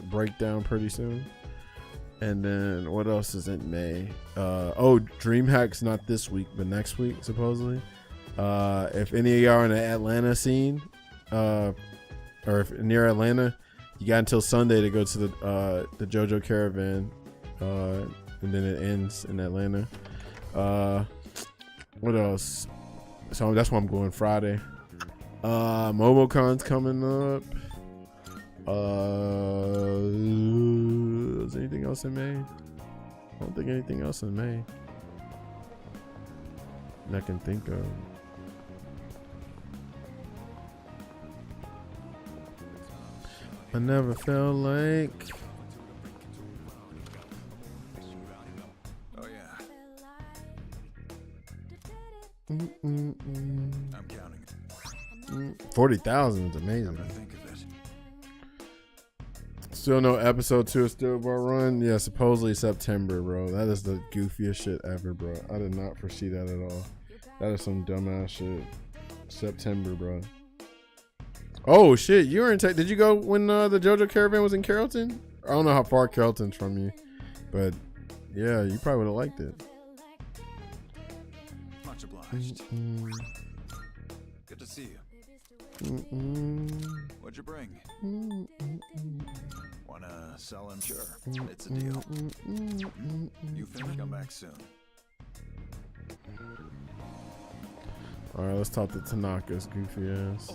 breakdown pretty soon. And then what else is in May? Oh, DreamHack's not this week, but next week supposedly. If any of y'all are in the Atlanta scene, or if near Atlanta, you got until Sunday to go to the JoJo Caravan, and then it ends in Atlanta. What else? So that's why I'm going Friday. MomoCon's coming up. Is anything else in May? I don't think anything else in May that I can think of. I never felt like. Oh yeah. I'm counting it. 40,000 is amazing. Still no episode 2 of Stillborn Run. Yeah, supposedly September, bro. That is the goofiest shit ever, bro. I did not foresee that at all. That is some dumbass shit. September, bro. Oh shit, you were in did you go when the JoJo Caravan was in Carrollton? I don't know how far Carrollton's from you, but yeah, you probably would have liked it. Much obliged. Good to see you. What'd you bring? Wanna sell him? Sure. It's a deal. You finish, come back soon. Alright, let's talk to Tanaka's goofy ass.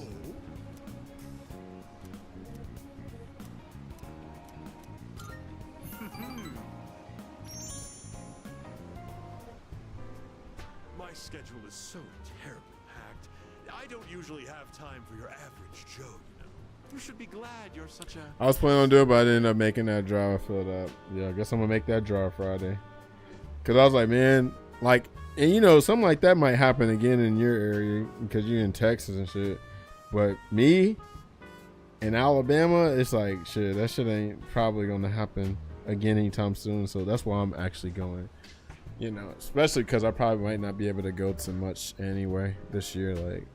My schedule is so terribly packed. I don't usually have time for your average Joe, you know. You should be glad you're such a... I was planning on doing it, but I didn't end up making that draw. I filled up. Yeah, I guess I'm gonna make that draw Friday. Cause I was like, man, like, and you know, something like that might happen again in your area because you're in Texas and shit. But me in Alabama, it's like shit. That shit ain't probably gonna happen again anytime soon. So that's why I'm actually going. You know, especially because I probably might not be able to go to much anyway this year. Like,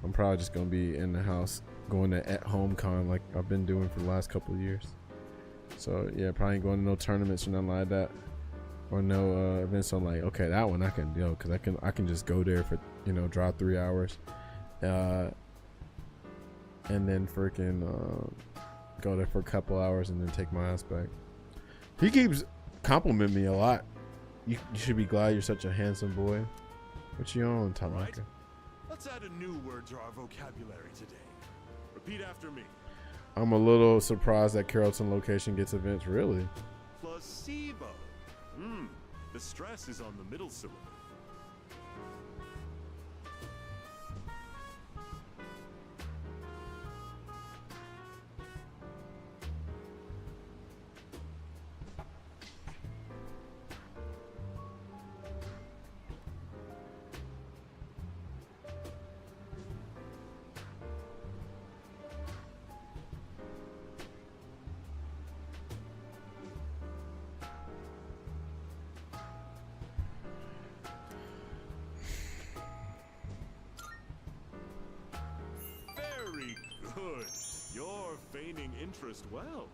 I'm probably just gonna be in the house going to at home con like I've been doing for the last couple of years. So yeah, probably ain't going to no tournaments or nothing like that, or no events. So I'm like, okay, that one I can do because I can just go there for, you know, drive 3 hours, and then freaking go there for a couple hours and then take my ass back. He keeps complimenting me a lot. You should be glad you're such a handsome boy. What you on, Tanaka? Right. Let's add a new word to our vocabulary today. Repeat after me. I'm a little surprised that Carrollton location gets events. Really? Placebo. The stress is on the middle syllable. Good. You're feigning interest well.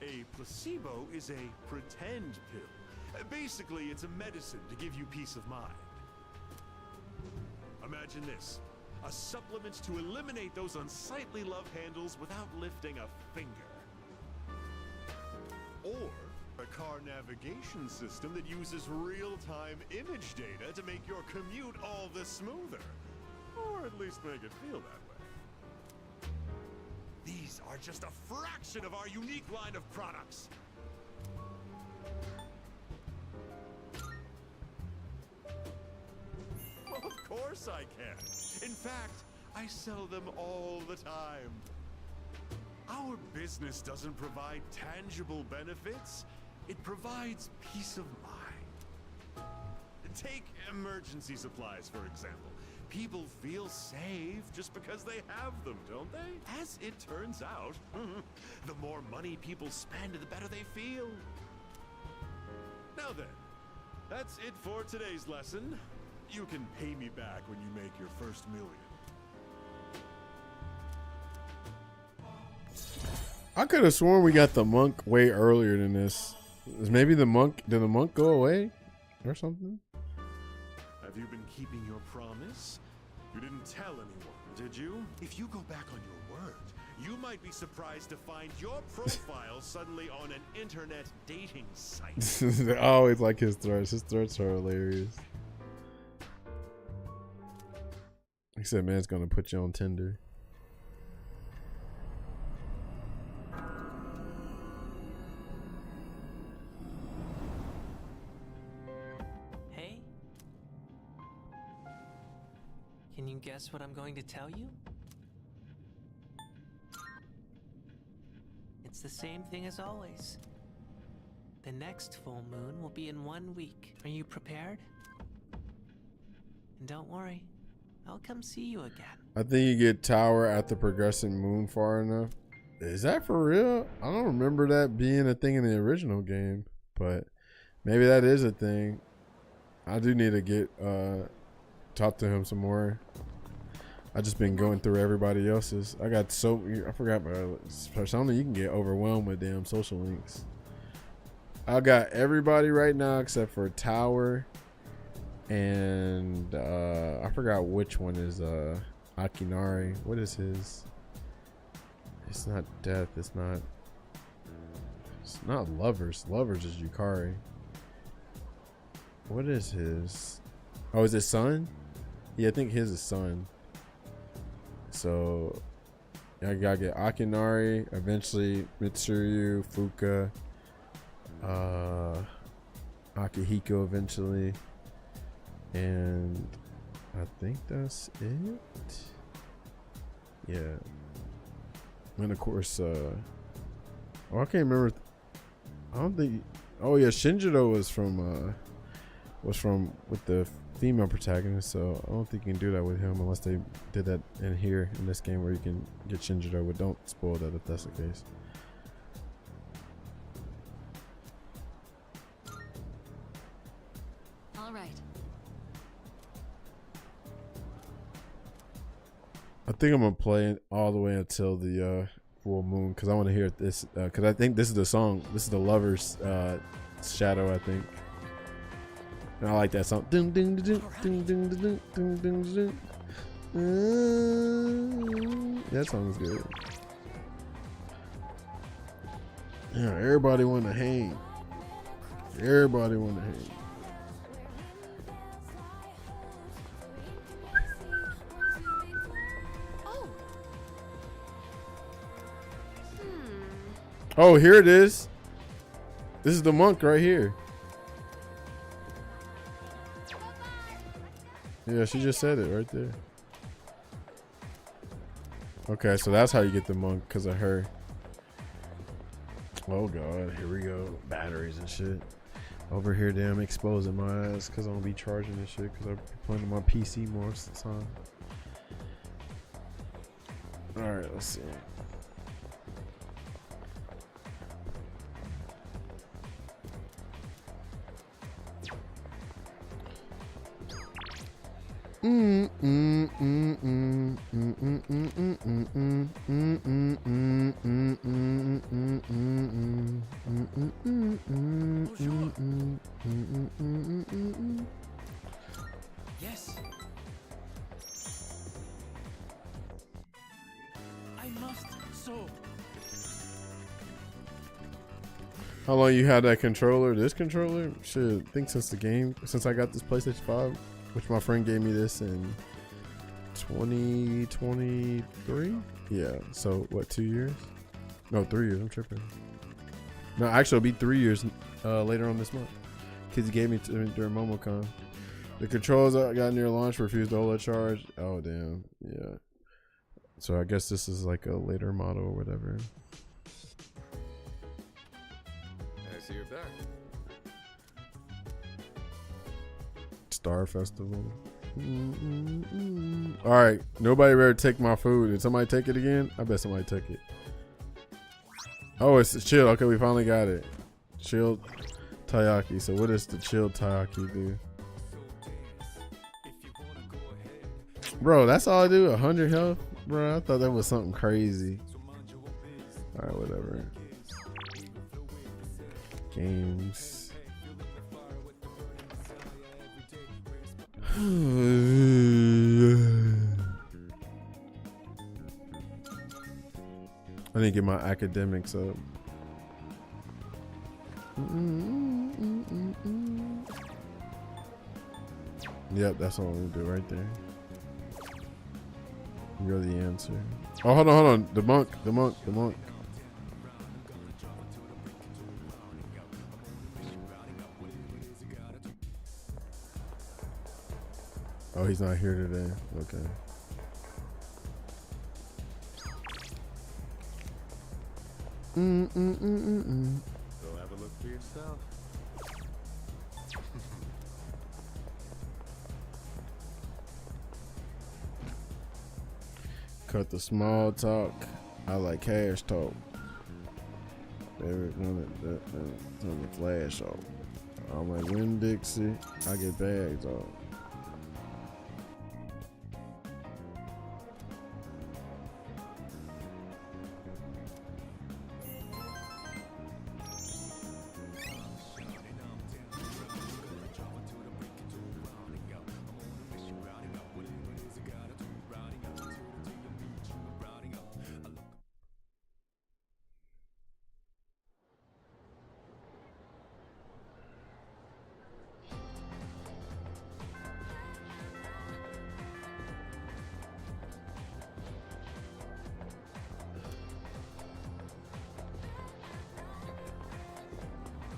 A placebo is a pretend pill. Basically, it's a medicine to give you peace of mind. Imagine this. A supplement to eliminate those unsightly love handles without lifting a finger. Or a car navigation system that uses real-time image data to make your commute all the smoother. Or at least make it feel that way. These are just a fraction of our unique line of products. Well, of course course I can. In fact, I sell them all the time. Our business doesn't provide tangible benefits. It provides peace of mind. Take emergency supplies, for example. People feel safe just because they have them, don't they? As it turns out, the more money people spend, the better they feel. Now then, that's it for today's lesson. You can pay me back when you make your first million. I could have sworn we got the monk way earlier than this. Is maybe the monk, did the monk go away or something? Have you been keeping your promise? You didn't tell anyone, did you? If you go back on your word, you might be surprised to find your profile suddenly on an internet dating site. I always like his threats. His threats are hilarious. He said, "Man's gonna put you on Tinder." Hey? Can you guess what I'm going to tell you? It's the same thing as always. The next full moon will be in 1 week. Are you prepared? And don't worry, I'll come see you again. I think you get tower at the progressing moon far enough. Is that for real? I don't remember that being a thing in the original game, but maybe that is a thing. I do need to get talk to him some more. I just been going through everybody else's. I got I forgot about Persona. You can get overwhelmed with damn social links. I got everybody right now except for Tower, and I forgot which one is Akinari. What is his? It's not Death. It's not Lovers. Lovers is Yukari. What is his? Oh, is it Sun? Yeah, I think his is Sun. So I gotta get Akinari, eventually Mitsuru, Fuka, Akihiko eventually, and I think that's it. Yeah, and of course, oh, I can't remember. I don't think. Oh yeah, Shinjiro was from with the female protagonist, so I don't think you can do that with him unless they did that in here in this game where you can get Shinjiro, but don't spoil that if that's the case. All right. I think I'm gonna play it all the way until the full moon because I want to hear this because I think this is the song. This is the Lover's Shadow, I think. And I like that song. That song is good. Yeah, everybody want to hang. Everybody want to hang. Oh, here it is. This is the monk right here. Yeah, she just said it right there. Okay, so that's how you get the monk, because of her. Oh god, here we go. Batteries and shit. Over here, damn, exposing my ass because I'm gonna be charging this shit because I'm playing on my PC most of the time. Alright, let's see. Yes. I must so. How long you had that controller? This controller? Shit, I think since I got this PlayStation 5, which my friend gave me this in 2023. Yeah, so what, 2 years? No, 3 years. I'm tripping. No, actually, it'll be 3 years later on this month. Kids gave me during MomoCon. The controls I got near launch refused to hold a charge. Oh damn, yeah. So I guess this is like a later model or whatever. I see you're back. Star Festival. All right, nobody better take my food. Did somebody take it again? I bet somebody took it. Oh, it's the chilled. Okay, we finally got it. Chilled taiyaki. So what does the chilled taiyaki do? Bro, that's all I do. 100 health, bro. I thought that was something crazy. All right, whatever. Games. I need to get my academics up. Yep, that's all we do right there. You're the answer. Oh, hold on. The monk. Oh, he's not here today. Okay. Go have a look for yourself. Cut the small talk. I like cash talk. Favorite one that turn the flash off. I'm like Win Dixie. I get bags off.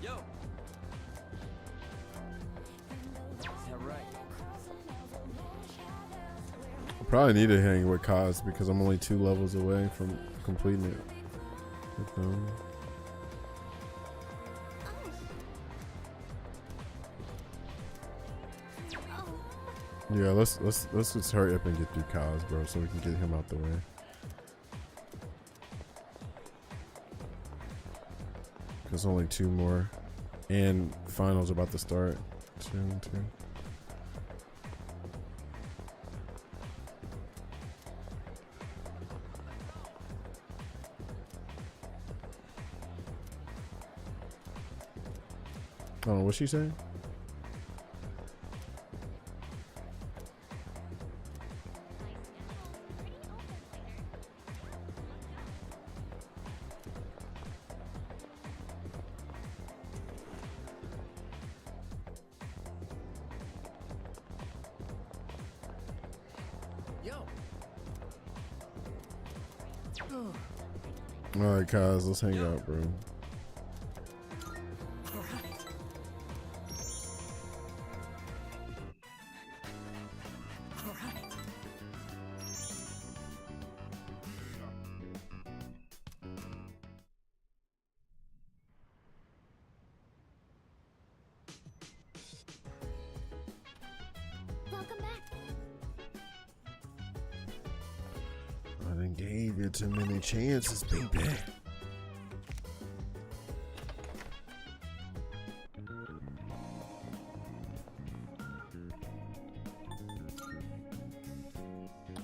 Yo. Is that right? I probably need to hang with Kaz because I'm only 2 levels away from completing it. Yeah, let's just hurry up and get through Kaz, bro, so we can get him out the way. There's only 2 more, and finals about to start soon too. Oh, what's she saying? Alright, guys, let's hang out, bro. Welcome back. I done gave you too many chances, baby.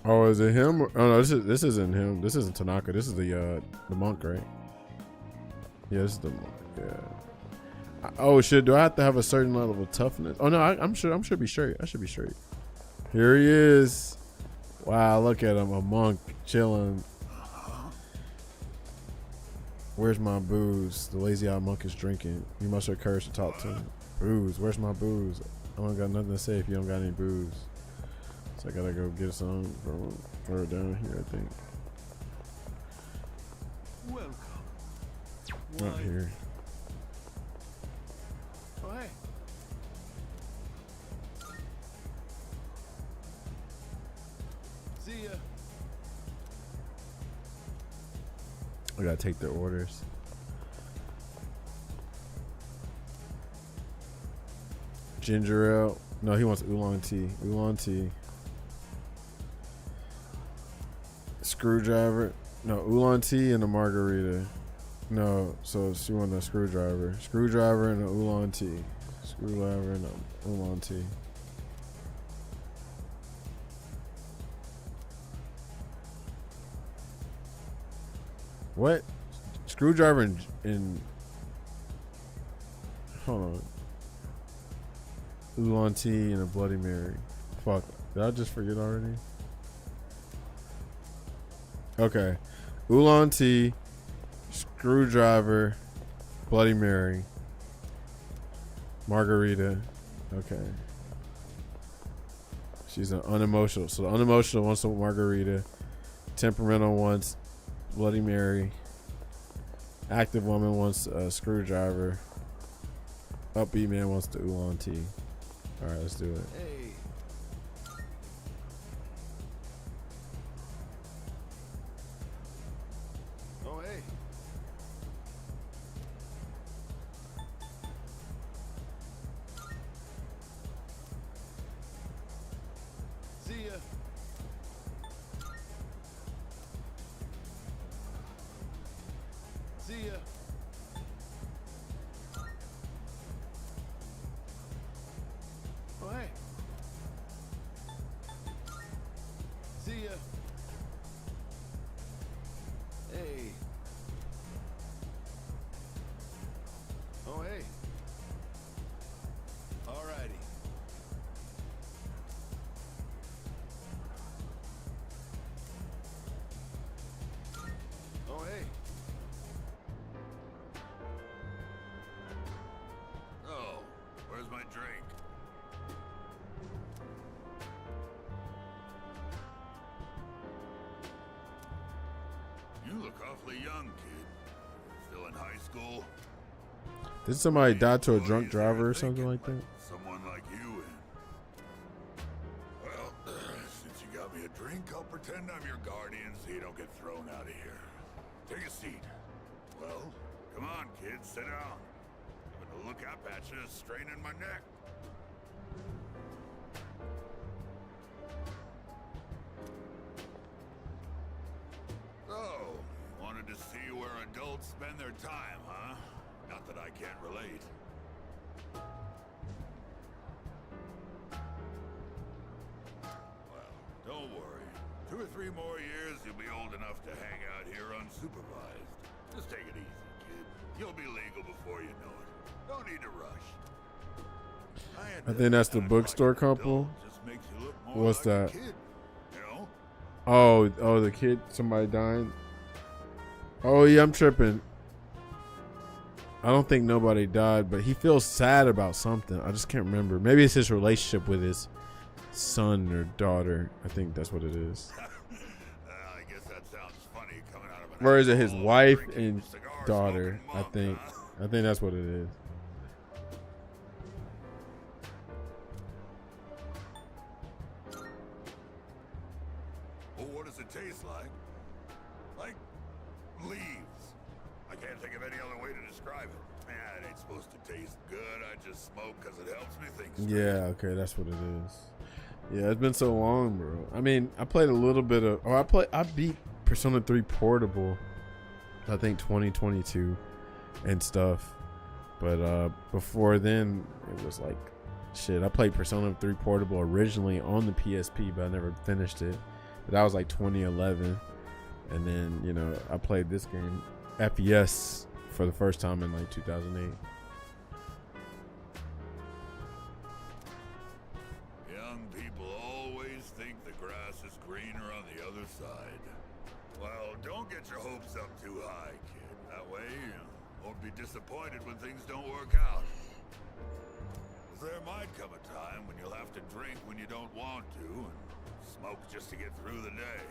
Oh, is it him? Oh no, this isn't him. This isn't Tanaka. This is the monk, right? Yeah, this is the monk. Yeah. Oh shit! Do I have to have a certain level of toughness? Oh no, I'm sure. I should be straight. I should be straight. Here he is. Wow, look at him, a monk chilling. Where's my booze? The lazy-eyed monk is drinking. You must have courage to talk to him. Booze. Where's my booze? I don't got nothing to say if you don't got any booze. So I gotta go get some from further down here, I think. Welcome. Not here. Oh, hey. See ya. I gotta take their orders. Ginger ale. No, he wants oolong tea. Oolong tea. Screwdriver. No, oolong tea and a margarita. No, so she wanted a screwdriver. Screwdriver and a oolong tea. Screwdriver and a oolong tea. What? Screwdriver and hold on. Oolong tea and a Bloody Mary. Fuck. Did I just forget already? Okay. Oolong tea, screwdriver, Bloody Mary, margarita. Okay. She's an unemotional. So the unemotional wants a margarita. Temperamental wants Bloody Mary. Active woman wants a screwdriver. Upbeat man wants the oolong tea. All right, let's do it. Hey. Oh, hey. See ya. See ya. Oh, hey. See ya. Hey. Oh, hey. Alrighty. Oh, hey. Oh, where's my drink? You look awfully young, kid. Still in high school? Did somebody die to a drunk driver or something like that? Someone like you in. Well, since you got me a drink, I'll pretend I'm your guardian so you don't get thrown out of here. Take a seat. Well, come on, kid, sit down. I'm gonna look up at you, straining my neck. So, you wanted to see where adults spend their time, huh? Not that I can't relate. Well, don't worry. 2 or 3 more years, you'll be old enough to hang out here unsupervised. Just take it easy, kid. You'll be legal before you know it. Don't need to rush. I think that's the bookstore couple. What's that? Oh, the kid, somebody dying. Oh yeah, I'm tripping. I don't think nobody died, but he feels sad about something. I just can't remember. Maybe it's his relationship with his son or daughter. I think that's what it is. I guess that sounds funny coming out of Or is it his wife and daughter? I think that's what it is. Well, what does it taste like? Like leaves. I can't think of any other way to describe it. Man, it ain't supposed to taste good. I just smoke because it helps me think straight. Yeah, okay, that's what it is. Yeah, it's been so long, bro. I mean, I played a little bit of. I beat Persona 3 Portable. I think 2022 and stuff. But before then, it was like shit. I played Persona 3 Portable originally on the PSP, but I never finished it. But that was like 2011, and then I played this game, FES, for the first time in like 2008. Young people always think the grass is greener on the other side. Well, don't get your hopes up too high, kid. That way you won't be disappointed when things don't work out. 'Cause there might come a time when you'll have to drink when you don't want to, and smoke just to get through the day.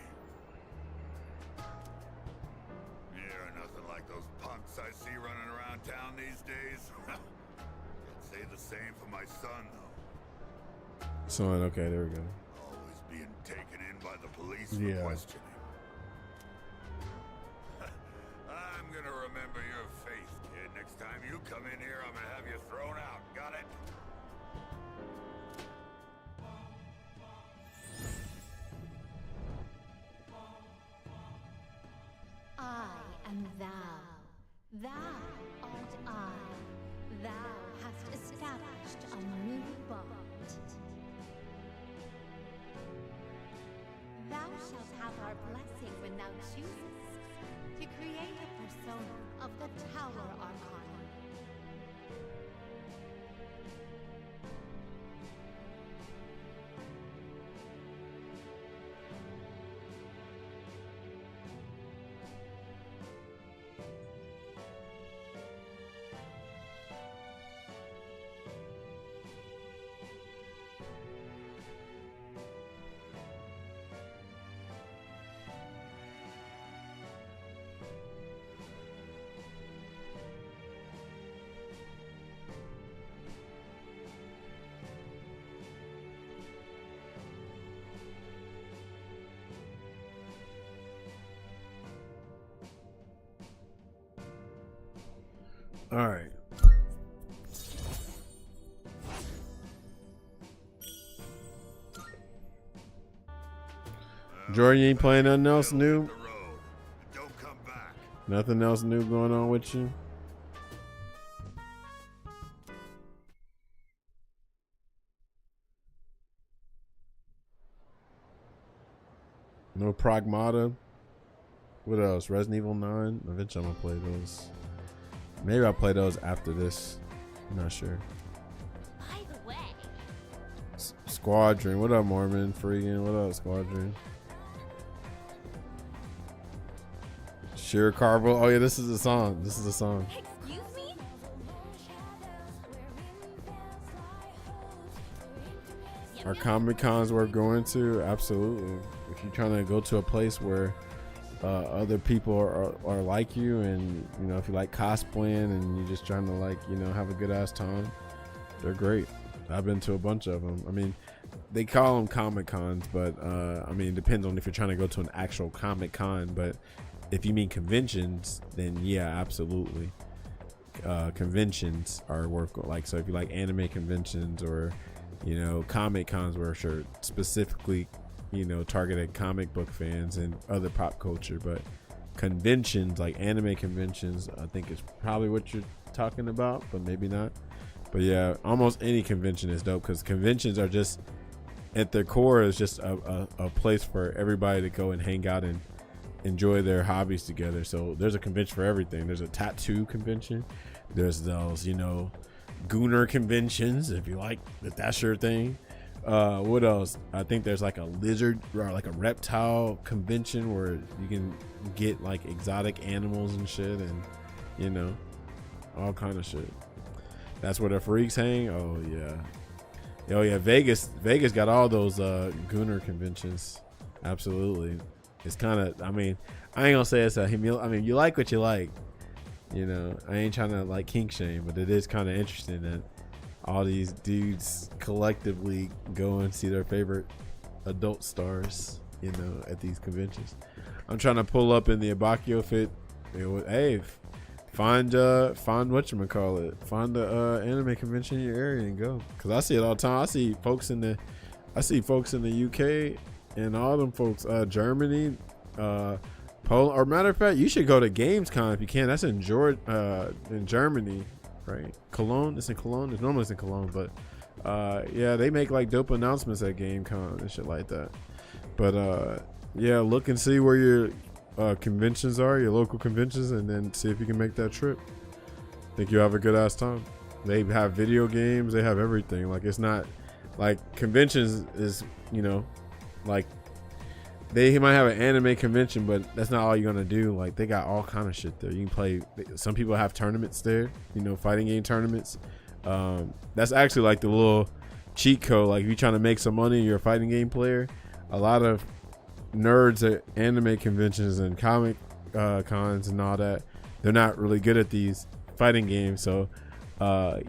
You're nothing like those punks I see running around town these days. Can't say the same for my son, though. So okay, there we go. Always being taken in by the police for Yeah. questioning. I'm gonna remember your face, kid. Next time you come in here, I'm gonna have you thrown out. Got it? I am thou. Thou art I. Thou hast established a new bond. Thou shalt have our blessing when thou choosest to create a persona of the Tower Arcana. All right. Jordan, you ain't playing nothing else new? Nothing else new going on with you? No Pragmata? What else? Resident Evil 9? Eventually I'm gonna play those. Maybe I'll play those after this. I'm not sure. By the way, Squadron. What up, Mormon? Freaking. What up, Squadron? Sure, Carvel. Oh yeah, this is a song. This is a song. excuse me? Are Comic Cons worth going to? Absolutely. If you're trying to go to a place where other people are like you, and you know, if you like cosplaying and you're just trying to, like, you know, have a good ass time, they're great. I've been to a bunch of them. I mean, they call them Comic Cons, but I mean, it depends on if you're trying to go to an actual Comic Con. But if you mean conventions, then yeah, absolutely. Conventions are worth, like, so if you like anime conventions, or you know, Comic Cons where are specifically, you know, targeted comic book fans and other pop culture. But conventions like anime conventions, I think is probably what you're talking about, but maybe not. But yeah, almost any convention is dope, because conventions are just, at their core, is just a place for everybody to go and hang out and enjoy their hobbies together. So there's a convention for everything. There's a tattoo convention. There's those, you know, gooner conventions, if that's your thing. What else? I think there's like a lizard or like a reptile convention where you can get like exotic animals and shit, and you know, all kind of shit. That's where the freaks hang. Oh yeah, Vegas got all those gooner conventions. Absolutely. It's kind of, I mean, I ain't gonna say it's I mean, you like what you like, you know. I ain't trying to like kink shame, but it is kind of interesting that all these dudes collectively go and see their favorite adult stars, you know, at these conventions. I'm trying to pull up in the Abakio fit. Hey, find whatchamacallit, find the anime convention in your area and go, because I see it all the time. I see folks in the UK and all them folks, Germany, Poland. Or matter of fact, you should go to Gamescom if you can. That's in Germany, right? Cologne. It's in Cologne. It's normally in Cologne, but yeah, they make like dope announcements at Gamescom and shit like that. But yeah, look and see where your conventions are, your local conventions, and then see if you can make that trip. Think you'll have a good ass time. They have video games. They have everything. Like, it's not like conventions is, you know, like they might have an anime convention, but that's not all you're gonna do. Like, they got all kind of shit there. You can play. Some people have tournaments there, you know, fighting game tournaments. That's actually like the little cheat code. Like, if you're trying to make some money and you're a fighting game player, a lot of nerds at anime conventions and comic cons and all that, they're not really good at these fighting games. So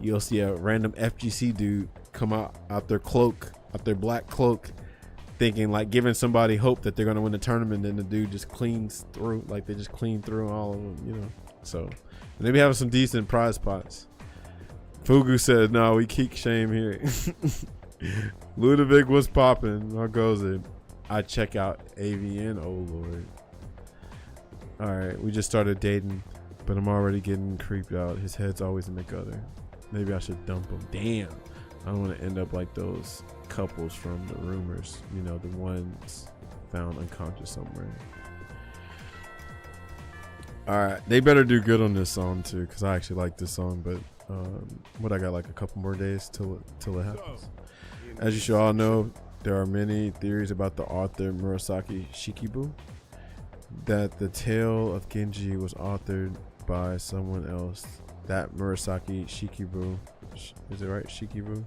you'll see a random FGC dude come out their cloak, out their black cloak, thinking like giving somebody hope that they're gonna win the tournament, and the dude just cleans through, like they just clean through all of them, you know. So and they be having some decent prize pots. Fugu said, "No, we kick shame here." Ludovic was popping. How goes it? I check out AVN. Oh Lord. All right, we just started dating, but I'm already getting creeped out. His head's always in the gutter. Maybe I should dump him. Damn. I don't want to end up like those couples from the rumors. You know, the ones found unconscious somewhere. All right, they better do good on this song too, because I actually like this song. But what, I got like a couple more days till it happens. As you should all know, there are many theories about the author Murasaki Shikibu, that the tale of Genji was authored by someone else. That Murasaki Shikibu, is it right? Shikibu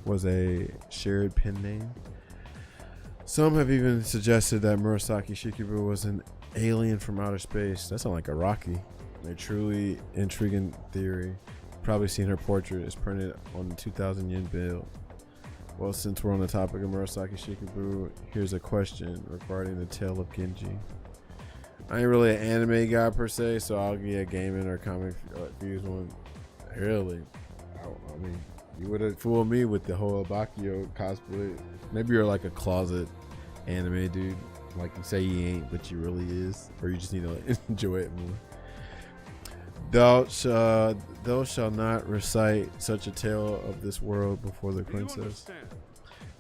was a shared pen name. Some have even suggested that Murasaki Shikibu was an alien from outer space. That sounds like a Rocky. A truly intriguing theory. Probably seen her portrait is printed on the 2,000 yen bill. Well, since we're on the topic of Murasaki Shikibu, here's a question regarding the tale of Genji. I ain't really an anime guy per se, so I'll get a gaming or comic views one. Really? I mean, you would have fooled me with the whole Abakio cosplay. Maybe you're like a closet anime dude. Like you say you ain't, but you really is. Or you just need to like, enjoy it more. Thou shall not recite such a tale of this world before the princess.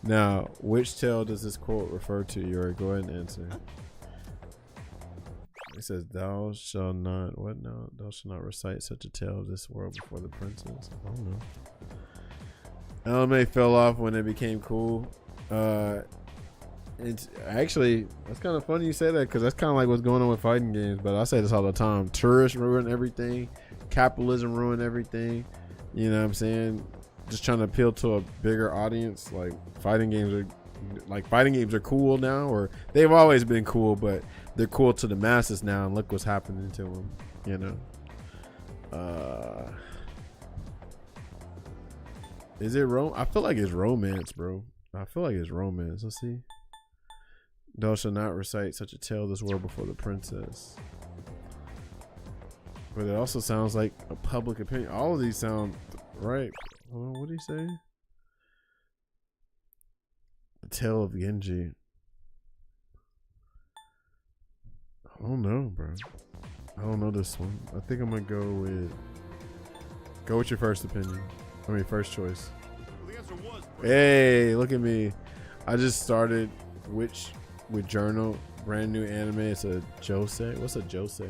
Now, which tale does this quote refer to? Yuri, go ahead and answer. It says, "Thou shalt not." What now? Thou shalt not recite such a tale of this world before the princess. I don't know. Anime fell off when it became cool. It's actually, that's kind of funny you say that, because that's kind of like what's going on with fighting games. But I say this all the time: tourists ruin everything, capitalism ruin everything. You know what I'm saying? Just trying to appeal to a bigger audience. Like fighting games are cool now, or they've always been cool, but they're cool to the masses now. And look what's happening to them. You know. Is it I feel like it's romance, bro. I feel like it's romance. Let's see. Thou shalt not recite such a tale of this world before the princess. But it also sounds like a public opinion. All of these sound right. Hold on, what did he say? The tale of Genji. I don't know, bro. I don't know this one. I think I'm gonna go with your first opinion. I mean, first choice. Hey, look at me. I just started with Journal, brand new anime. It's a josei. What's a josei?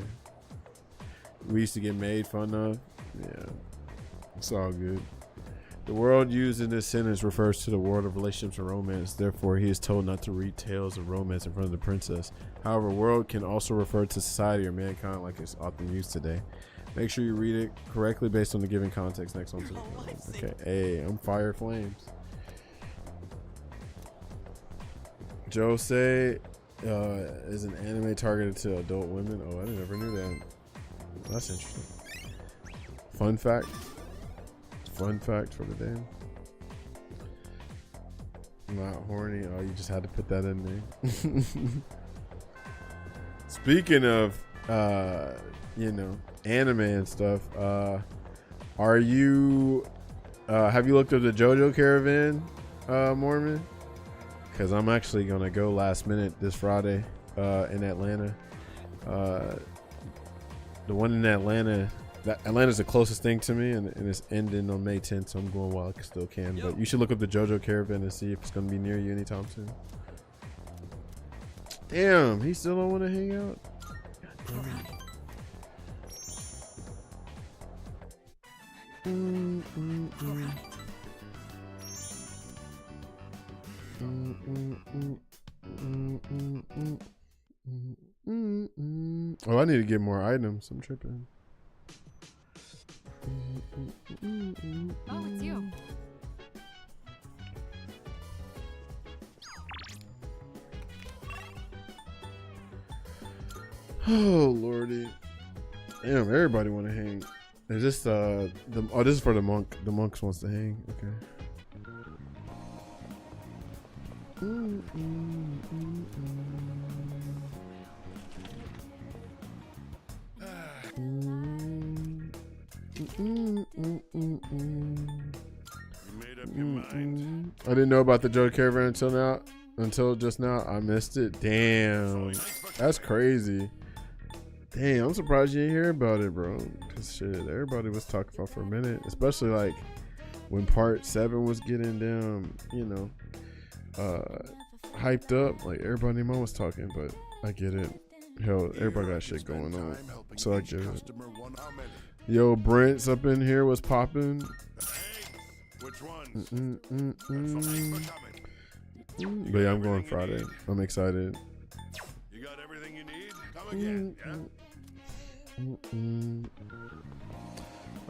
We used to get made fun of. Yeah, it's all good. The world used in this sentence refers to the world of relationships and romance. Therefore, he is told not to read tales of romance in front of the princess. However, world can also refer to society or mankind like it's often used today. Make sure you read it correctly based on the given context. Next one to the okay. Hey, I'm fire flames. Josei is an anime targeted to adult women. Oh, I never knew that. That's interesting. Fun fact for the day. Not horny. Oh, you just had to put that in there. Speaking of you know, anime and stuff, are you have you looked up the JoJo Caravan, Mormon? Because I'm actually gonna go last minute this Friday in Atlanta. The one in Atlanta, Atlanta's the closest thing to me, and it's ending on May 10th, so I'm going while I still can. But you should look up the JoJo Caravan and see if it's gonna be near you anytime soon. Damn, he still don't want to hang out. God damn it. Oh, I need to get more items. I'm tripping. Oh, it's you. Oh lordy. Damn, everybody want to hang. Is this this is for the monk. The monks wants to hang. Okay. made up your mind? I didn't know about the Joe Caravan until just now. I missed it. Damn, that's crazy. Damn, I'm surprised you didn't hear about it, bro. Cause shit, everybody was talking about it for a minute, especially like when Part 7 was getting them, you know, hyped up. Like everybody in my was talking, but I get it. Hell, everybody got shit going on, so I get it. Yo, Brent's up in here was popping. Which ones? But yeah, I'm going Friday. I'm excited. You got everything you need? Come again, yeah?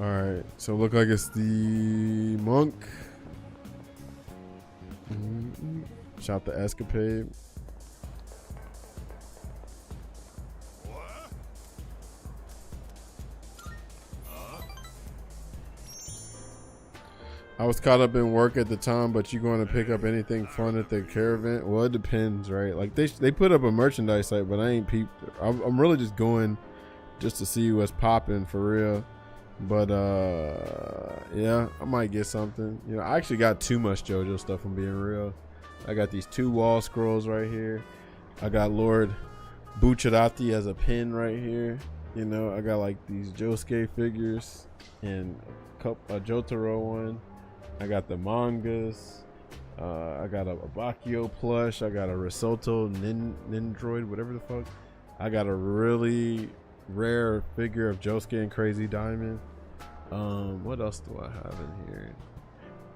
All right, so look like it's the monk. Shout the escapade. I was caught up in work at the time, but you going to pick up anything fun at the caravan? Well, it depends, right? Like they put up a merchandise site, but I ain't peeped. I'm really just going just to see what's popping for real. But yeah, I might get something. You know, I actually got too much JoJo stuff. I'm being real. I got these 2 wall scrolls right here. I got Lord Bucciarati as a pin right here. You know, I got like these Josuke figures and a Jotaro one. I got the mangas. I got a Bakio plush. I got a Risotto Nindroid, whatever the fuck. I got a really rare figure of Josuke and Crazy Diamond. What else do I have in here?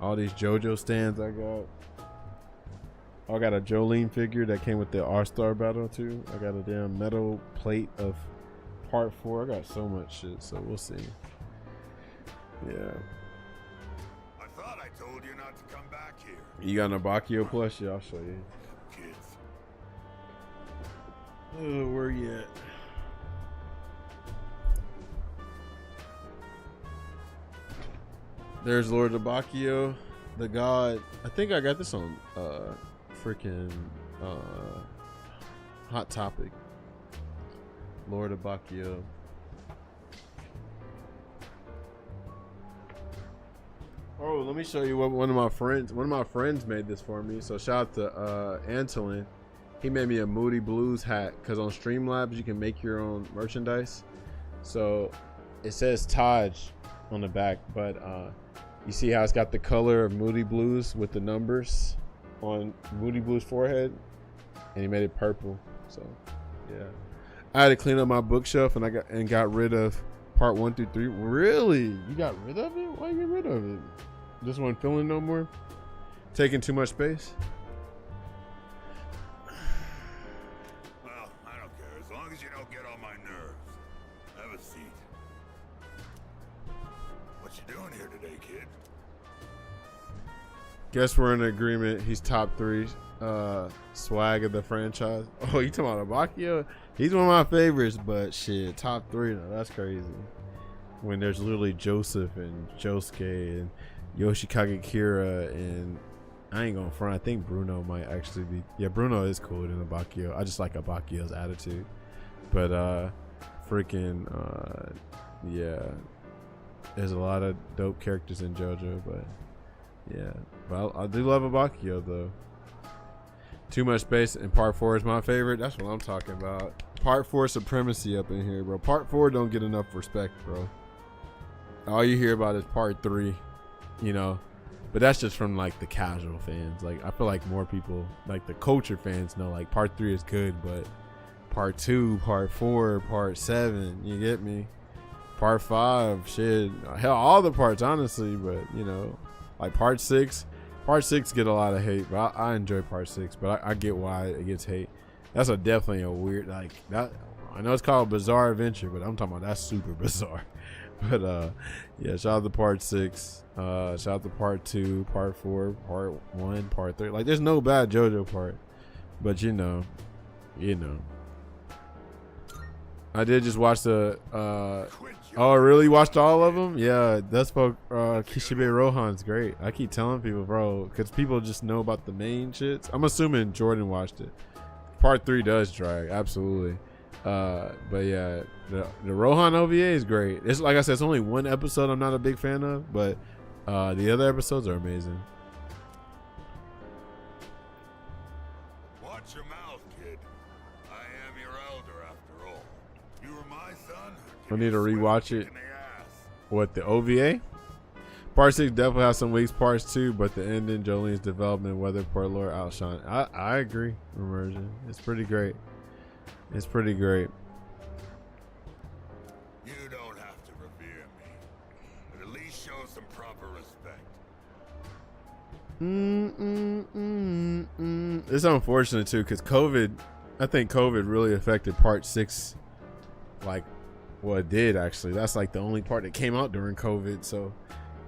All these JoJo stands I got. I got a Jolene figure that came with the R-Star battle too. I got a damn metal plate of Part 4. I got so much shit, so we'll see. Yeah. I thought I told you not to come back here. You got an Abakio plush? Yeah, I'll show you. Kids. Oh, where you at? There's Lord Abakio, the god. I think I got this on freaking Hot Topic. Lord Abakio. Oh, let me show you what one of my friends made this for me. So shout out to Antolin. He made me a Moody Blues hat because on Streamlabs you can make your own merchandise. So it says Taj on the back, but you see how it's got the color of Moody Blues with the numbers on Moody Blues forehead, and he made it purple. So yeah, I had to clean up my bookshelf and got rid of Part 1 through 3. Really? You got rid of it? Why you get rid of it? Just wasn't filling no more? Taking too much space? Well, I don't care. As long as you don't get on my nerves. Have a seat. What you doing here today, kid? Guess we're in agreement. He's top 3 swag of the franchise. Oh, you talking about Abakio? He's one of my favorites, but shit, top 3. No, that's crazy. When there's literally Joseph and Josuke and Yoshikage Kira, and I ain't gonna front. I think Bruno might actually be. Yeah, Bruno is cool in Abakio. I just like Abakio's attitude. But yeah, there's a lot of dope characters in JoJo, but yeah, but I do love Abakio though. Too much space in Part 4 is my favorite. That's what I'm talking about. Part 4 supremacy up in here, bro. Part 4 don't get enough respect, bro. All you hear about is Part 3, you know. But that's just from like the casual fans. Like I feel like more people, like the culture fans, know like Part 3 is good, but Part 2, Part 4, Part 7, you get me? Part 5, shit, hell, all the parts honestly, but you know, like Part 6 get a lot of hate, but I enjoy Part 6, but I get why it gets hate. That's definitely a weird, like that. I know it's called Bizarre Adventure, but I'm talking about that's super bizarre. But yeah, shout out to Part 6, shout out to Part 2, Part 4, Part 1, Part 3. Like there's no bad JoJo part, but you know. I did just watch the. Oh, I really watched all of them? Yeah, that's for Kishibe Rohan's great. I keep telling people, bro, because people just know about the main shits. I'm assuming Jordan watched it. Part 3 does drag, absolutely. But yeah, the Rohan OVA is great. It's like I said, it's only one episode I'm not a big fan of, but the other episodes are amazing. Watch your mouth, kid. I am your elder after all. You were my son. I need to rewatch it. What, the OVA? Part 6 definitely has some weak parts too, but the ending, Jolene's development, whether Port Lord outshine. I agree, Immersion. It's pretty great. It's pretty great. You don't have to revere me, but at least show some proper respect. It's unfortunate too, because COVID, I think COVID really affected Part 6. Like, well, it did actually. That's like the only part that came out during COVID. So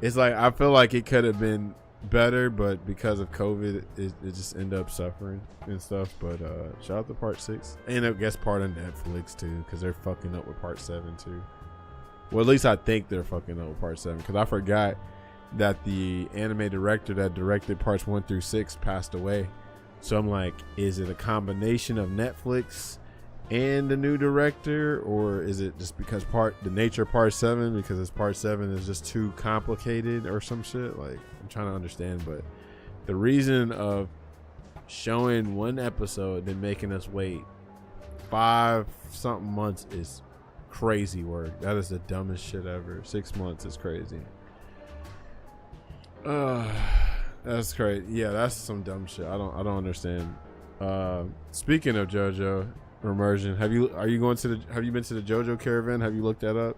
it's like, I feel like it could have been better, but because of COVID, it just ended up suffering and stuff. But shout out to Part 6, and I guess part of Netflix too, because they're fucking up with Part 7 too. Well, at least I think they're fucking up with Part 7, because I forgot that the anime director that directed parts 1 through 6 passed away. So I'm like, is it a combination of Netflix and the new director, or is it just because the nature of Part 7, because it's Part 7 is just too complicated or some shit? Like, I'm trying to understand. But the reason of showing one episode then making us wait 5 something months is crazy work. That is the dumbest shit ever. 6 months is crazy. That's crazy. Yeah, that's some dumb shit. I don't understand. Speaking of JoJo Immersion, have you been to the JoJo Caravan? Have you looked that up?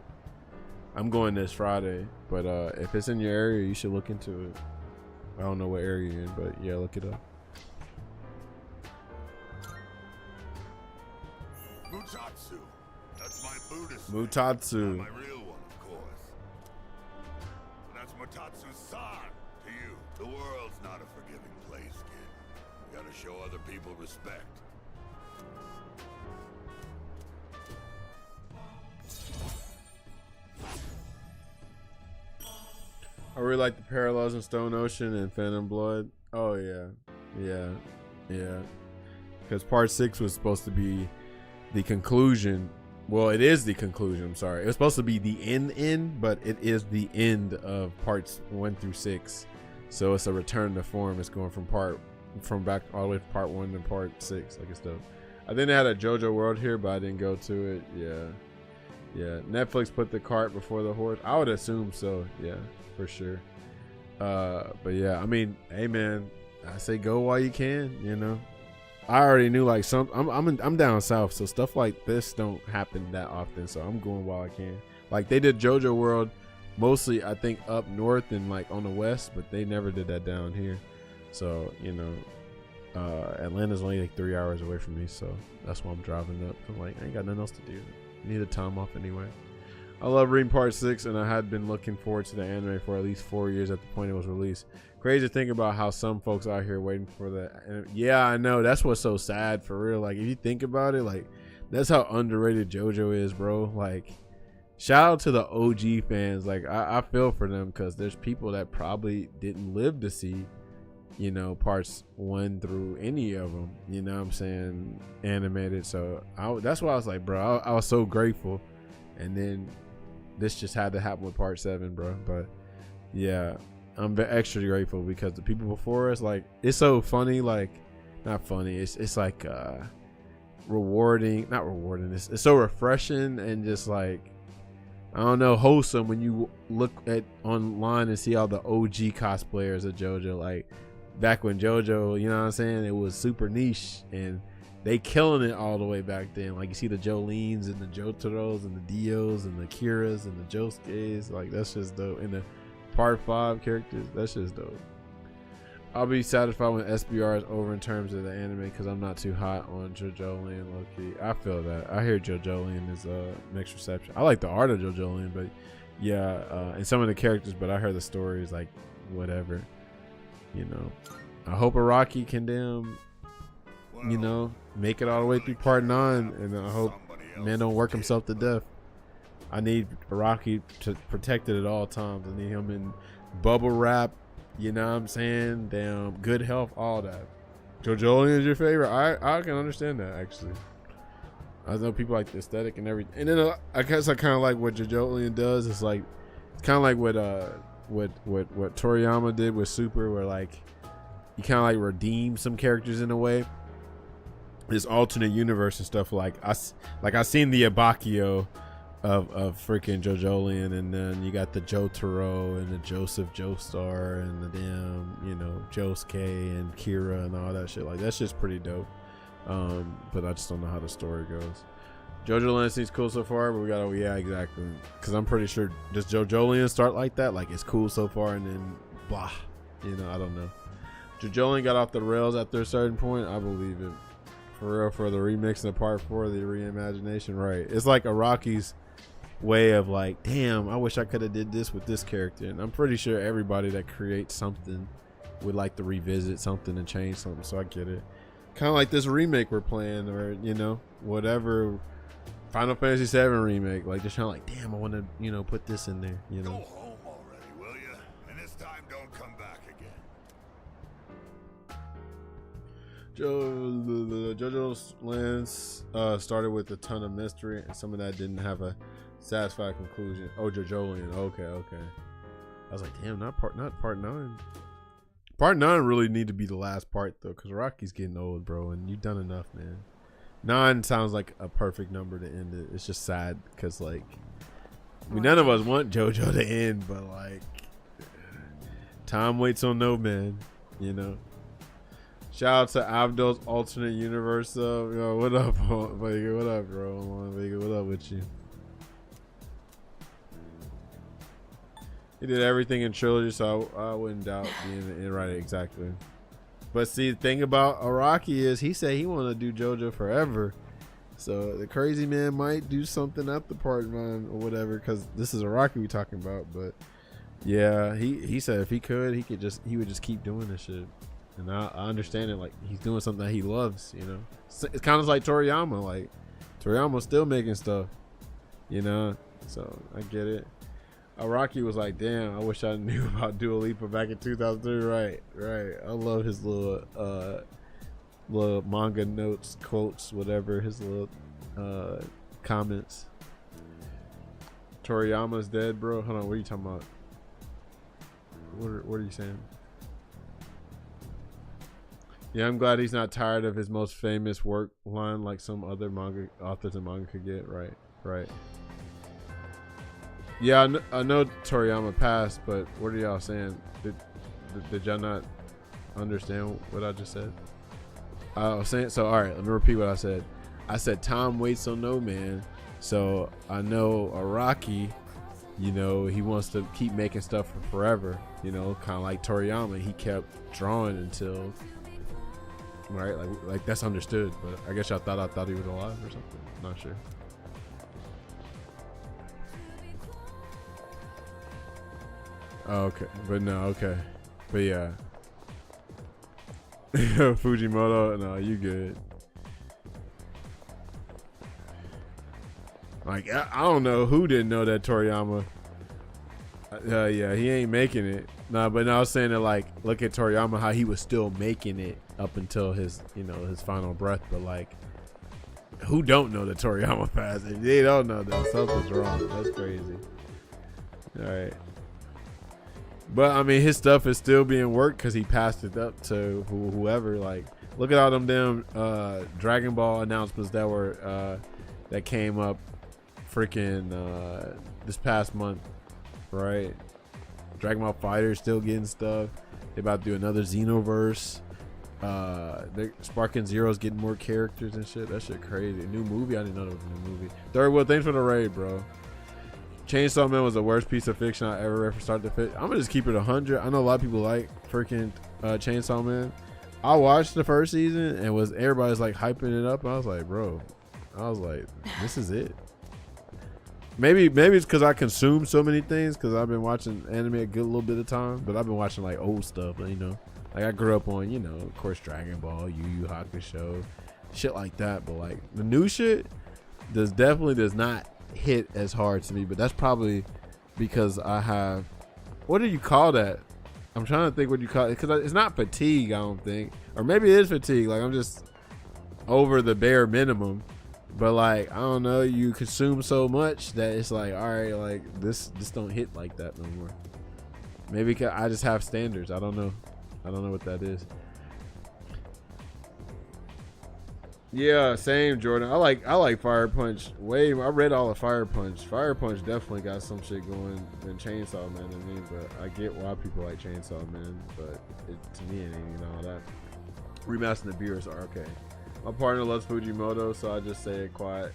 I'm going this Friday, but if it's in your area, you should look into it. I don't know what area you're in, but yeah, look it up. Mutatsu. That's my Buddhist Mutatsu. name, not my real one, of course. That's Mutatsu-san to you. The world's not a forgiving place, kid. You gotta show other people respect. I really like the parallels in Stone Ocean and Phantom Blood. Oh yeah, because Part 6 was supposed to be the conclusion. Well, it is the conclusion. I'm sorry, it was supposed to be the end, but it is the end of parts 1 through 6. So it's a return to form. It's going from back all the way to Part 1 to Part 6. Like, it's dope. I think they had a JoJo World here, but I didn't go to it. Yeah. Netflix put the cart before the horse. I would assume so. Yeah, for sure. But yeah, I mean, hey man, I say go while you can. You know, I already knew like I'm down south, so stuff like this don't happen that often. So I'm going while I can. Like, they did JoJo World mostly, I think, up north and like on the west, but they never did that down here. So, you know, Atlanta's only like 3 hours away from me, so that's why I'm driving up. I'm like, I ain't got nothing else to do. Need a time off anyway. I love reading Part 6, and I had been looking forward to the anime for at least 4 years at the point it was released. Crazy to think about how some folks out here waiting for the. Yeah, I know, that's what's so sad, for real. Like, if you think about it, like, that's how underrated JoJo is, bro. Like, shout out to the OG fans. Like, I feel for them, because there's people that probably didn't live to see, you know, parts 1 through any of them, you know what I'm saying, animated. So that's why I was like, bro, I was so grateful. And then this just had to happen with Part 7, bro. But yeah, I'm extra grateful, because the people before us, like, it's so funny. Like, not funny, it's like rewarding, not rewarding, it's so refreshing and just like, I don't know, wholesome when you look at online and see all the OG cosplayers of JoJo. Like, back when JoJo, you know what I'm saying, it was super niche, and they killing it all the way back then. Like, you see the Jolenes and the Jotaros and the Dios and the Kiras and the Josuke's. Like, that's just dope. And the Part 5 characters, that's just dope. I'll be satisfied when SBR is over in terms of the anime, because I'm not too hot on JoJolion, low-key. I feel that. I hear JoJolion is mixed reception. I like the art of JoJolion, but yeah, and some of the characters, but I heard the stories, like, whatever. You know, I hope Araki can you know, make it all the way through Part 9, and I hope man don't work himself to death. I need Rocky to protect it at all times. I need him in bubble wrap, you know what I'm saying? Damn, good health, all that. JoJolian is your favorite? I can understand that, actually. I know people like the aesthetic and everything. And then I guess I kind of like what JoJolian does. It's like, it's kind of like what Toriyama did with Super, where like you kind of like redeem some characters in a way. This alternate universe and stuff, like I seen the Abakio of freaking JoJolian, and then you got the Jotaro and the Joseph Joestar and the damn, you know, Josuke and Kira and all that shit. Like that shit's pretty dope. But I just don't know how the story goes. JoJolian seems cool so far, but we gotta, yeah, exactly. Because I'm pretty sure, does JoJolian start like that? Like it's cool so far and then blah, you know, I don't know. JoJolian got off the rails after a certain point. I believe it. For real, for the remix and the part 4, the reimagination, right? It's like Araki's way of like, damn, I wish I could have did this with this character. And I'm pretty sure everybody that creates something would like to revisit something and change something. So I get it. Kind of like this remake we're playing, or you know, whatever. Final Fantasy 7 remake, like just trying like, damn, I want to, you know, put this in there, you know. Go home already, will you? And this time don't come back again. JoJo's Lands started with a ton of mystery, and some of that didn't have a satisfying conclusion. Oh, JoJolian, okay. I was like, damn, not part 9. Part 9 really need to be the last part though, because Rocky's getting old, bro, and you've done enough, man. 9 sounds like a perfect number to end it. It's just sad because like, I mean, none of us want JoJo to end, but like, time waits on no man, you know. Shout out to Abdul's alternate universe. Yo, what up, Vega? What up, bro? Vega, what up with you? He did everything in trilogy, so I wouldn't doubt being right exactly. But see, the thing about Araki is he said he want to do JoJo forever. So the crazy man might do something after part 9 or whatever, because this is Araki we talking about. But yeah, he said if he could, he would just keep doing this shit. And I understand it, like he's doing something that he loves, you know. It's kind of like Toriyama, like Toriyama's still making stuff, you know. So I get it. Araki was like, damn, I wish I knew about Dua Lipa back in 2003. Right. I love his little manga notes, quotes, whatever, his little comments. Toriyama's dead, bro. Hold on, what are you talking about? What are you saying? Yeah, I'm glad he's not tired of his most famous work line like some other manga authors and manga could get. Right. Yeah, I know Toriyama passed, but what are y'all saying? Did y'all not understand what I just said? I was saying, so all right, let me repeat what I said. I said time waits on no man. So I know Araki, you know, he wants to keep making stuff for forever, you know, kind of like Toriyama. He kept drawing until, right, like that's understood. But I guess y'all thought I thought he was alive or something. Not sure. Oh, okay, but no, okay, but yeah. Fujimoto, no, you good. Like I don't know who didn't know that Toriyama. Yeah, he ain't making it. Nah, but no, I was saying that like, look at Toriyama, how he was still making it up until his, you know, his final breath. But like, who don't know that Toriyama passed? If they don't know that, something's wrong. That's crazy. All right. But I mean, his stuff is still being worked because he passed it up to whoever. Like, look at all them damn Dragon Ball announcements that were that came up freaking this past month, right? Dragon Ball FighterZ still getting stuff. They about to do another Xenoverse. Sparking Zero's getting more characters and shit. That shit crazy. A new movie? I didn't know there was a new movie. Third World, thanks for the raid, bro. Chainsaw Man was the worst piece of fiction I ever read from start to finish. I'm gonna just keep it 100. I know a lot of people like freaking Chainsaw Man. I watched the first season and everybody's like hyping it up. I was like, bro, this is it. Maybe it's because I consume so many things because I've been watching anime a good little bit of time, but I've been watching like old stuff, you know. Like I grew up on, you know, of course, Dragon Ball, Yu Yu Hakusho, shit like that. But like the new shit, definitely does not hit as hard to me, but that's probably because I have, what do you call that? I'm trying to think what you call it, because it's not fatigue, I don't think, or maybe it is fatigue. Like I'm just over the bare minimum, but like I don't know, you consume so much that it's like, all right, like this don't hit like that no more. Maybe I just have standards. I don't know what that is. Yeah, same, Jordan. I like Fire Punch way. I read all of Fire Punch. Fire Punch definitely got some shit going than Chainsaw Man to me, but I get why people like Chainsaw Man, but to me it ain't even all that. Remastering the beers are okay. My partner loves Fujimoto, so I just say it quiet.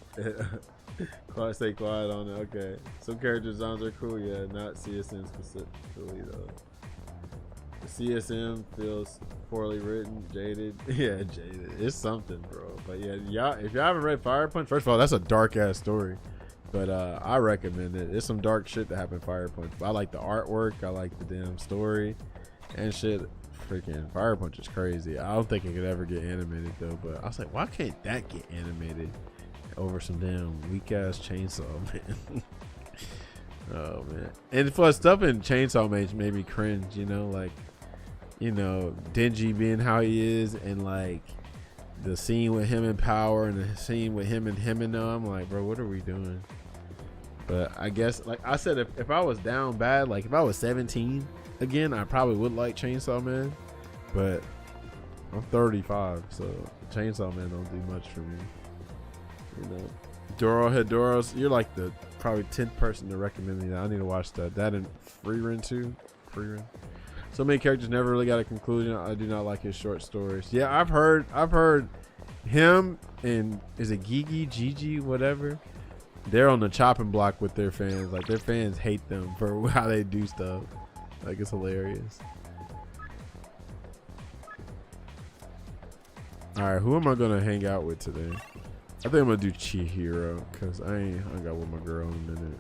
Stay quiet on it. Okay. Some character designs are cool, yeah, not CSM specifically though. The CSM feels poorly written, jaded. Yeah, jaded. It's something, bro. But yeah, y'all, if y'all haven't read Fire Punch, first of all, that's a dark ass story. But I recommend it. It's some dark shit that happened in Fire Punch. But I like the artwork. I like the damn story and shit. Freaking Fire Punch is crazy. I don't think it could ever get animated though. But I was like, why can't that get animated over some damn weak ass Chainsaw Man? Oh man. And plus stuff in Chainsaw Man made me cringe, you know, like, you know, Denji being how he is, and like the scene with him in Power and the scene with him and Himeno. I'm like, bro, what are we doing? But I guess, like I said, if I was down bad, like if I was 17 again, I probably would like Chainsaw Man. But I'm 35, so Chainsaw Man don't do much for me. You know, Doro Hedoros, you're like the probably 10th person to recommend me that. I need to watch that. That and Freerun too. Freerun. So many characters never really got a conclusion. I do not like his short stories. Yeah, I've heard him and is it Gigi, whatever. They're on the chopping block with their fans. Like their fans hate them for how they do stuff. Like it's hilarious. All right, who am I gonna hang out with today? I think I'm gonna do Chihiro because I ain't hung out with my girl in a minute.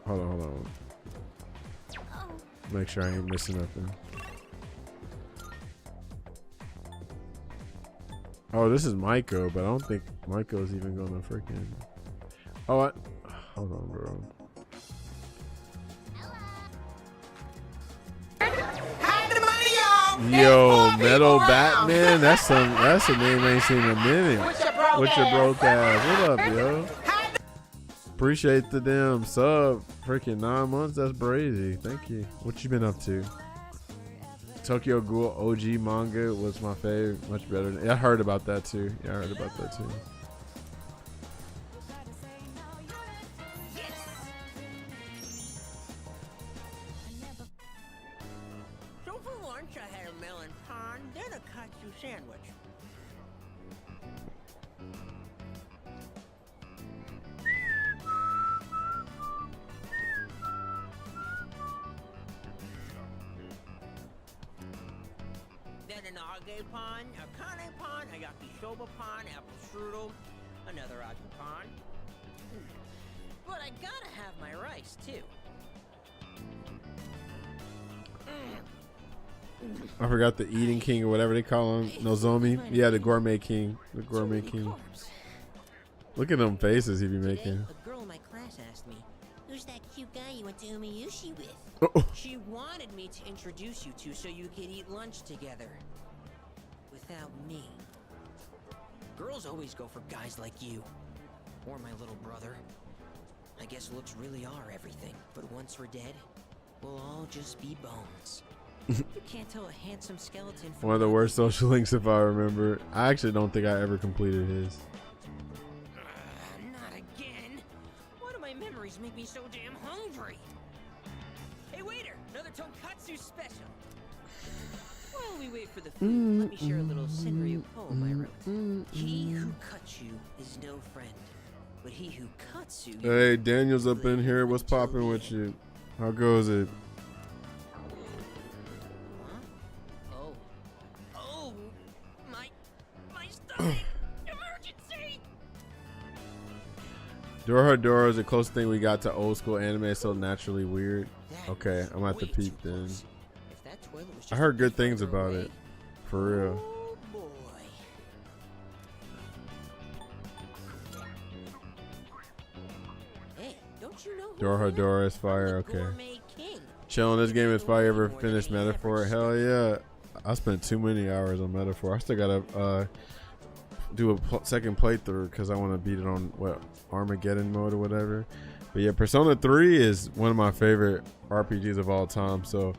Hold on. Make sure I ain't missing nothing. Oh, this is Maiko, but I don't think Maiko's even gonna freaking. Oh, hold on, bro. Yo, Metal Batman. That's a name I ain't seen in a minute. What's your broke ass? What up, yo? Appreciate the damn sub. Freaking 9 months. That's brazy. Thank you. What you been up to? Tokyo Ghoul OG manga was my fave. Much better. I heard about that too. Yeah, I heard about that too. So for lunch, I had a melon pan, then a katsu sandwich. Then an age pan, a kane pan, a yakisoba pan, apple strudel, another aju pan. But I gotta have my rice too. I forgot the Eating King or whatever they call him. Nozomi. Yeah, the Gourmet King. The Gourmet King. Look at them faces he be making. A girl in my class asked me, "Who's that cute guy you went to Umiyushi with?" She wanted me to introduce you to so you could eat lunch together. Without me. Girls always go for guys like you. Or my little brother. I guess looks really are everything. But once we're dead, we'll all just be bones. You can't tell a handsome skeleton from One of the worst social links, if I remember. I actually don't think I ever completed his. Not again. Why do my memories make me so damn hungry? Hey waiter, another tonkatsu special. While we wait for the food, let me share a little Senryu poem I wrote. He who cuts you is no friend, but he who cuts you. Hey, Daniel's up in here. What's popping with you? How goes it? Oh, my stomach! Emergency! Doro is the closest thing we got to old school anime. It's so naturally weird. Okay, I'm gonna have to peep then. I heard good things about it. For real. Dora is fire. Okay. Chilling. This game is fire. Ever finished Metaphor? Hell yeah. I spent too many hours on Metaphor. I still gotta do a second playthrough because I want to beat it on what Armageddon mode or whatever. But yeah, Persona 3 is one of my favorite RPGs of all time. So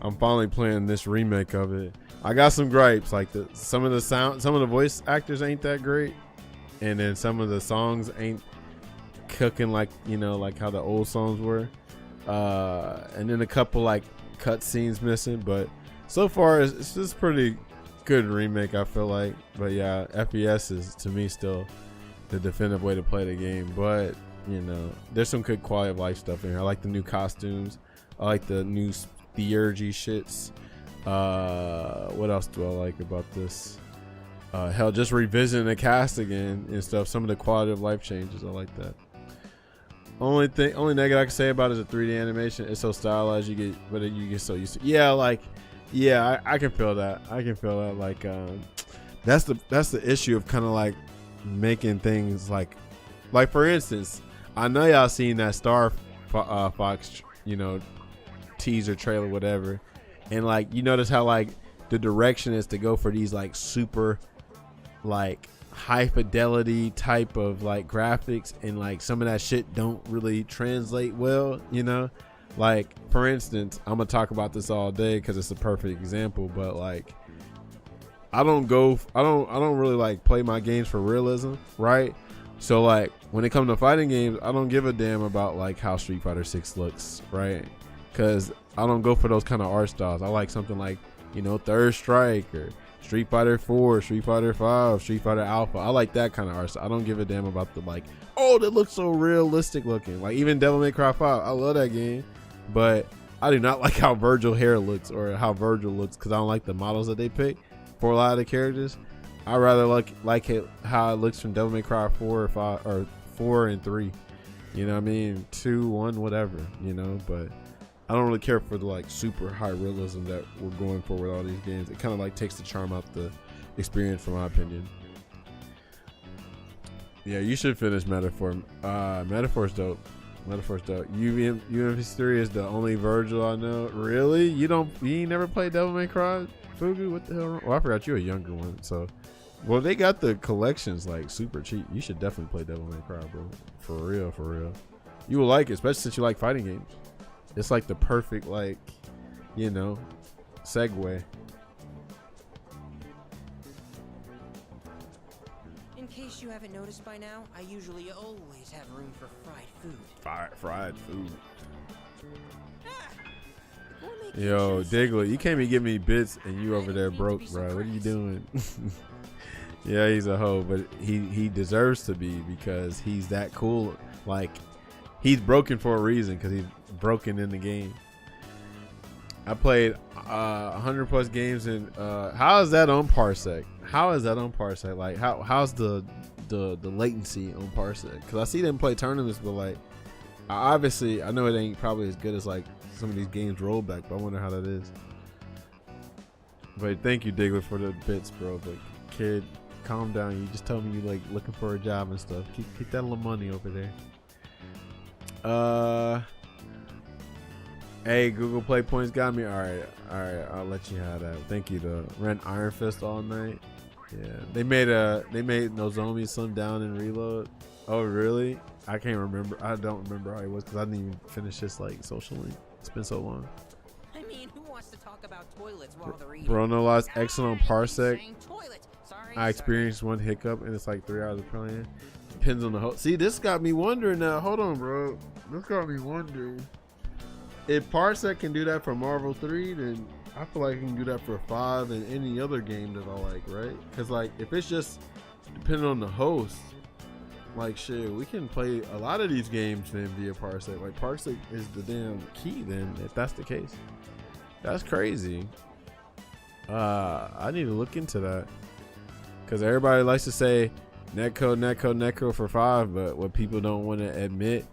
I'm finally playing this remake of it. I got some gripes, like some of the voice actors ain't that great, and then some of the songs ain't cooking like like how the old songs were. And then a couple like cut scenes missing, but so far it's just pretty good remake, I feel like. But yeah, FPS is to me still the definitive way to play the game. But there's some good quality of life stuff in here. I like the new costumes. I like the new theurgy shits. What else do I like about this? Hell, just revisiting the cast again and stuff. Some of the quality of life changes, I like that. Only negative I can say about it is the 3D animation. It's so stylized, you get so used to. Yeah, I can feel that. Like, that's the issue of kind of like making things like for instance, I know y'all seen that Star Fox, teaser trailer, whatever, and like you notice how like the direction is to go for these like super like high fidelity type of like graphics, and like some of that shit don't really translate well, like for instance, I'm gonna talk about this all day because it's a perfect example, but like I don't really like play my games for realism, right? So like when it comes to fighting games, I don't give a damn about like how Street Fighter 6 looks, right? Because I don't go for those kind of art styles. I like something like Third Strike or Street Fighter 4, Street Fighter 5, Street Fighter Alpha. I like that kind of art style. I don't give a damn about the like, oh, that looks so realistic looking. Like even Devil May Cry 5, I love that game, but I do not like how Virgil hair looks or how Virgil looks because I don't like the models that they pick for a lot of the characters. I rather like it how it looks from Devil May Cry 4 or 5 or 4 and 3. You know what I mean? 2, 1, whatever. But I don't really care for the like super high realism that we're going for with all these games. It kind of like takes the charm out the experience, from my opinion. Yeah, you should finish Metaphor. Metaphor's dope. UMP3 is the only Virgil I know. Really? You ain't never played Devil May Cry? Fugu? What the hell? Oh, I forgot you're a younger one. So, well, they got the collections like super cheap. You should definitely play Devil May Cry, bro. For real. You will like it, especially since you like fighting games. It's like the perfect like, segue. In case you haven't noticed by now, I usually always have room for fried food. Fried food. Yo, Diglett, you can't be giving me bits and you over there broke, bro. What are you doing? Yeah, he's a hoe, but he deserves to be because he's that cool. Like, he's broken for a reason because he's broken in the game. I played 100 plus games, and how is that on Parsec? Like, how's the latency on Parsec? Because I see them play tournaments, but like, obviously, I know it ain't probably as good as like some of these games rollback, but I wonder how that is. But thank you, Diglett, for the bits, bro. But kid, calm down. You just told me you like looking for a job and stuff. Keep that little money over there. Hey, Google Play points got me. All right, I'll let you have that. Thank you though. Ran Iron Fist all night. Yeah, they made Nozomi slim down and reload. Oh really? I can't remember. I don't remember how he was because I didn't even finish his like social link. It's been so long. I mean, who wants to talk about toilets while they're eating? Bro, no loss. Excellent Parsec. I experienced one hiccup and it's like 3 hours of playing. Depends on the host. See, this got me wondering now. Hold on, bro. This got me wondering. If Parsec can do that for Marvel 3, then I feel like it can do that for 5 and any other game that I like, right? Because like, if it's just depending on the host, like shit, we can play a lot of these games then via Parsec. Like Parsec is the damn key then, if that's the case. That's crazy. I need to look into that. Because everybody likes to say netcode for 5, but what people don't want to admit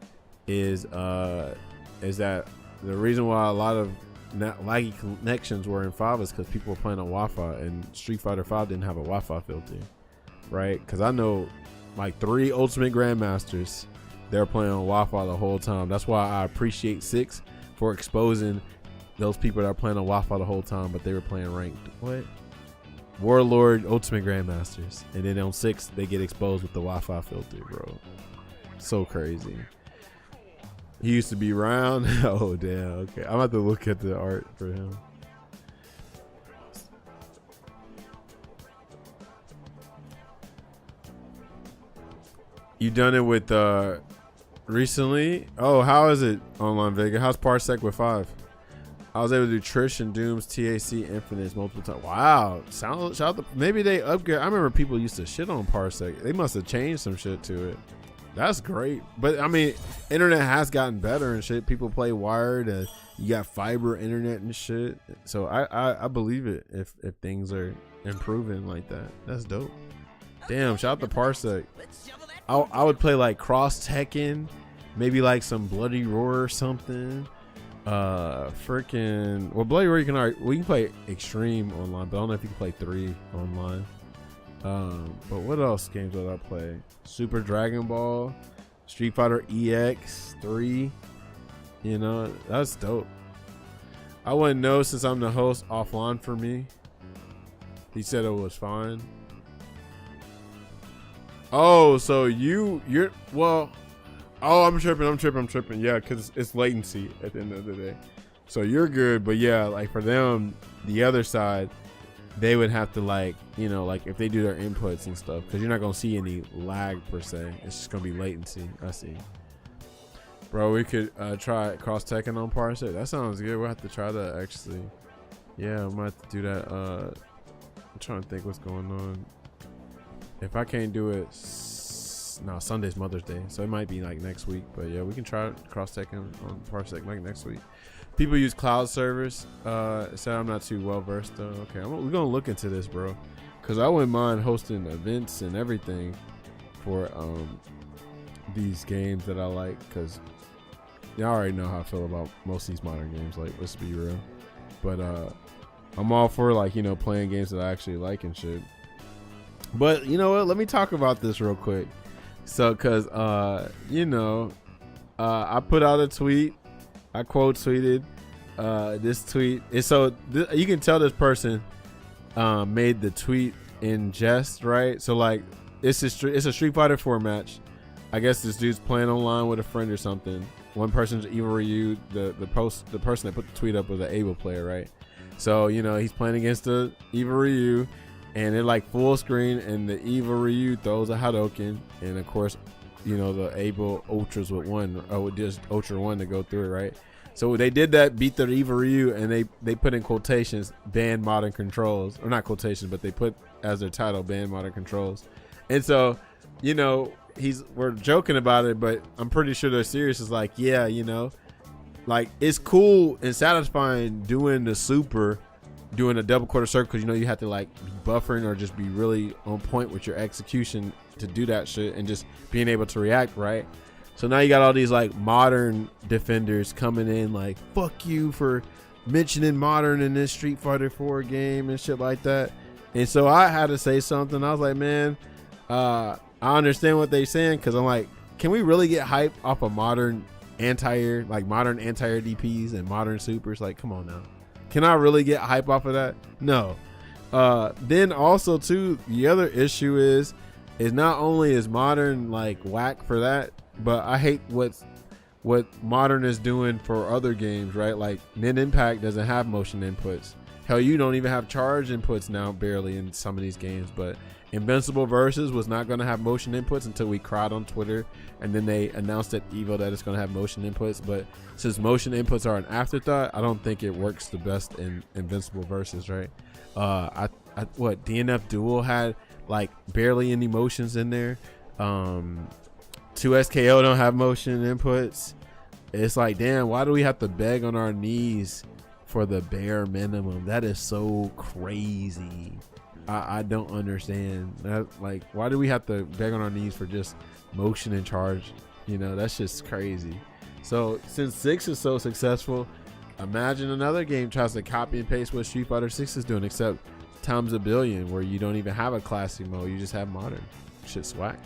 is that the reason why a lot of laggy connections were in 5 is because people were playing on Wi-Fi, and Street Fighter 5 didn't have a Wi-Fi filter, right? Because I know like 3 Ultimate Grandmasters they're playing on Wi-Fi the whole time. That's why I appreciate 6 for exposing those people that are playing on Wi-Fi the whole time, but they were playing ranked. What? Warlord Ultimate Grandmasters. And then on 6, they get exposed with the Wi-Fi filter, bro. So crazy. He used to be round. Oh, damn. Okay. I'm about to look at the art for him. You done it with recently? Oh, how is it online, Vega? How's Parsec with 5? I was able to do Trish and Doom's TAC Infinites multiple times. Wow. Shout out maybe they upgrade. I remember people used to shit on Parsec. They must have changed some shit to it. That's great. But I mean, internet has gotten better and shit. People play wired and you got fiber internet and shit. So I believe it if things are improving like that. That's dope. Damn, shout out to Parsec. I would play like Cross Tekken, maybe like some Bloody Roar or something. Freaking Bloody Roar we can play Extreme online, but I don't know if you can play 3 online. But what else games would I play? Super Dragon Ball, Street Fighter EX 3. You know, that's dope. I wouldn't know since I'm the host offline for me. He said it was fine. Oh, so you're well. Oh, I'm tripping. Yeah, because it's latency at the end of the day. So you're good, but yeah, like for them, the other side, they would have to like, you know, like if they do their inputs and stuff, because you're not gonna see any lag per se. It's just gonna be latency. I see. Bro, we could try Cross Tekken on Parsec. That sounds good. We'll have to try that actually. Yeah, I might have to do that. I'm trying to think what's going on. If I can't do it, no, Sunday's Mother's Day, so it might be like next week. But yeah, we can try Cross Tekken on Parsec like next week. People use cloud servers. Said I'm not too well versed though. Okay, we're gonna look into this, bro, because I wouldn't mind hosting events and everything for these games that I like. Because y'all already know how I feel about most of these modern games. Like, let's be real. But I'm all for like, you know, playing games that I actually like and shit. But you know what? Let me talk about this real quick. So, cause you know, I put out a tweet. I quote tweeted this tweet. And so you can tell this person made the tweet in jest, right? So like it's a Street Fighter 4 match. I guess this dude's playing online with a friend or something. One person's Evil Ryu. The person that put the tweet up was an Able player, right? So you know he's playing against the Evil Ryu. And they're like full screen, and the Evil Ryu throws a Hadouken, and of course, you know the Able Ultras with just Ultra 1 to go through it, right? So they did that, beat the Evil Ryu, and they put in quotations, ban modern controls, or not quotations, but they put as their title, ban modern controls. And so, you know, we're joking about it, but I'm pretty sure they're serious. It's like, yeah, you know, like it's cool and satisfying doing the super. Doing a double quarter circle, because you know you have to like be buffering or just be really on point with your execution to do that shit, and just being able to react, right? So now you got all these like modern defenders coming in like, fuck you for mentioning modern in this Street Fighter 4 game and shit like that. And so I had to say something. I was like, man, I understand what they're saying, because I'm like, can we really get hype off of modern anti-air DPs and modern supers? Like, come on now. Can I really get hype off of that? No. Then also too, the other issue is not only is modern like whack for that, but I hate what modern is doing for other games, right? Like Nin Impact doesn't have motion inputs. Hell, you don't even have charge inputs now, barely, in some of these games. But Invincible Versus was not going to have motion inputs until we cried on Twitter, and then they announced at Evo that it's going to have motion inputs. But since motion inputs are an afterthought, I don't think it works the best in Invincible Versus, right? DNF Duel had like barely any motions in there. 2SKO don't have motion inputs. It's like, damn, why do we have to beg on our knees for the bare minimum? That is so crazy. I don't understand that. Like, why do we have to beg on our knees for just motion and charge? You know, that's just crazy. So since 6 is so successful, imagine another game tries to copy and paste what Street Fighter 6 is doing, except times a billion, where you don't even have a classic mode, you just have modern. Shit's whack.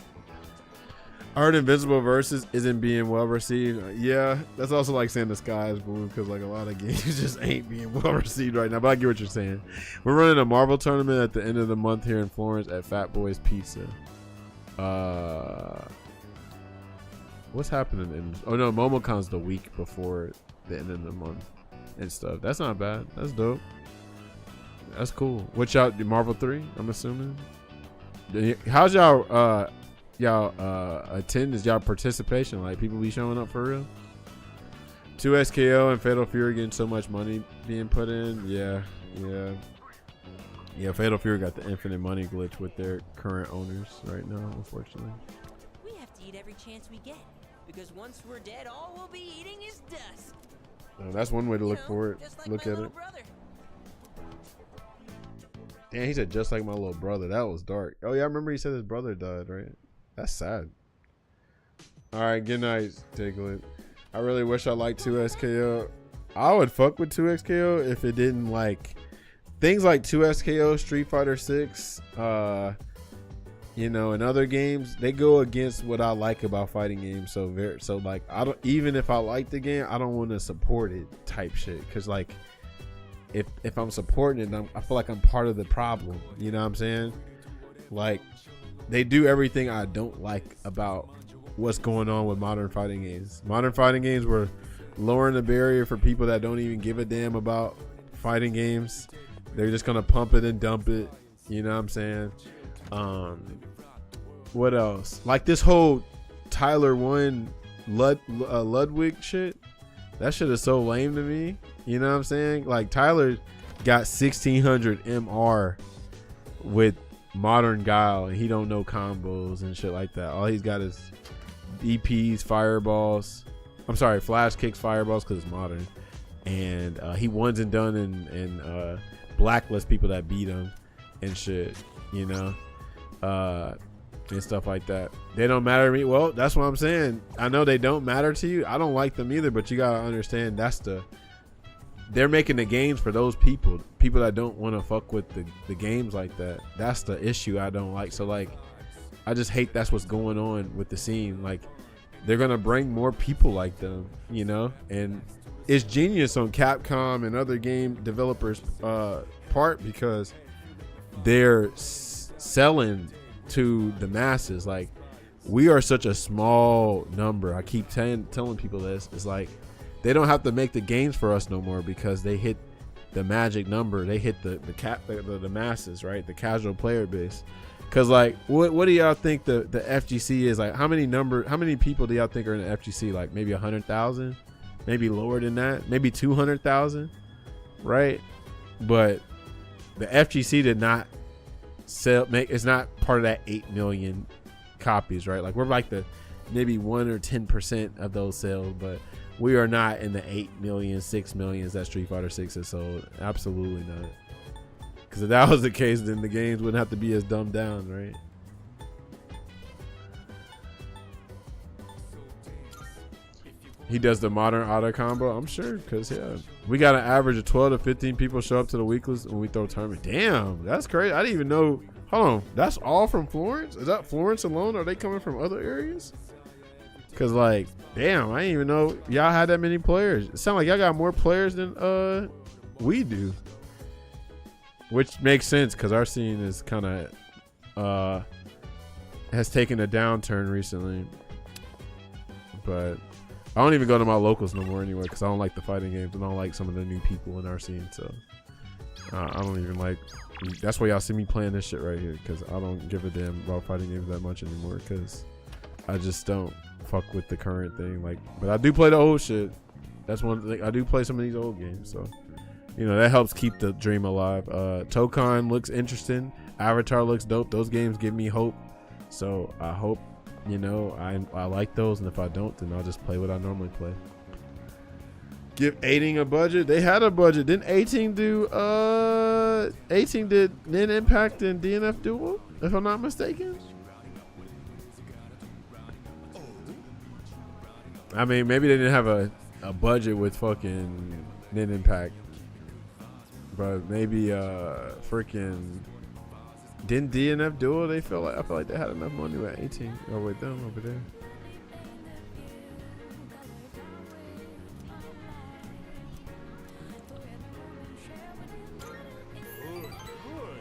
I heard Invincible Versus isn't being well received. Yeah, that's also like saying the sky is blue because like a lot of games just ain't being well received right now. But I get what you're saying. We're running a Marvel tournament at the end of the month here in Florence at Fat Boys Pizza. What's happening? Oh no, MomoCon's the week before the end of the month and stuff. That's not bad. That's dope. That's cool. What y'all do? Marvel 3? I'm assuming. How's y'all attendance, y'all participation? Like people be showing up for real? 2SKO and Fatal Fury getting so much money being put in. Yeah. Fatal Fury got the infinite money glitch with their current owners right now, unfortunately. We have to eat every chance we get, because once we're dead, all we'll be eating is dust. That's one way to look for it. Like look at it. Brother. Damn, he said just like my little brother. That was dark. Oh yeah, I remember he said his brother died, right? That's sad. All right, good night, Ticklet. I really wish I liked 2SKO. I would fuck with 2SKO if it didn't like things like 2SKO, Street Fighter 6, and other games. They go against what I like about fighting games. So like I don't, even if I like the game, I don't want to support it type shit. Cause like if I'm supporting it, I feel like I'm part of the problem. You know what I'm saying? Like they do everything I don't like about what's going on with modern fighting games. Modern fighting games were lowering the barrier for people that don't even give a damn about fighting games. They're just gonna pump it and dump it. You know what I'm saying? What else? Like this whole Tyler 1 Ludwig shit. That shit is so lame to me. You know what I'm saying? Like Tyler got 1600 MR with modern guile and he don't know combos and shit like that. All he's got is DPs, fireballs. I'm sorry, flash kicks, fireballs because it's modern. And he ones and done and blacklist people that beat him and shit, and stuff like that. They don't matter to me. Well, that's what I'm saying. I know they don't matter to you. I don't like them either, but you gotta understand they're making the games for those people that don't want to fuck with the games like that. That's the issue I don't like. So like I just hate that's what's going on with the scene. Like they're gonna bring more people like them, and it's genius on Capcom and other game developers part because they're selling to the masses. Like we are such a small number. I keep telling people this. It's like they don't have to make the games for us no more because they hit the magic number. They hit the masses, right? The casual player base. Cause like what do y'all think the FGC is? Like how many people do y'all think are in the FGC? Like maybe 100,000, maybe lower than that, maybe 200,000, right? But the FGC did not it's not part of that 8 million copies, right? Like we're like the maybe 1 or 10% of those sales, but we are not in the 8 million, 6 millions that Street Fighter 6 has sold. Absolutely not. Because if that was the case, then the games wouldn't have to be as dumbed down, right? He does the modern auto combo, I'm sure, because yeah, we got an average of 12 to 15 people show up to the weeklies when we throw a tournament. Damn, that's crazy. I didn't even know. Hold on, that's all from Florence? Is that Florence alone? Are they coming from other areas? Because like, damn, I didn't even know y'all had that many players. It sounds like y'all got more players than we do, which makes sense because our scene is kind of has taken a downturn recently. But I don't even go to my locals no more anyway because I don't like the fighting games and I don't like some of the new people in our scene. So I don't even like. That's why y'all see me playing this shit right here because I don't give a damn about fighting games that much anymore because I just don't fuck with the current thing. Like, but I do play the old shit. That's one thing. I do play some of these old games, so that helps keep the dream alive. Tokon looks interesting. Avatar looks dope. Those games give me hope. So I hope. I like those, and if I don't, then I'll just play what I normally play. Give 18 a budget. They had a budget. Didn't 18 do 18 did Nin Impact and DNF Duel, if I'm not mistaken? I mean, maybe they didn't have a budget with fucking Nin Impact. But maybe freaking Didn't DNF Duel? I feel like they had enough money with 18. Oh, with them over there.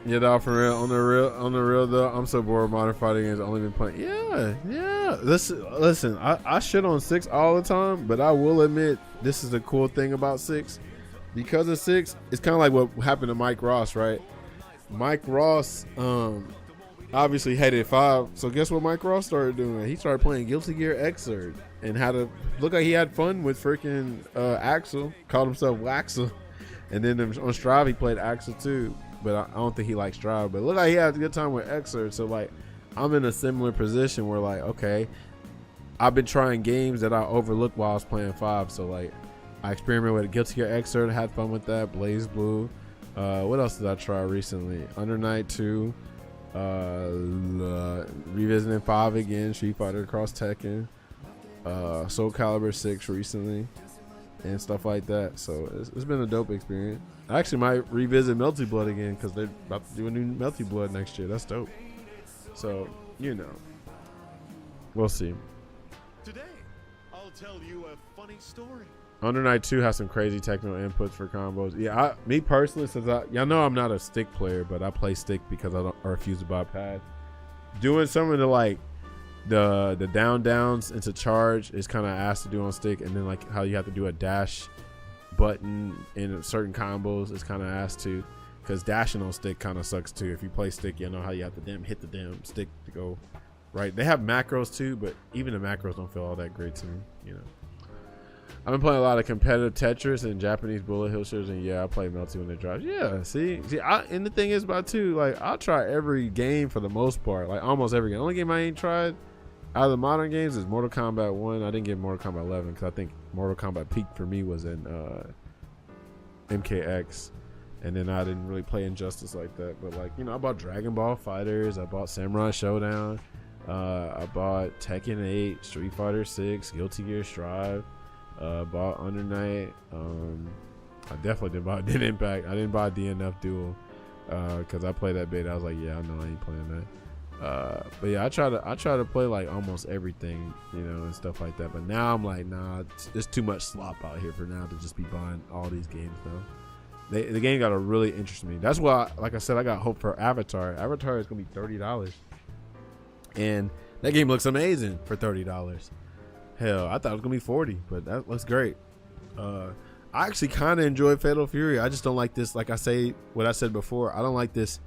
Yeah, dog, for real. On the real though, I'm so bored of modern fighting games. I've only been playing. Yeah. Listen. I shit on 6 all the time, but I will admit this is the cool thing about 6. Because of 6, it's kind of like what happened to Mike Ross, right? Mike Ross, obviously hated 5. So guess what Mike Ross started doing? He started playing Guilty Gear Xrd and had to look like he had fun with freaking Axel. Called himself Waxel, and then on Strive he played Axel too. But I don't think he likes Strive. But look like he had a good time with Xrd. So like, I'm in a similar position where like, okay, I've been trying games that I overlooked while I was playing 5. So like, I experimented with Guilty Gear Xrd, had fun with that. Blaze Blue. What else did I try recently? Under Night 2. Revisiting 5 again. Street Fighter Cross Tekken. Soul Calibur 6 recently. And stuff like that. So it's been a dope experience. I actually might revisit Melty Blood again because they're about to do a new Melty Blood next year. That's dope. So, you know, we'll see. Today, I'll tell you a funny story. Under Night 2 has some crazy technical inputs for combos. Yeah, me personally, since y'all know I'm not a stick player, but I play stick because I refuse to buy a pad. Doing some of the like the downs into charge is kind of ass to do on stick, and then like how you have to do a dash button in certain combos is kind of ass too, because dashing on stick kind of sucks too. If you play stick, you know how you have to hit the damn stick to go right. They have macros too, but even the macros don't feel all that great to me, you know. I've been playing a lot of competitive Tetris and Japanese bullet hell shooters, and yeah, I play Melty when it drops. Yeah, see, and the thing is about too, like I'll try every game for the most part, like almost every game. The only game I ain't tried out of the modern games is Mortal Kombat 1. I didn't get Mortal Kombat 11 because I think Mortal Kombat peaked for me was in MKX, and then I didn't really play Injustice like that. But like, you know, I bought Dragon Ball Fighters, I bought Samurai Showdown, I bought Tekken 8, Street Fighter 6, Guilty Gear Strive, bought Under Night. I definitely didn't Impact. I didn't buy DNF Duel because I played that bit. I was like, yeah, I know I ain't playing that. But yeah, I try to play like almost everything, you know, and stuff like that. But now I'm like, nah, there's too much slop out here for now to just be buying all these games now. The game got to really interest me. That's why, like I said, I got hope for Avatar. Avatar is gonna be $30, and that game looks amazing for $30. Hell, I thought it was gonna be 40, but that looks great. I actually kind of enjoy Fatal Fury. I just don't like this. Like I say, what I said before, I don't like this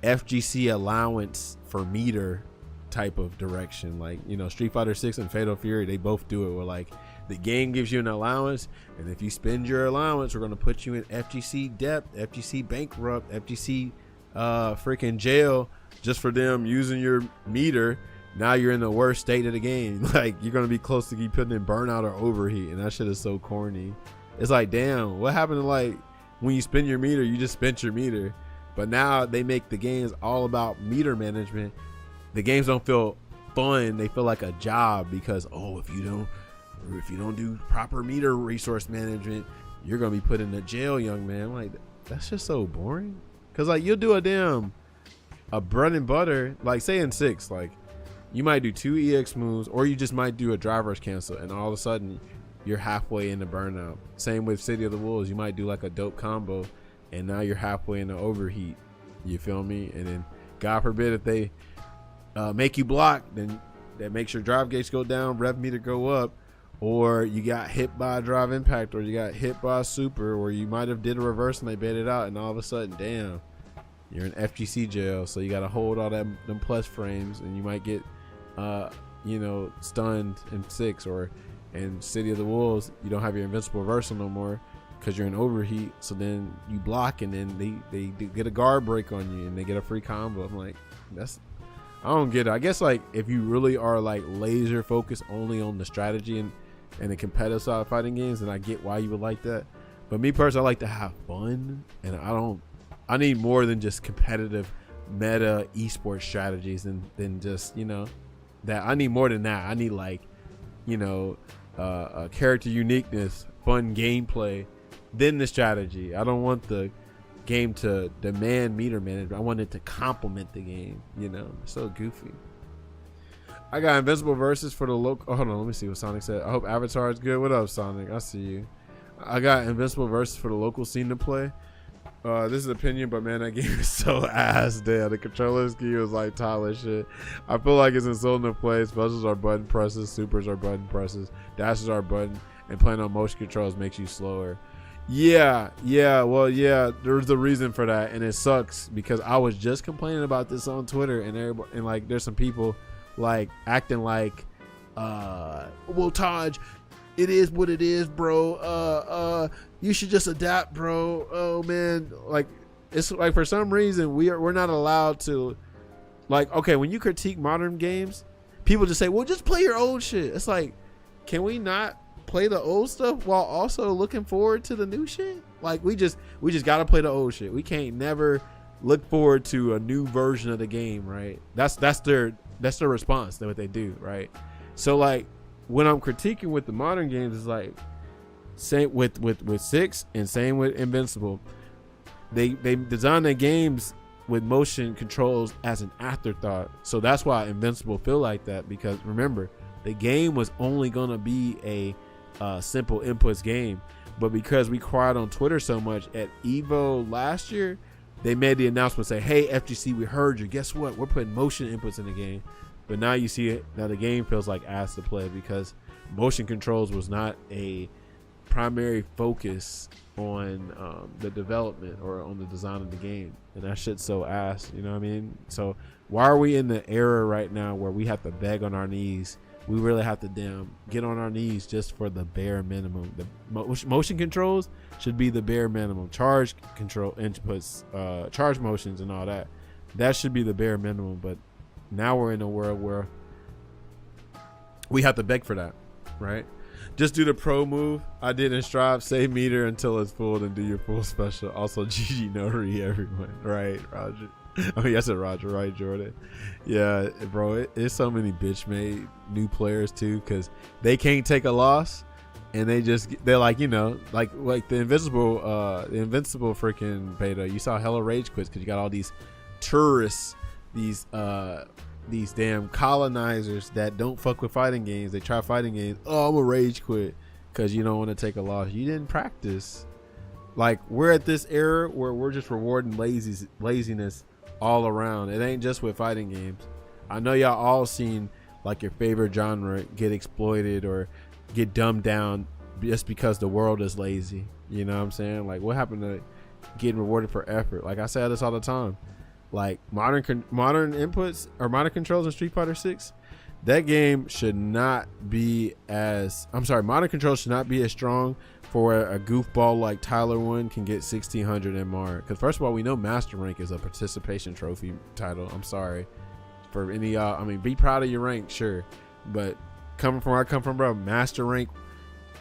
FGC allowance for meter type of direction. Like, you know, Street Fighter 6 and Fatal Fury, they both do it where like the game gives you an allowance, and if you spend your allowance, we're going to put you in FGC depth, FGC bankrupt, FGC freaking jail just for them using your meter. Now you're in the worst state of the game. Like, you're going to be close to keep putting in burnout or overheat, and that shit is so corny. It's like, damn, what happened to like when you spend your meter, you just spent your meter. But now they make the games all about meter management. The games don't feel fun. They feel like a job because, oh, if you don't do proper meter resource management, you're going to be put in the jail, young man. Like, that's just so boring. Because, like, you'll do a bread and butter, like, say in 6, like, you might do 2 EX moves, or you just might do a driver's cancel, and all of a sudden, you're halfway into burnout. Same with City of the Wolves. You might do, like, a dope combo, and now you're halfway into overheat. You feel me? And then, God forbid, if they make you block, then that makes your drive gauge go down, rev meter go up, or you got hit by a drive impact, or you got hit by a super, or you might have did a reverse and they baited out, and all of a sudden, damn, you're in FGC jail. So you got to hold all them plus frames, and you might get, you know, stunned in 6, or in City of the Wolves, you don't have your invincible reversal no more because you're in overheat. So then you block, and then they get a guard break on you, and they get a free combo. I'm like, I don't get it. I guess like if you really are like laser focused only on the strategy and the competitive side of fighting games, then I get why you would like that. But me personally, I like to have fun, and I need more than just competitive meta esports strategies than just, you know, that. I need more than that. I need like, you know, character uniqueness, fun gameplay, then the strategy. I don't want the game to demand meter management. I wanted to complement the game, you know. So goofy. I got Invincible Versus for the local. Oh, hold on, let me see what Sonic said. I hope Avatar is good. What up, Sonic? I see you. I got Invincible Versus for the local scene to play. This is opinion, but man, that game is so ass. Damn, the controller ski was like Tyler shit. I feel like it's insulting to play. Specials are button presses, supers are button presses, dashes are button, and playing on motion controls makes you slower. Yeah, well, yeah, there's a reason for that, and it sucks because I was just complaining about this on Twitter, and everybody, and like, there's some people like acting like, well, Taj, it is what it is, bro. You should just adapt, bro. Oh man, like, it's like for some reason we're not allowed to, like, okay, when you critique modern games, people just say, well, just play your old shit. It's like, can we not play the old stuff while also looking forward to the new shit? Like, we just gotta play the old shit. We can't never look forward to a new version of the game, right? That's their response to what they do, right? So like, when I'm critiquing with the modern games, is like, same with 6 and same with Invincible, they design their games with motion controls as an afterthought. So that's why Invincible feel like that, because remember, the game was only gonna be a simple inputs game, but because we cried on Twitter so much at Evo last year, they made the announcement, say, hey, FGC, we heard you, guess what, we're putting motion inputs in the game. But now you see it, now the game feels like ass to play because motion controls was not a primary focus on the development or on the design of the game, and that shit's so ass, you know what I mean? So why are we in the era right now where we have to beg on our knees? We really have to get on our knees just for the bare minimum. The motion controls should be the bare minimum. Charge control inputs, charge motions and all that, that should be the bare minimum. But now we're in a world where we have to beg for that, right? Just do the pro move I did in Strive, save meter until it's full, and do your full special. Also, GG notary everyone, right, Roger? I mean, I said Roger, right, Jordan? Yeah, bro, it's so many bitch made new players too, because they can't take a loss, and they're like, you know, like the Invincible freaking beta. You saw hella rage quits because you got all these tourists, these damn colonizers that don't fuck with fighting games. They try fighting games. Oh, I'm a rage quit because you don't want to take a loss. You didn't practice. Like, we're at this era where we're just rewarding laziness all around. It ain't just with fighting games. I know y'all all seen like your favorite genre get exploited or get dumbed down just because the world is lazy. You know what I'm saying? Like, what happened to getting rewarded for effort? Like, I say this all the time. Like, modern inputs or modern controls in Street Fighter 6, that game should not be as, modern controls should not be as strong for a goofball like Tyler One can get 1600 MR. Because first of all, we know Master Rank is a participation trophy title. I'm sorry for any of y'all. I mean, be proud of your rank, sure, but coming from where I come from, bro, Master Rank,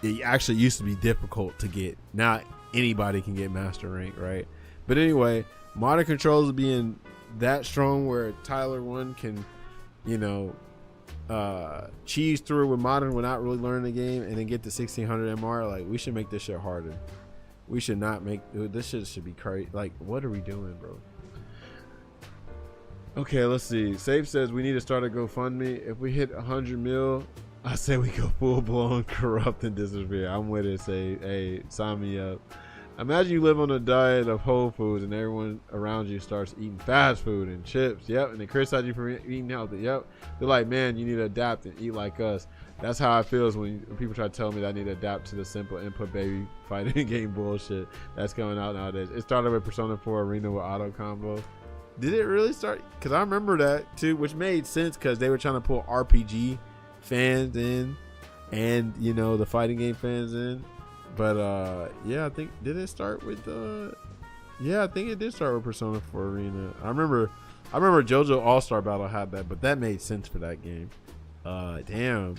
it actually used to be difficult to get. Now anybody can get Master Rank, right? But anyway, modern controls being that strong where Tyler One can, you know, cheese through with modern without really learning the game and then get to 1600 MR. Like, we should make this shit harder. We should not make this shit should be crazy. Like, what are we doing, bro? Okay, let's see. Safe says we need to start a GoFundMe. If we hit 100 mil, I say we go full blown corrupt and disappear. I'm with it. Say, hey, sign me up. Imagine you live on a diet of whole foods and everyone around you starts eating fast food and chips. Yep. And they criticize you for eating healthy. Yep. They're like, man, you need to adapt and eat like us. That's how it feels when people try to tell me that I need to adapt to the simple input baby fighting game bullshit that's going out nowadays. It started with Persona 4 Arena with auto combo. Did it really start? Because I remember that too, which made sense because they were trying to pull RPG fans in and, you know, the fighting game fans in. But yeah, I think did it start with yeah, I think it did start with Persona 4 Arena. I remember JoJo All-Star Battle had that, but that made sense for that game. Damn.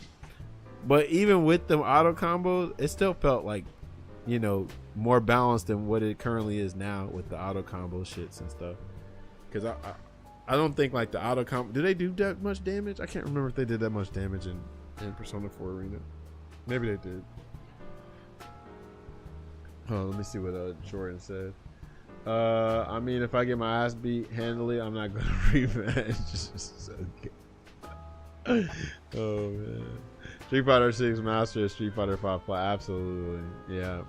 But even with them auto combos, it still felt like, you know, more balanced than what it currently is now with the auto combo shits and stuff. Because I don't think like the auto combo, do they do that much damage? I can't remember if they did that much damage in Persona 4 Arena. Maybe they did. Oh, let me see what Jordan said. I mean, if I get my ass beat handily, I'm not gonna revenge. So oh man, Street Fighter 6 Master is Street Fighter 5 Fly. Absolutely, yeah.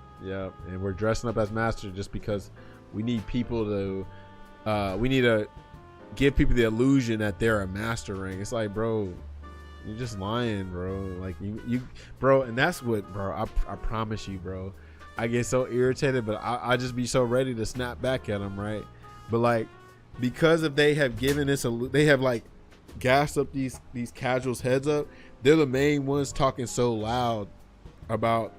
And we're dressing up as Master just because we need people to. We need to give people the illusion that they're a Master Ring. It's like, bro, you're just lying, bro. Like you, bro, and that's what, bro. I promise you, bro. I get so irritated, but I just be so ready to snap back at them, right? But like, because if they have given this, they have like gassed up these casuals' heads up. They're the main ones talking so loud about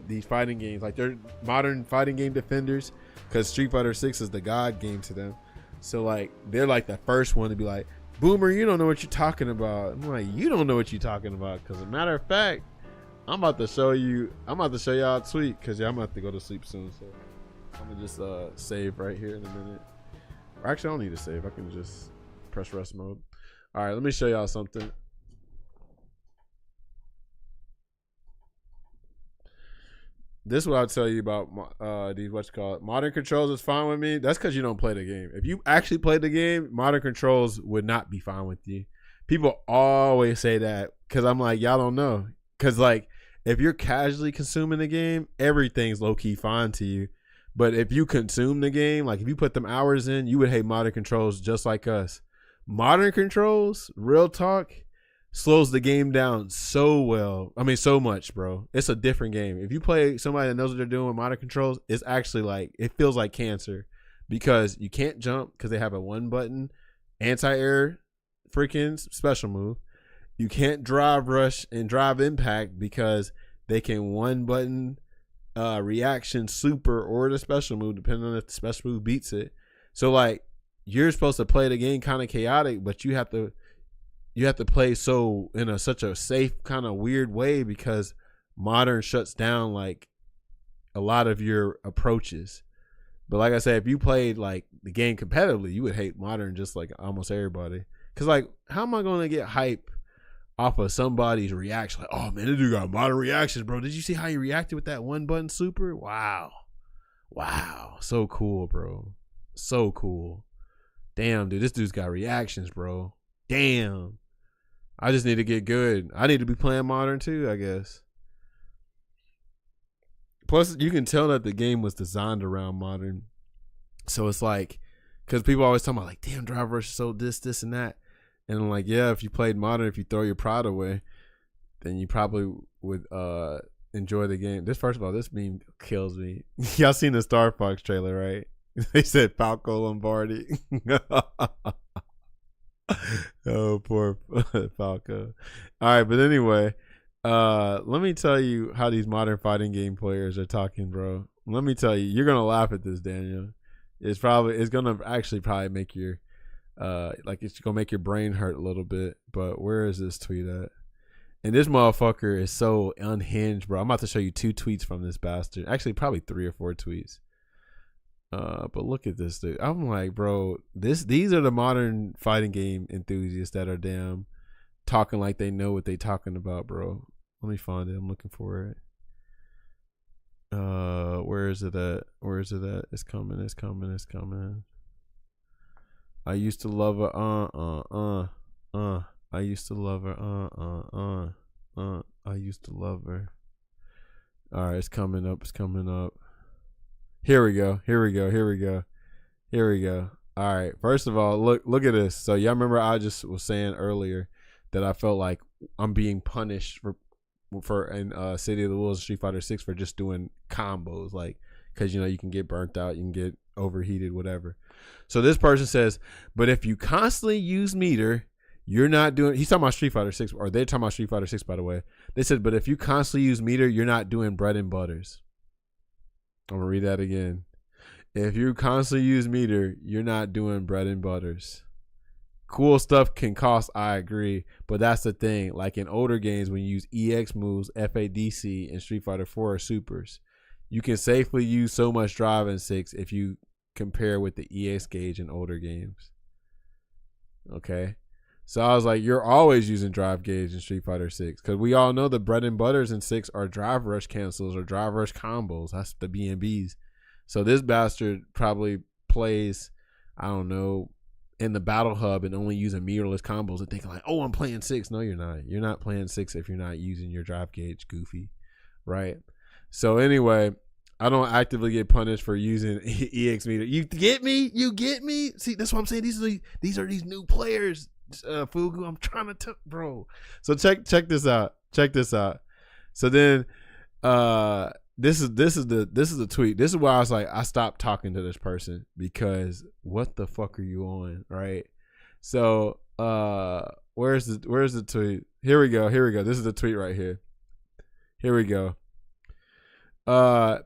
these fighting games. Like they're modern fighting game defenders, because Street Fighter 6 is the god game to them. So like they're like the first one to be like, Boomer, you don't know what you're talking about. I'm like, you don't know what you're talking about, because as a matter of fact, I'm about to show y'all a tweet, because I'm about to go to sleep soon. So I'm gonna just save right here in a minute. Or actually, I don't need to save. I can just press rest mode. All right, let me show y'all something. This is what I'll tell you about these, what's called modern controls is fine with me. That's because you don't play the game. If you actually played the game, modern controls would not be fine with you. People always say that, because I'm like, y'all don't know. Because like, if you're casually consuming the game, everything's low-key fine to you. But if you consume the game, like if you put them hours in, you would hate modern controls just like us. Modern controls, real talk, slows the game down so well. I mean, so much, bro. It's a different game. If you play somebody that knows what they're doing with modern controls, it's actually like, it feels like cancer, because you can't jump because they have a one button anti-air freaking special move. You can't drive rush and drive impact because they can one button reaction super or the special move, depending on if the special move beats it. So like, you're supposed to play the game kind of chaotic, but you have to play so in such a safe kind of weird way, because modern shuts down like a lot of your approaches. But like I said, if you played like the game competitively, you would hate modern just like almost everybody. Because like, how am I going to get hype off of somebody's reaction? Like, oh man, this dude got modern reactions, bro. Did you see how he reacted with that one button super? Wow. So cool, bro. So cool. Damn, dude, this dude's got reactions, bro. Damn. I just need to get good. I need to be playing modern too, I guess. Plus, you can tell that the game was designed around modern. So it's like, because people always talk about like, damn, Driver is so this and that. And I'm like, yeah, if you played modern, if you throw your pride away, then you probably would enjoy the game. First of all, this meme kills me. Y'all seen the Star Fox trailer, right? They said Falco Lombardi. Oh, poor Falco. All right, but anyway, let me tell you how these modern fighting game players are talking, bro. Let me tell you, you're gonna laugh at this, Daniel. It's gonna actually probably make your it's gonna make your brain hurt a little bit. But where is this tweet at? And this motherfucker is so unhinged, bro. I'm about to show you 2 tweets from this bastard. Actually, probably 3 or 4 tweets. But look at this dude. I'm like, bro, these are the modern fighting game enthusiasts that are damn talking like they know what they talking about, bro. Let me find it. I'm looking for it. Where is it at? It's coming. I used to love her. I used to love her. I used to love her. All right, it's coming up. Here we go. All right. First of all, look at this. So y'all remember I just was saying earlier that I felt like I'm being punished for in City of the Wolves, Street Fighter 6 for just doing combos, like, because you can get burnt out, you can get overheated, whatever. So this person says, but if you constantly use meter, you're not doing. He's talking about Street Fighter 6, or they're talking about Street Fighter 6, by the way. They said, but if you constantly use meter, you're not doing bread and butters. I'm gonna read that again. If you constantly use meter, you're not doing bread and butters. Cool stuff can cost, I agree, but that's the thing. Like in older games, when you use EX moves, FADC, and Street Fighter 4 are supers, you can safely use so much drive in 6 if you compare with the EX gauge in older games. Okay, so I was like, you're always using drive gauge in Street Fighter 6, because we all know the bread and butters in 6 are drive rush cancels or drive rush combos. That's the BNBs. So this bastard probably plays, I don't know, in the battle hub and only using meterless combos and thinking like, oh, I'm playing 6. No, you're not. You're not playing 6 if you're not using your drive gauge, goofy, right? So anyway, I don't actively get punished for using EX meter. You get me? You get me? See, that's what I'm saying. These are these new players, Fugu. I'm trying to bro. So check this out. Check this out. So then, this is the tweet. This is why I was like, I stopped talking to this person because what the fuck are you on, right? So where's the tweet? Here we go. This is the tweet right here. Here we go.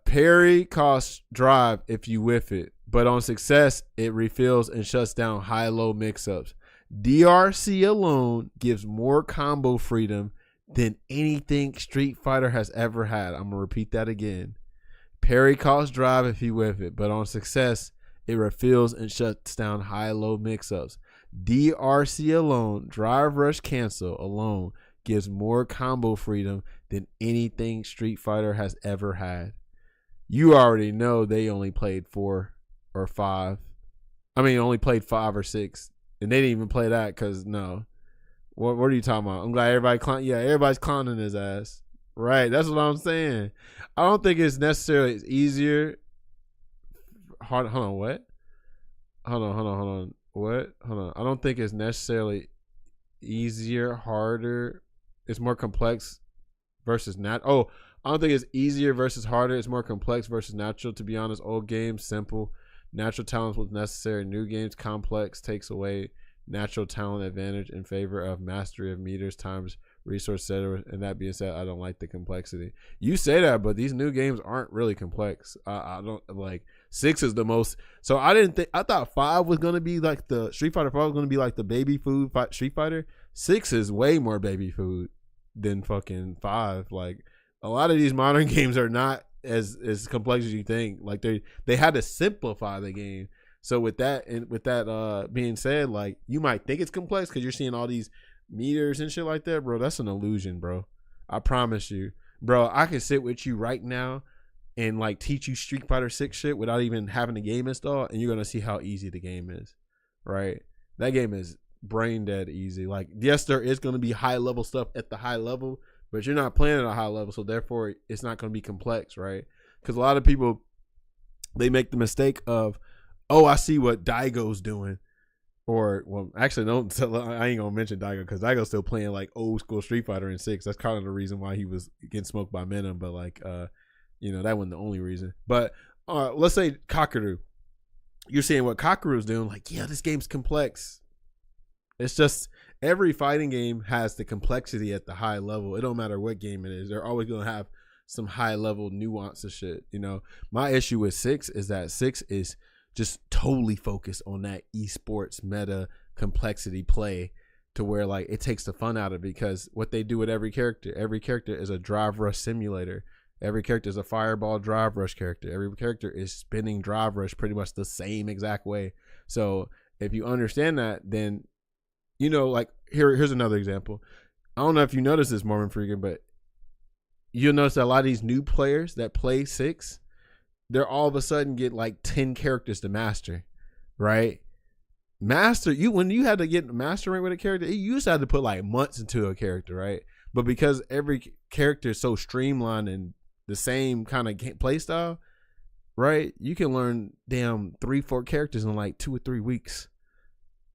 Parry costs drive if you whiff it, but on success it refills and shuts down high-low mix-ups. DRC alone gives more combo freedom than anything Street Fighter has ever had. I'm gonna repeat that again. Parry costs drive if you whiff it, but on success it refills and shuts down high-low mix-ups. DRC alone, drive rush cancel alone, gives more combo freedom than anything Street Fighter has ever had. You already know they only played 4 or 5. I mean, only played 5 or 6. And they didn't even play that because, no. What are you talking about? I'm glad everybody's clowning his ass. Right, that's what I'm saying. I don't think it's necessarily easier. Hold on, what? Hold on. What? Hold on. I don't think it's necessarily easier, harder. It's more complex versus I don't think it's easier versus harder. It's more complex versus natural. To be honest, old games simple. Natural talent was necessary. New games complex takes away natural talent advantage in favor of mastery of meters times resource setter. And that being said, I don't like the complexity. You say that, but these new games aren't really complex. I don't like 6 is the most. So I thought 5 was gonna be like the Street Fighter 5 was gonna be like the baby food Street Fighter. 6 is way more baby food than fucking 5. Like a lot of these modern games are not as complex as you think. Like they had to simplify the game. So with that being said, like you might think it's complex because you're seeing all these meters and shit like that, bro. That's an illusion, bro. I promise you, bro. I can sit with you right now and like teach you Street Fighter 6 shit without even having the game installed, and you're gonna see how easy the game is. Right? That game is brain dead easy. Like, yes, there is gonna be high level stuff at the high level, but you're not playing at a high level, so therefore it's not gonna be complex, right? Because a lot of people, they make the mistake of, oh, I see what Daigo's doing. Or, well, actually, I ain't gonna mention Daigo because Daigo's still playing like old school Street Fighter in 6. That's kind of the reason why he was getting smoked by Venom. But like, that wasn't the only reason. But let's say Kakeru. You're seeing what Kakeru's doing. Like, yeah, this game's complex. It's just every fighting game has the complexity at the high level. It don't matter what game it is. They're always gonna have some high level nuance of shit. My issue with 6 is that 6 is just totally focused on that esports meta complexity play to where like it takes the fun out of it, because what they do with every character is a drive rush simulator. Every character is a fireball drive rush character. Every character is spinning drive rush pretty much the same exact way. So if you understand that, then like here's another example. I don't know if you noticed this, Mormon Freaking, but you'll notice that a lot of these new players that play 6, they're all of a sudden get like 10 characters to master, right? When you had to get master rank with a character, you used to have to put like months into a character, right? But because every character is so streamlined and the same kind of play style, right? You can learn damn 3-4 characters in like 2 or 3 weeks.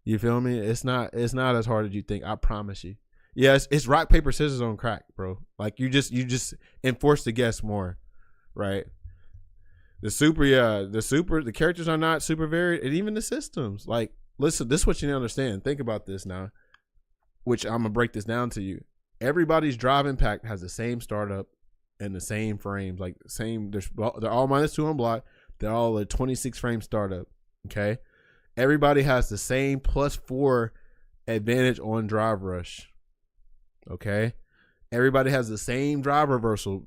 You feel me? It's not as hard as you think. I promise you. Yes, it's rock paper scissors on crack, bro. Like you just enforce the guess more, right? The characters are not super varied, and even the systems. Like, listen, this is what you need to understand. Think about this now, which I'm gonna break this down to you. Everybody's drive impact has the same startup and the same frames, like the same. They're all -2 on block. They're all a 26 frame startup. Okay, everybody has the same +4 advantage on drive rush. Okay. Everybody has the same drive reversal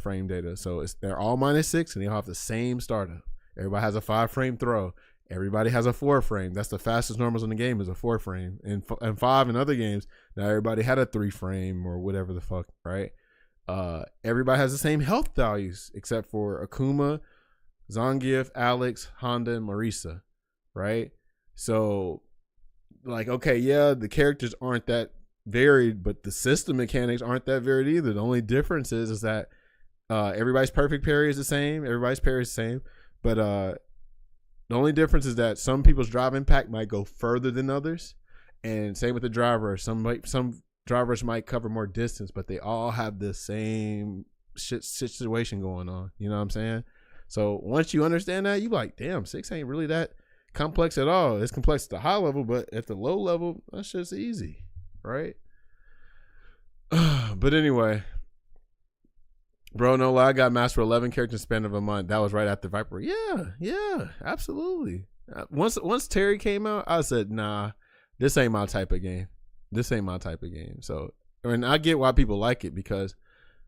frame data. So they're all -6 and they all have the same startup. Everybody has a 5 frame throw. Everybody has a 4 frame. That's the fastest normals in the game is a 4 frame. And 5 in other games, now everybody had a 3 frame or whatever the fuck, right? Everybody has the same health values except for Akuma, Zangief, Alex, Honda, and Marisa. right? So, like, okay, yeah, the characters aren't that varied, but the system mechanics aren't that varied either. The only difference is that everybody's perfect parry is the same. Everybody's parry is the same, but the only difference is that some people's drive impact might go further than others, and same with the driver. Some drivers might cover more distance, but they all have the same situation going on. You know what I'm saying? So once you understand that, you like, damn, 6 ain't really that complex at all. It's complex at the high level, but at the low level, that's just easy, right? But anyway, bro, no lie, I got Master 11 character in the span of a month. That was right after Viper. Yeah, absolutely. Once Terry came out, I said, nah, this ain't my type of game. So, and I get why people like it, because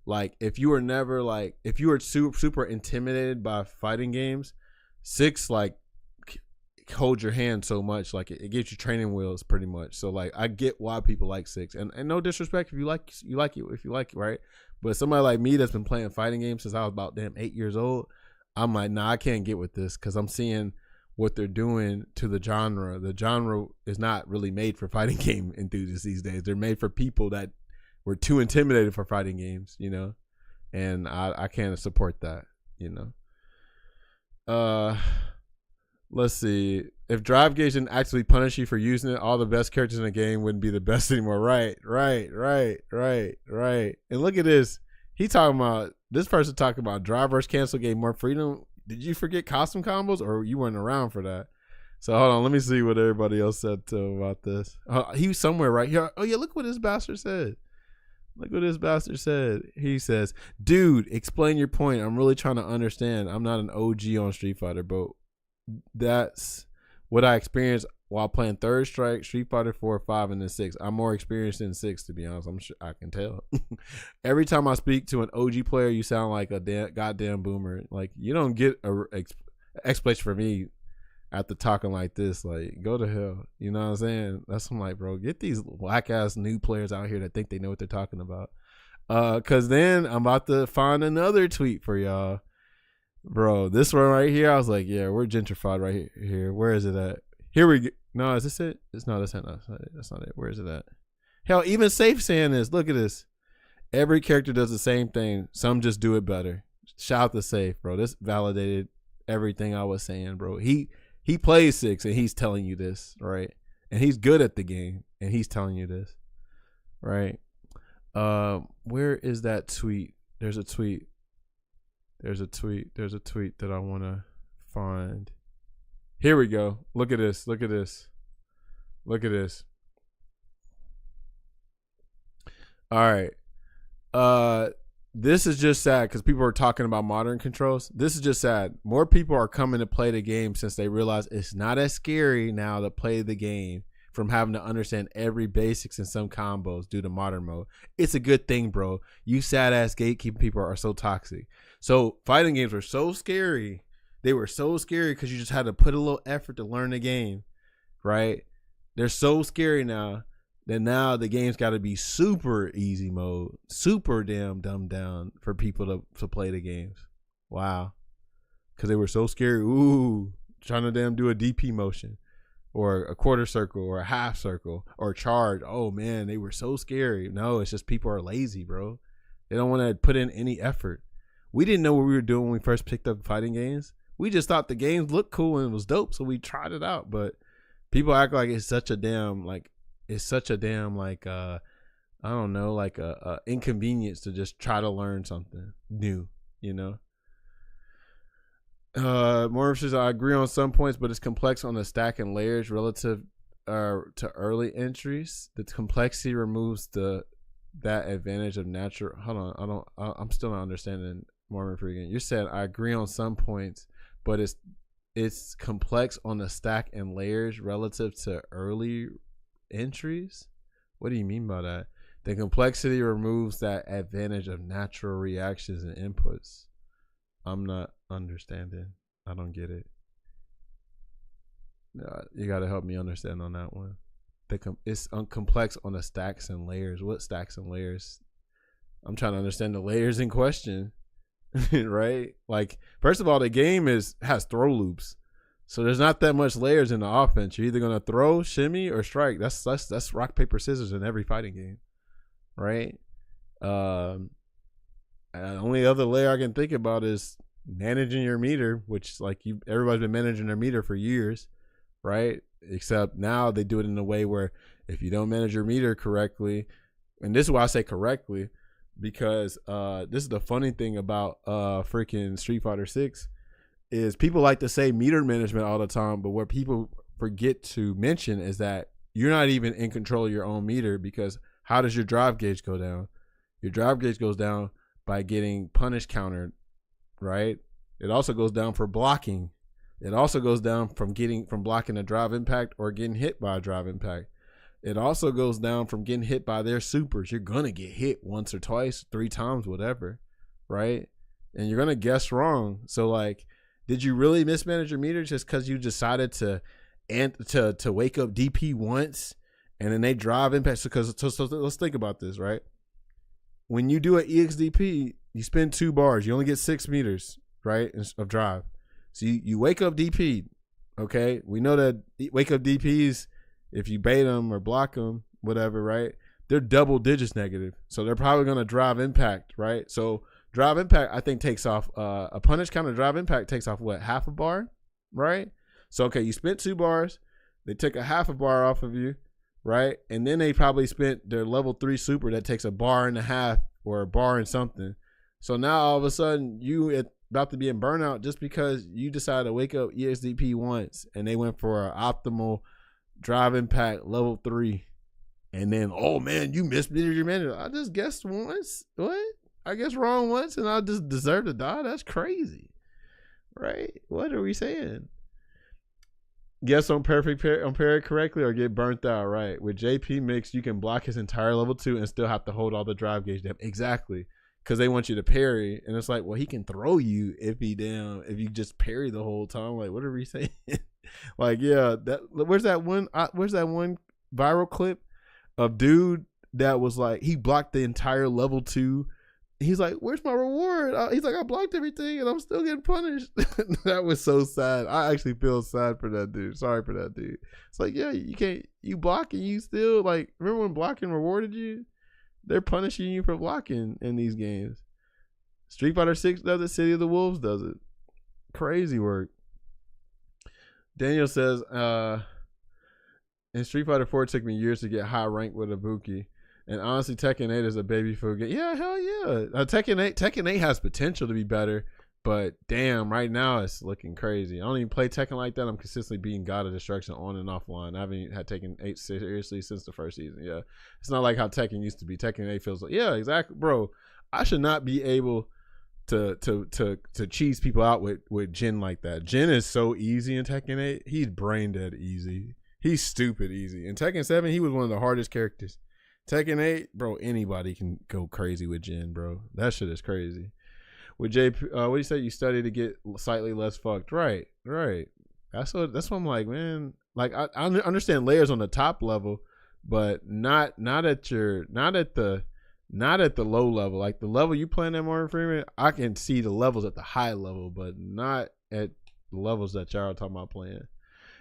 like if you were super intimidated by fighting games, 6 like hold your hand so much, like it gives you training wheels pretty much. So like I get why people like 6, and no disrespect if you like it, right? But somebody like me that's been playing fighting games since I was about 8 years old, I'm like, nah, I can't get with this, because I'm seeing what they're doing to the genre. The genre is not really made for fighting game enthusiasts these days. They're made for people that were too intimidated for fighting games, you know, and I can't support that, you know. Let's see. If drive gauge didn't actually punish you for using it, all the best characters in the game wouldn't be the best anymore. Right. And look at this. This person talking about drivers cancel gave more freedom. Did you forget costume combos, or you weren't around for that? So hold on, let me see what everybody else said to him about this. He was somewhere right here. Oh yeah, look what this bastard said. He says, dude, explain your point. I'm really trying to understand. I'm not an OG on Street Fighter, but that's what I experienced while playing Third Strike, Street Fighter 4, 5, and then 6. I'm more experienced in 6, to be honest. I'm sure I can tell. Every time I speak to an OG player, you sound like a goddamn boomer. Like, you don't get a explanation for me after talking like this. Like, go to hell. You know what I'm saying? That's what I'm like, bro. Get these whack ass new players out here that think they know what they're talking about. Cause then I'm about to find another tweet for y'all. Bro, this one right here, I was like, yeah, we're gentrified right here. Where is it at? Here we go. No, is this it? That's not it. That's not it. Where is it at? Hell, even Safe saying this. Look at this. Every character does the same thing. Some just do it better. Shout out to Safe, bro. This validated everything I was saying, bro. He plays 6 and he's telling you this, right? And he's good at the game and he's telling you this, right? Where is that tweet? There's a tweet that I want to find. Here we go. Look at this. All right. This is just sad because people are talking about modern controls. This is just sad. More people are coming to play the game since they realize it's not as scary now to play the game from having to understand every basics and some combos due to modern mode. It's a good thing, bro. You sad ass gatekeeping people are so toxic. So fighting games were so scary. They were so scary because you just had to put a little effort to learn the game, right? They're so scary now that now the game's got to be super easy mode, super damn dumbed down for people to play the games. Wow. Because they were so scary. Ooh, trying to damn do a DP motion or a quarter circle or a half circle or charge. Oh, man, they were so scary. No, it's just people are lazy, bro. They don't want to put in any effort. We didn't know what we were doing when we first picked up fighting games. We just thought the games looked cool and it was dope, so we tried it out. But people act like it's such a damn I don't know, like a inconvenience to just try to learn something new, you know. Morph says, I agree on some points, but it's complex on the stack and layers relative to early entries. The complexity removes that advantage of natural. Hold on, I'm still not understanding Mormon freaking. You said I agree on some points, but it's complex on the stack and layers relative to early entries. What do you mean by that? The complexity removes that advantage of natural reactions and inputs. I'm not understanding. I don't get it. You got to help me understand on that one. It's complex on the stacks and layers. What stacks and layers? I'm trying to understand the layers in question. Right? Like, first of all, the game has throw loops. So there's not that much layers in the offense. You're either gonna throw, shimmy, or strike. That's rock paper scissors in every fighting game, right? The only other layer I can think about is managing your meter, which like everybody's been managing their meter for years, right? Except now they do it in a way where if you don't manage your meter correctly, and this is why I say correctly, because this is the funny thing about freaking Street Fighter 6 is people like to say meter management all the time, but what people forget to mention is that you're not even in control of your own meter, because how does your drive gauge go down? Your drive gauge goes down by getting punish countered, right? It also goes down for blocking. It also goes down from blocking a drive impact or getting hit by a drive impact. It also goes down from getting hit by their supers. You're going to get hit once or twice, 3 times, whatever, right? And you're going to guess wrong. So like, did you really mismanage your meter just because you decided to wake up DP once and then they drive impact? So let's think about this, right? When you do an EXDP, you spend 2 bars. You only get 6 meters, right, of drive. So you wake up DP, okay? We know that wake up DPs, if you bait them or block them, whatever, right, they're double digits negative. So they're probably going to drive impact, right? So drive impact, I think, takes off a punish counter drive impact takes off what, half a bar, right? So, okay, you spent 2 bars. They took a half a bar off of you, right? And then they probably spent their level 3 super that takes a bar and a half or a bar and something. So now all of a sudden you about to be in burnout just because you decided to wake up EXDP once and they went for an optimal drive impact level 3. And then, oh man, you mismanaged your manager. I just guessed once. What? I guess wrong once and I just deserve to die? That's crazy. Right? What are we saying? Guess on parry correctly or get burnt out, right? With JP Mix, you can block his entire level 2 and still have to hold all the drive gauge down. Exactly. Because they want you to parry. And it's like, well, he can throw you if you just parry the whole time. Like, what are we saying? Like, yeah, where's that one viral clip of dude that was like, he blocked the entire level 2. He's like, where's my reward? He's like, I blocked everything and I'm still getting punished. That was so sad. I actually feel sad for that dude. Sorry for that dude. It's like, yeah, you block and you still, like, remember when blocking rewarded you? They're punishing you for blocking in these games. Street Fighter 6 does it. City of the Wolves does it. Crazy work. Daniel says, in Street Fighter 4, it took me years to get high rank with Ibuki. And honestly, Tekken 8 is a baby food game. Yeah, hell yeah. Tekken 8 has potential to be better, but damn, right now it's looking crazy. I don't even play Tekken like that. I'm consistently beating God of Destruction on and offline. I haven't had Tekken 8 seriously since the first season. Yeah, it's not like how Tekken used to be. Tekken 8 feels like, yeah, exactly, bro. I should not be able to cheese people out with Jin like that. Jin is so easy in Tekken 8. He's brain dead easy. He's stupid easy. In Tekken 7, he was one of the hardest characters. Tekken 8, bro, anybody can go crazy with Jin, bro. That shit is crazy. With JP, what do you say? You study to get slightly less fucked. Right. That's what I'm like, man. Like, I understand layers on the top level, but not at the low level. Like the level you playing at Morgan Freeman, I can see the levels at the high level, but not at the levels that y'all are talking about playing.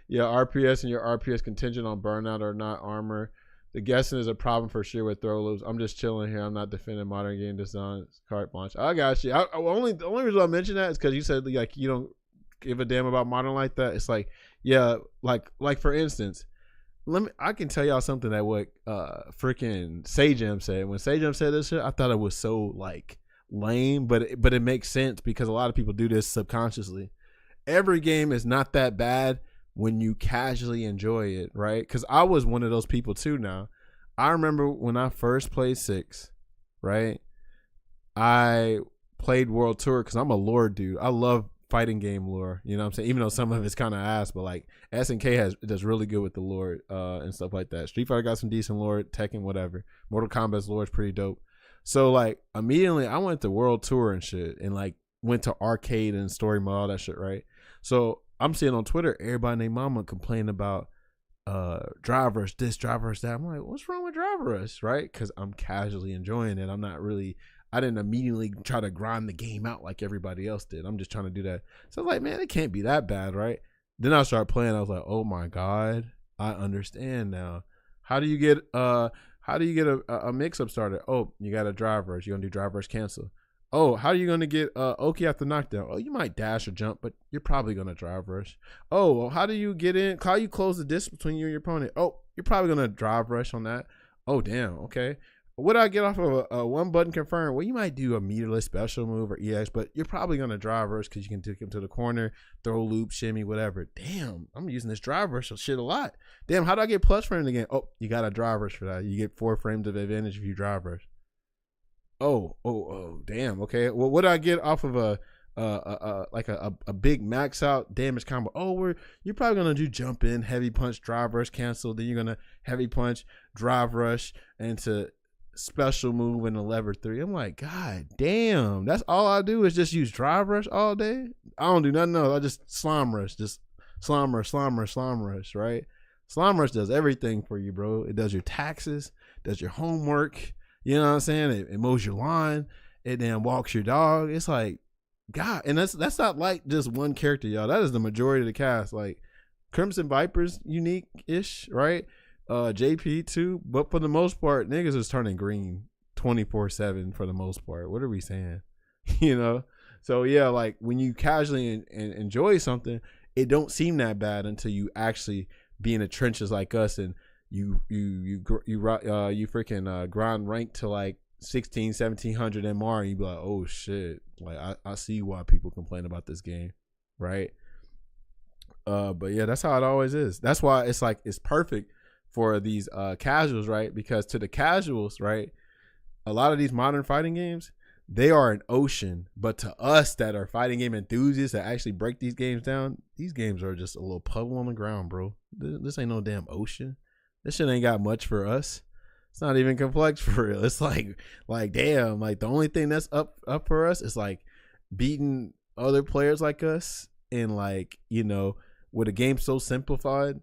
Yeah, RPS and your RPS contingent on burnout or not armor. The guessing is a problem for sure with throw loops. I'm just chilling here. I'm not defending modern game design. Carte blanche. I got you. The only reason I mention that is because you said like you don't give a damn about modern like that. It's like, yeah, like for instance, I can tell y'all something that what freaking Sajam said. When Sajam said this shit, I thought it was so like lame, but it makes sense because a lot of people do this subconsciously. Every game is not that bad when you casually enjoy it, right? Because I was one of those people too now. I remember when I first played 6, right? I played World Tour because I'm a lore dude. I love fighting game lore, you know what I'm saying? Even though some of it's kind of ass, but like SNK does really good with the lore and stuff like that. Street Fighter got some decent lore, Tekken, whatever. Mortal Kombat's lore is pretty dope. So like immediately I went to World Tour and shit and like went to arcade and story mode, all that shit, right? So I'm seeing on Twitter everybody named mama complain about Drive Rush this, Drive Rush that. I'm like, what's wrong with Drive Rush, right? Because I'm casually enjoying it. I didn't immediately try to grind the game out like everybody else did. I'm just trying to do that. So I'm like, man, it can't be that bad, right? Then I started playing. I was like, oh my God, I understand now. How do you get a mix up started? Oh, you got a drive rush. You're gonna do drive rush cancel. Oh, how are you gonna get Oki after knockdown? Oh, you might dash or jump, but you're probably gonna drive rush. Oh, well, how do you get in? How you close the distance between you and your opponent? Oh, you're probably gonna drive rush on that. Oh, damn. Okay. What do I get off of a one button confirm? Well, you might do a meterless special move or EX, but you're probably gonna drive rush because you can take him to the corner, throw loop, shimmy, whatever. Damn, I'm using this drive rush shit a lot. Damn, how do I get plus frame again? Oh, you got a drive rush for that. You get 4 frames of advantage if you drive rush. Oh, damn. Okay. Well, what do I get off of a big max out damage combo? Oh, you're probably gonna do jump in, heavy punch, drive rush, cancel. Then you're gonna heavy punch, drive rush, into special move in the lever 3. I'm like, God damn, that's all I do is just use drive rush all day. I don't do nothing else. I just slime rush, right? Slime rush does everything for you, bro. It does your taxes, does your homework. You know what I'm saying? It mows your lawn. It then walks your dog. It's like, God, and that's not like just one character, y'all. That is the majority of the cast. Like Crimson Viper's unique-ish, right? JP too, but for the most part, niggas is turning green 24/7 for the most part. What are we saying? You know? So yeah, like when you casually enjoy something, it don't seem that bad until you actually be in the trenches like us and you freaking grind rank to like 1700 MR and you be like, oh shit, like I see why people complain about this game, right? But yeah, that's how it always is. That's why it's like it's perfect for these casuals, right? Because to the casuals, right, a lot of these modern fighting games, they are an ocean, but to us that are fighting game enthusiasts that actually break these games down, these games are just a little puddle on the ground, bro. This ain't no damn ocean. This shit ain't got much for us. It's not even complex for real. It's like damn, like the only thing that's up for us is like beating other players like us, and like, you know, with a game so simplified,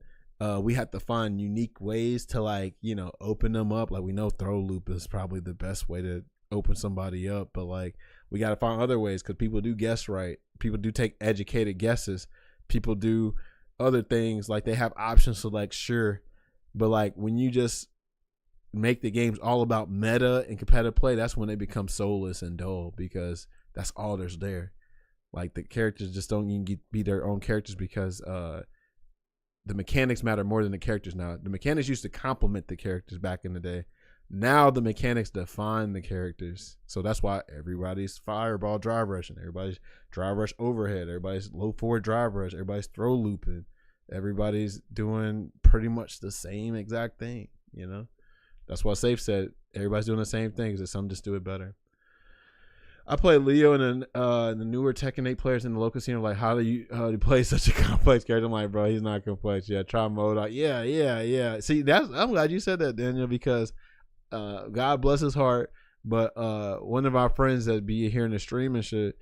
we have to find unique ways to, like, you know, open them up. Like we know throw loop is probably the best way to open somebody up, but like we got to find other ways because people do guess right. People do take educated guesses. People do other things, like they have options select, sure. But like when you just make the games all about meta and competitive play, that's when they become soulless and dull, because that's all there's there. Like the characters just don't even be their own characters because the mechanics matter more than the characters now. The mechanics used to complement the characters back in the day. Now the mechanics define the characters. So that's why everybody's fireball drive rushing, everybody's drive rush overhead, everybody's low forward drive rush, everybody's throw looping, everybody's doing pretty much the same exact thing, you know? That's why Safe said everybody's doing the same thing, because some just do it better. I play Leo, and the newer Tekken 8 players in the local scene are like, how do you play such a complex character? I'm like, bro, he's not complex. Yeah, try mode. Yeah. See, I'm glad you said that, Daniel, because God bless his heart, but one of our friends that be here in the stream and shit,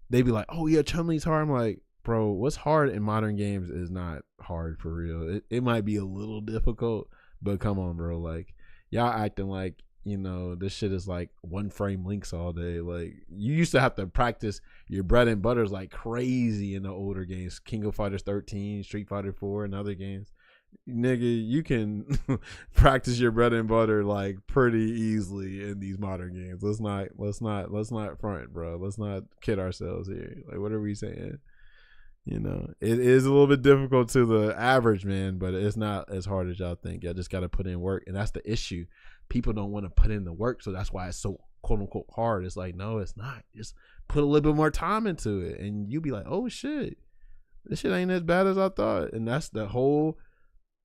they be like, oh yeah, Chun-Li's hard. I'm like, bro, what's hard in modern games is not hard for real. It might be a little difficult, but come on, bro. Like, y'all acting like, you know, this shit is like one frame links all day. Like, you used to have to practice your bread and butters like crazy in the older games. King of Fighters 13, Street Fighter 4, and other games. Nigga, you can practice your bread and butter like pretty easily in these modern games. Let's not front, bro. Let's not kid ourselves here. Like, what are we saying? You know, it is a little bit difficult to the average man, but it's not as hard as y'all think. Y'all just got to put in work, and that's the issue. People don't want to put in the work, so that's why it's so quote unquote hard. It's like, no, it's not. Just put a little bit more time into it, and you be like, oh shit, this shit ain't as bad as I thought. And that's the whole,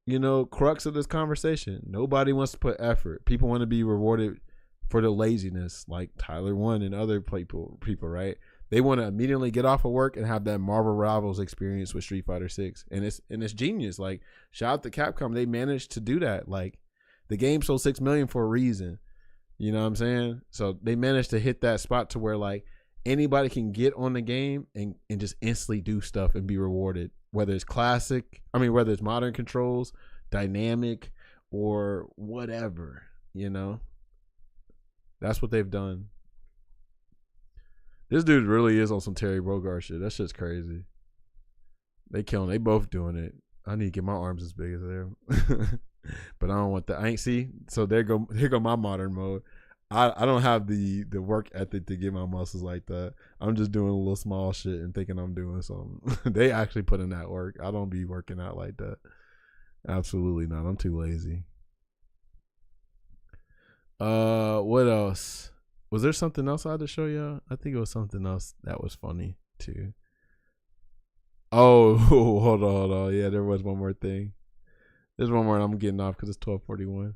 you know, crux of this conversation. Nobody wants to put effort. People want to be rewarded for the laziness, like Tyler One and other people, right? They want to immediately get off of work and have that Marvel Rivals experience with Street Fighter 6. And it's genius. Like, shout out to Capcom. They managed to do that. Like, the game sold 6 million for a reason. You know what I'm saying? So they managed to hit that spot to where, like, anybody can get on the game and just instantly do stuff and be rewarded. Whether it's whether it's modern controls, dynamic, or whatever, you know? That's what they've done. This dude really is on some Terry Bogard shit. That shit's crazy. They killing. They both doing it. I need to get my arms as big as them. But I don't want that. I ain't see. So there go my modern mode. I don't have the work ethic to get my muscles like that. I'm just doing a little small shit and thinking I'm doing something. They actually put in that work. I don't be working out like that. Absolutely not. I'm too lazy. What else? Was there something else I had to show y'all? I think it was something else that was funny too. Oh, hold on. Yeah, there was one more thing. There's one more and I'm getting off because it's 12:41.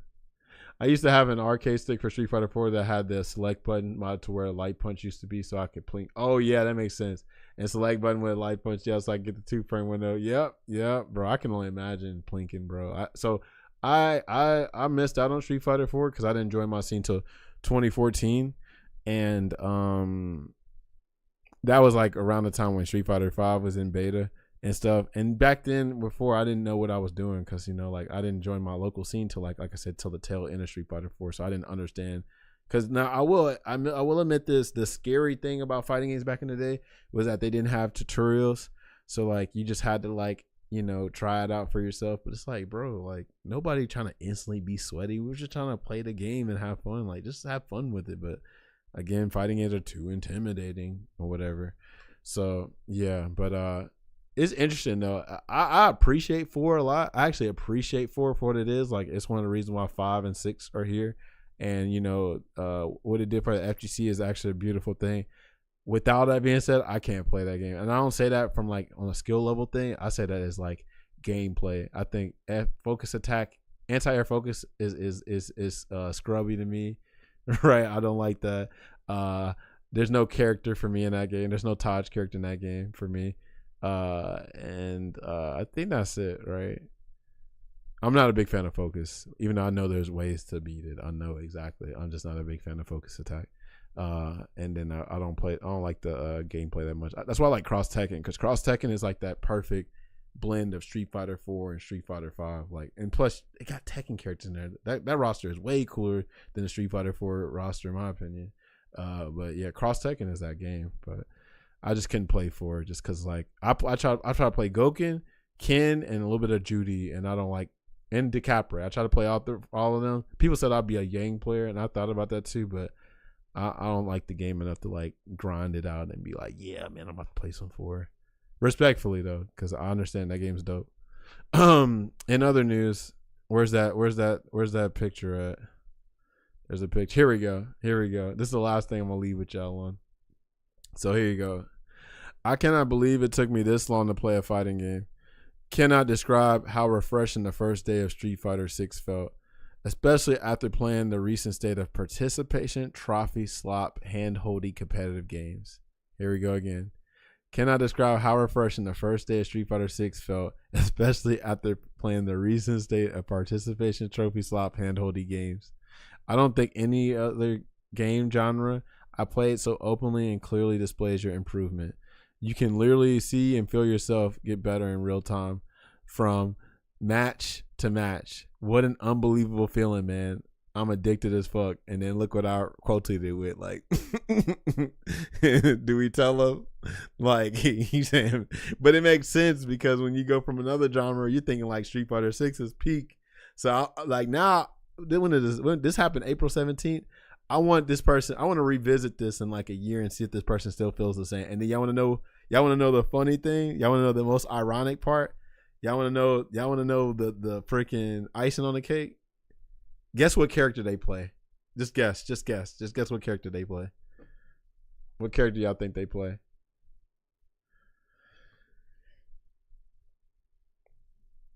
I used to have an arcade stick for Street Fighter 4 that had the select button mod to where a light punch used to be, so I could plink. Oh yeah, that makes sense. And select button with a light punch, yeah, so I could get the 2-frame window. Yep, bro. I can only imagine plinking, bro. I missed out on Street Fighter 4 because I didn't join my scene till 2014, and that was like around the time when Street Fighter 5 was in beta and stuff. And back then, before, I didn't know what I was doing because, you know, like I didn't join my local scene till like I said, till the tail end of Street Fighter 4. So I didn't understand. Because now I will admit this, the scary thing about fighting games back in the day was that they didn't have tutorials. So like you just had to like, you know, try it out for yourself. But it's like, bro, like nobody trying to instantly be sweaty. We're just trying to play the game and have fun. Like just have fun with it. But again, fighting games are too intimidating or whatever. So yeah, but it's interesting though. I appreciate 4 a lot. I actually appreciate 4 for what it is. Like it's one of the reasons why 5 and 6 are here. And you know, what it did for the FGC is actually a beautiful thing. Without that being said, I can't play that game. And I don't say that from like on a skill level thing. I say that as like gameplay. I think focus attack, anti-air focus is scrubby to me. Right? I don't like that. There's no character for me in that game. There's no Taj character in that game for me. And I think that's it, right? I'm not a big fan of focus, even though I know there's ways to beat it. I know exactly. I'm just not a big fan of focus attack. And then I don't like the gameplay that much. That's why I like Cross Tekken, because Cross Tekken is like that perfect blend of Street Fighter 4 and Street Fighter 5. Like, and plus it got Tekken characters in there. That roster is way cooler than the Street Fighter 4 roster, in my opinion. But yeah, Cross Tekken is that game. But I just couldn't play 4 just because like I try to play Goken, Ken, and a little bit of Judy, and I don't like. And DiCaprio. I try to play all of them. People said I'd be a Yang player, and I thought about that too, but I don't like the game enough to like grind it out and be like, yeah, man, I'm about to play some 4. Respectfully though, because I understand that game's dope. In other news, where's that picture at? There's a picture. Here we go. This is the last thing I'm gonna leave with y'all on. So here you go. I cannot believe it took me this long to play a fighting game. Cannot describe how refreshing the first day of Street Fighter 6 felt, especially after playing the recent state of participation, trophy, slop, hand-holdy competitive games. Here we go again. Cannot describe how refreshing the first day of Street Fighter 6 felt, especially after playing the recent state of participation, trophy, slop, hand-holdy games. I don't think any other game genre I played so openly and clearly displays your improvement. You can literally see and feel yourself get better in real time from match to match. What an unbelievable feeling, man. I'm addicted as fuck. And then look what I quoted it with. Like, do we tell him? Like, he's saying, but it makes sense because when you go from another genre, you're thinking like Street Fighter 6 is peak. So, like, now, when this happened April 17th, I want to revisit this in like a year and see if this person still feels the same. And then y'all want to know the funny thing? Y'all want to know the most ironic part? Y'all want to know the freaking icing on the cake? Guess what character they play. Just guess what character they play. What character y'all think they play?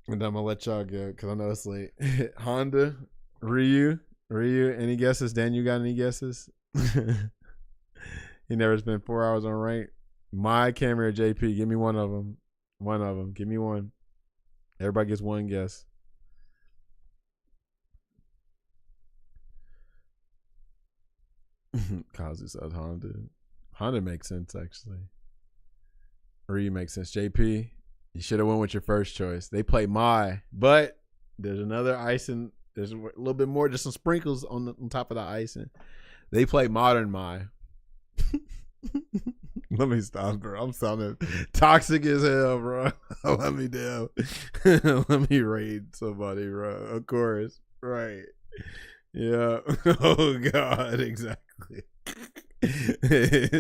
And I'm gonna let y'all go because I know it's late. Honda, Ryu, any guesses? Dan, you got any guesses? He never spent 4 hours on rank. My camera, JP, give me one of them. Give me one. Everybody gets one guess. Kazu says Honda. Honda makes sense, actually. Ryu makes sense. JP, you should have went with your first choice. They play Mai, but there's another icing. There's a little bit more, just some sprinkles on top of the icing. They play modern Mai. Let me stop, bro. I'm sounding toxic as hell, bro. Let me down. Let me raid somebody, bro. Of course. Right. Yeah. Oh God, exactly.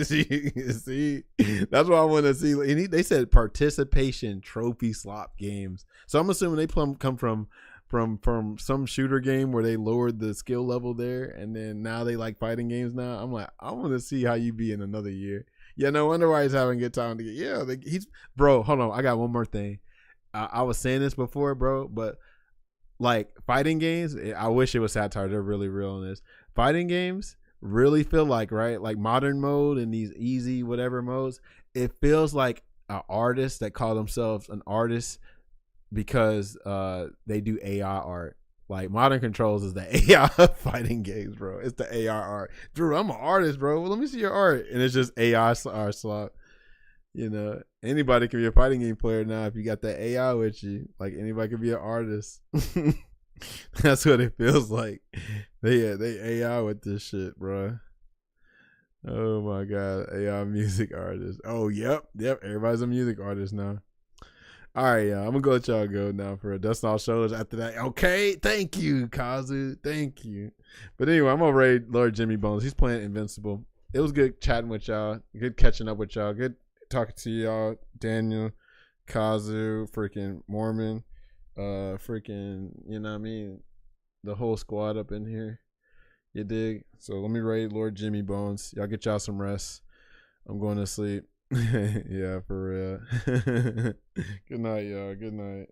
See, that's what I want to see. And they said participation trophy slot games. So I'm assuming they come from some shooter game where they lowered the skill level there, and then now they like fighting games now. I'm like, I want to see how you be in another year. Yeah, no wonder why he's having a good time to get. Yeah, he's bro. Hold on, I got one more thing. I was saying this before, bro, but like fighting games, I wish it was satire. They're really real on this. Fighting games really feel like, right, like modern mode and these easy whatever modes. It feels like an artist that call themselves an artist because they do AI art. Like Modern Controls is the AI fighting games, bro. It's the AI art. Drew, I'm an artist, bro. Well, let me see your art, and it's just AI art slot. You know, anybody can be a fighting game player now if you got that AI with you. Like anybody can be an artist. That's what it feels like. They AI with this shit, bro. Oh my God, AI music artist. Oh yep. Everybody's a music artist now. All right, y'all. I'm gonna go let y'all go now for a Dust Off Shoulders after that. Okay, thank you, Kazu. Thank you. But anyway, I'm gonna raid Lord Jimmy Bones. He's playing Invincible. It was good chatting with y'all. Good catching up with y'all. Good talking to y'all. Daniel, Kazu, freaking Mormon, freaking, you know what I mean? The whole squad up in here. You dig? So let me raid Lord Jimmy Bones. Y'all get y'all some rest. I'm going to sleep. Yeah, for real. Good night, y'all. Good night.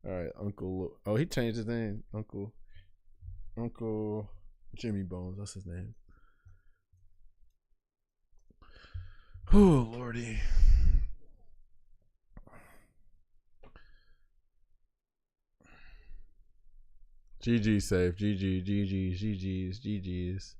All right, Uncle. Oh, he changed his name. Uncle Jimmy Bones. That's his name. Oh, Lordy. GG safe. GG's.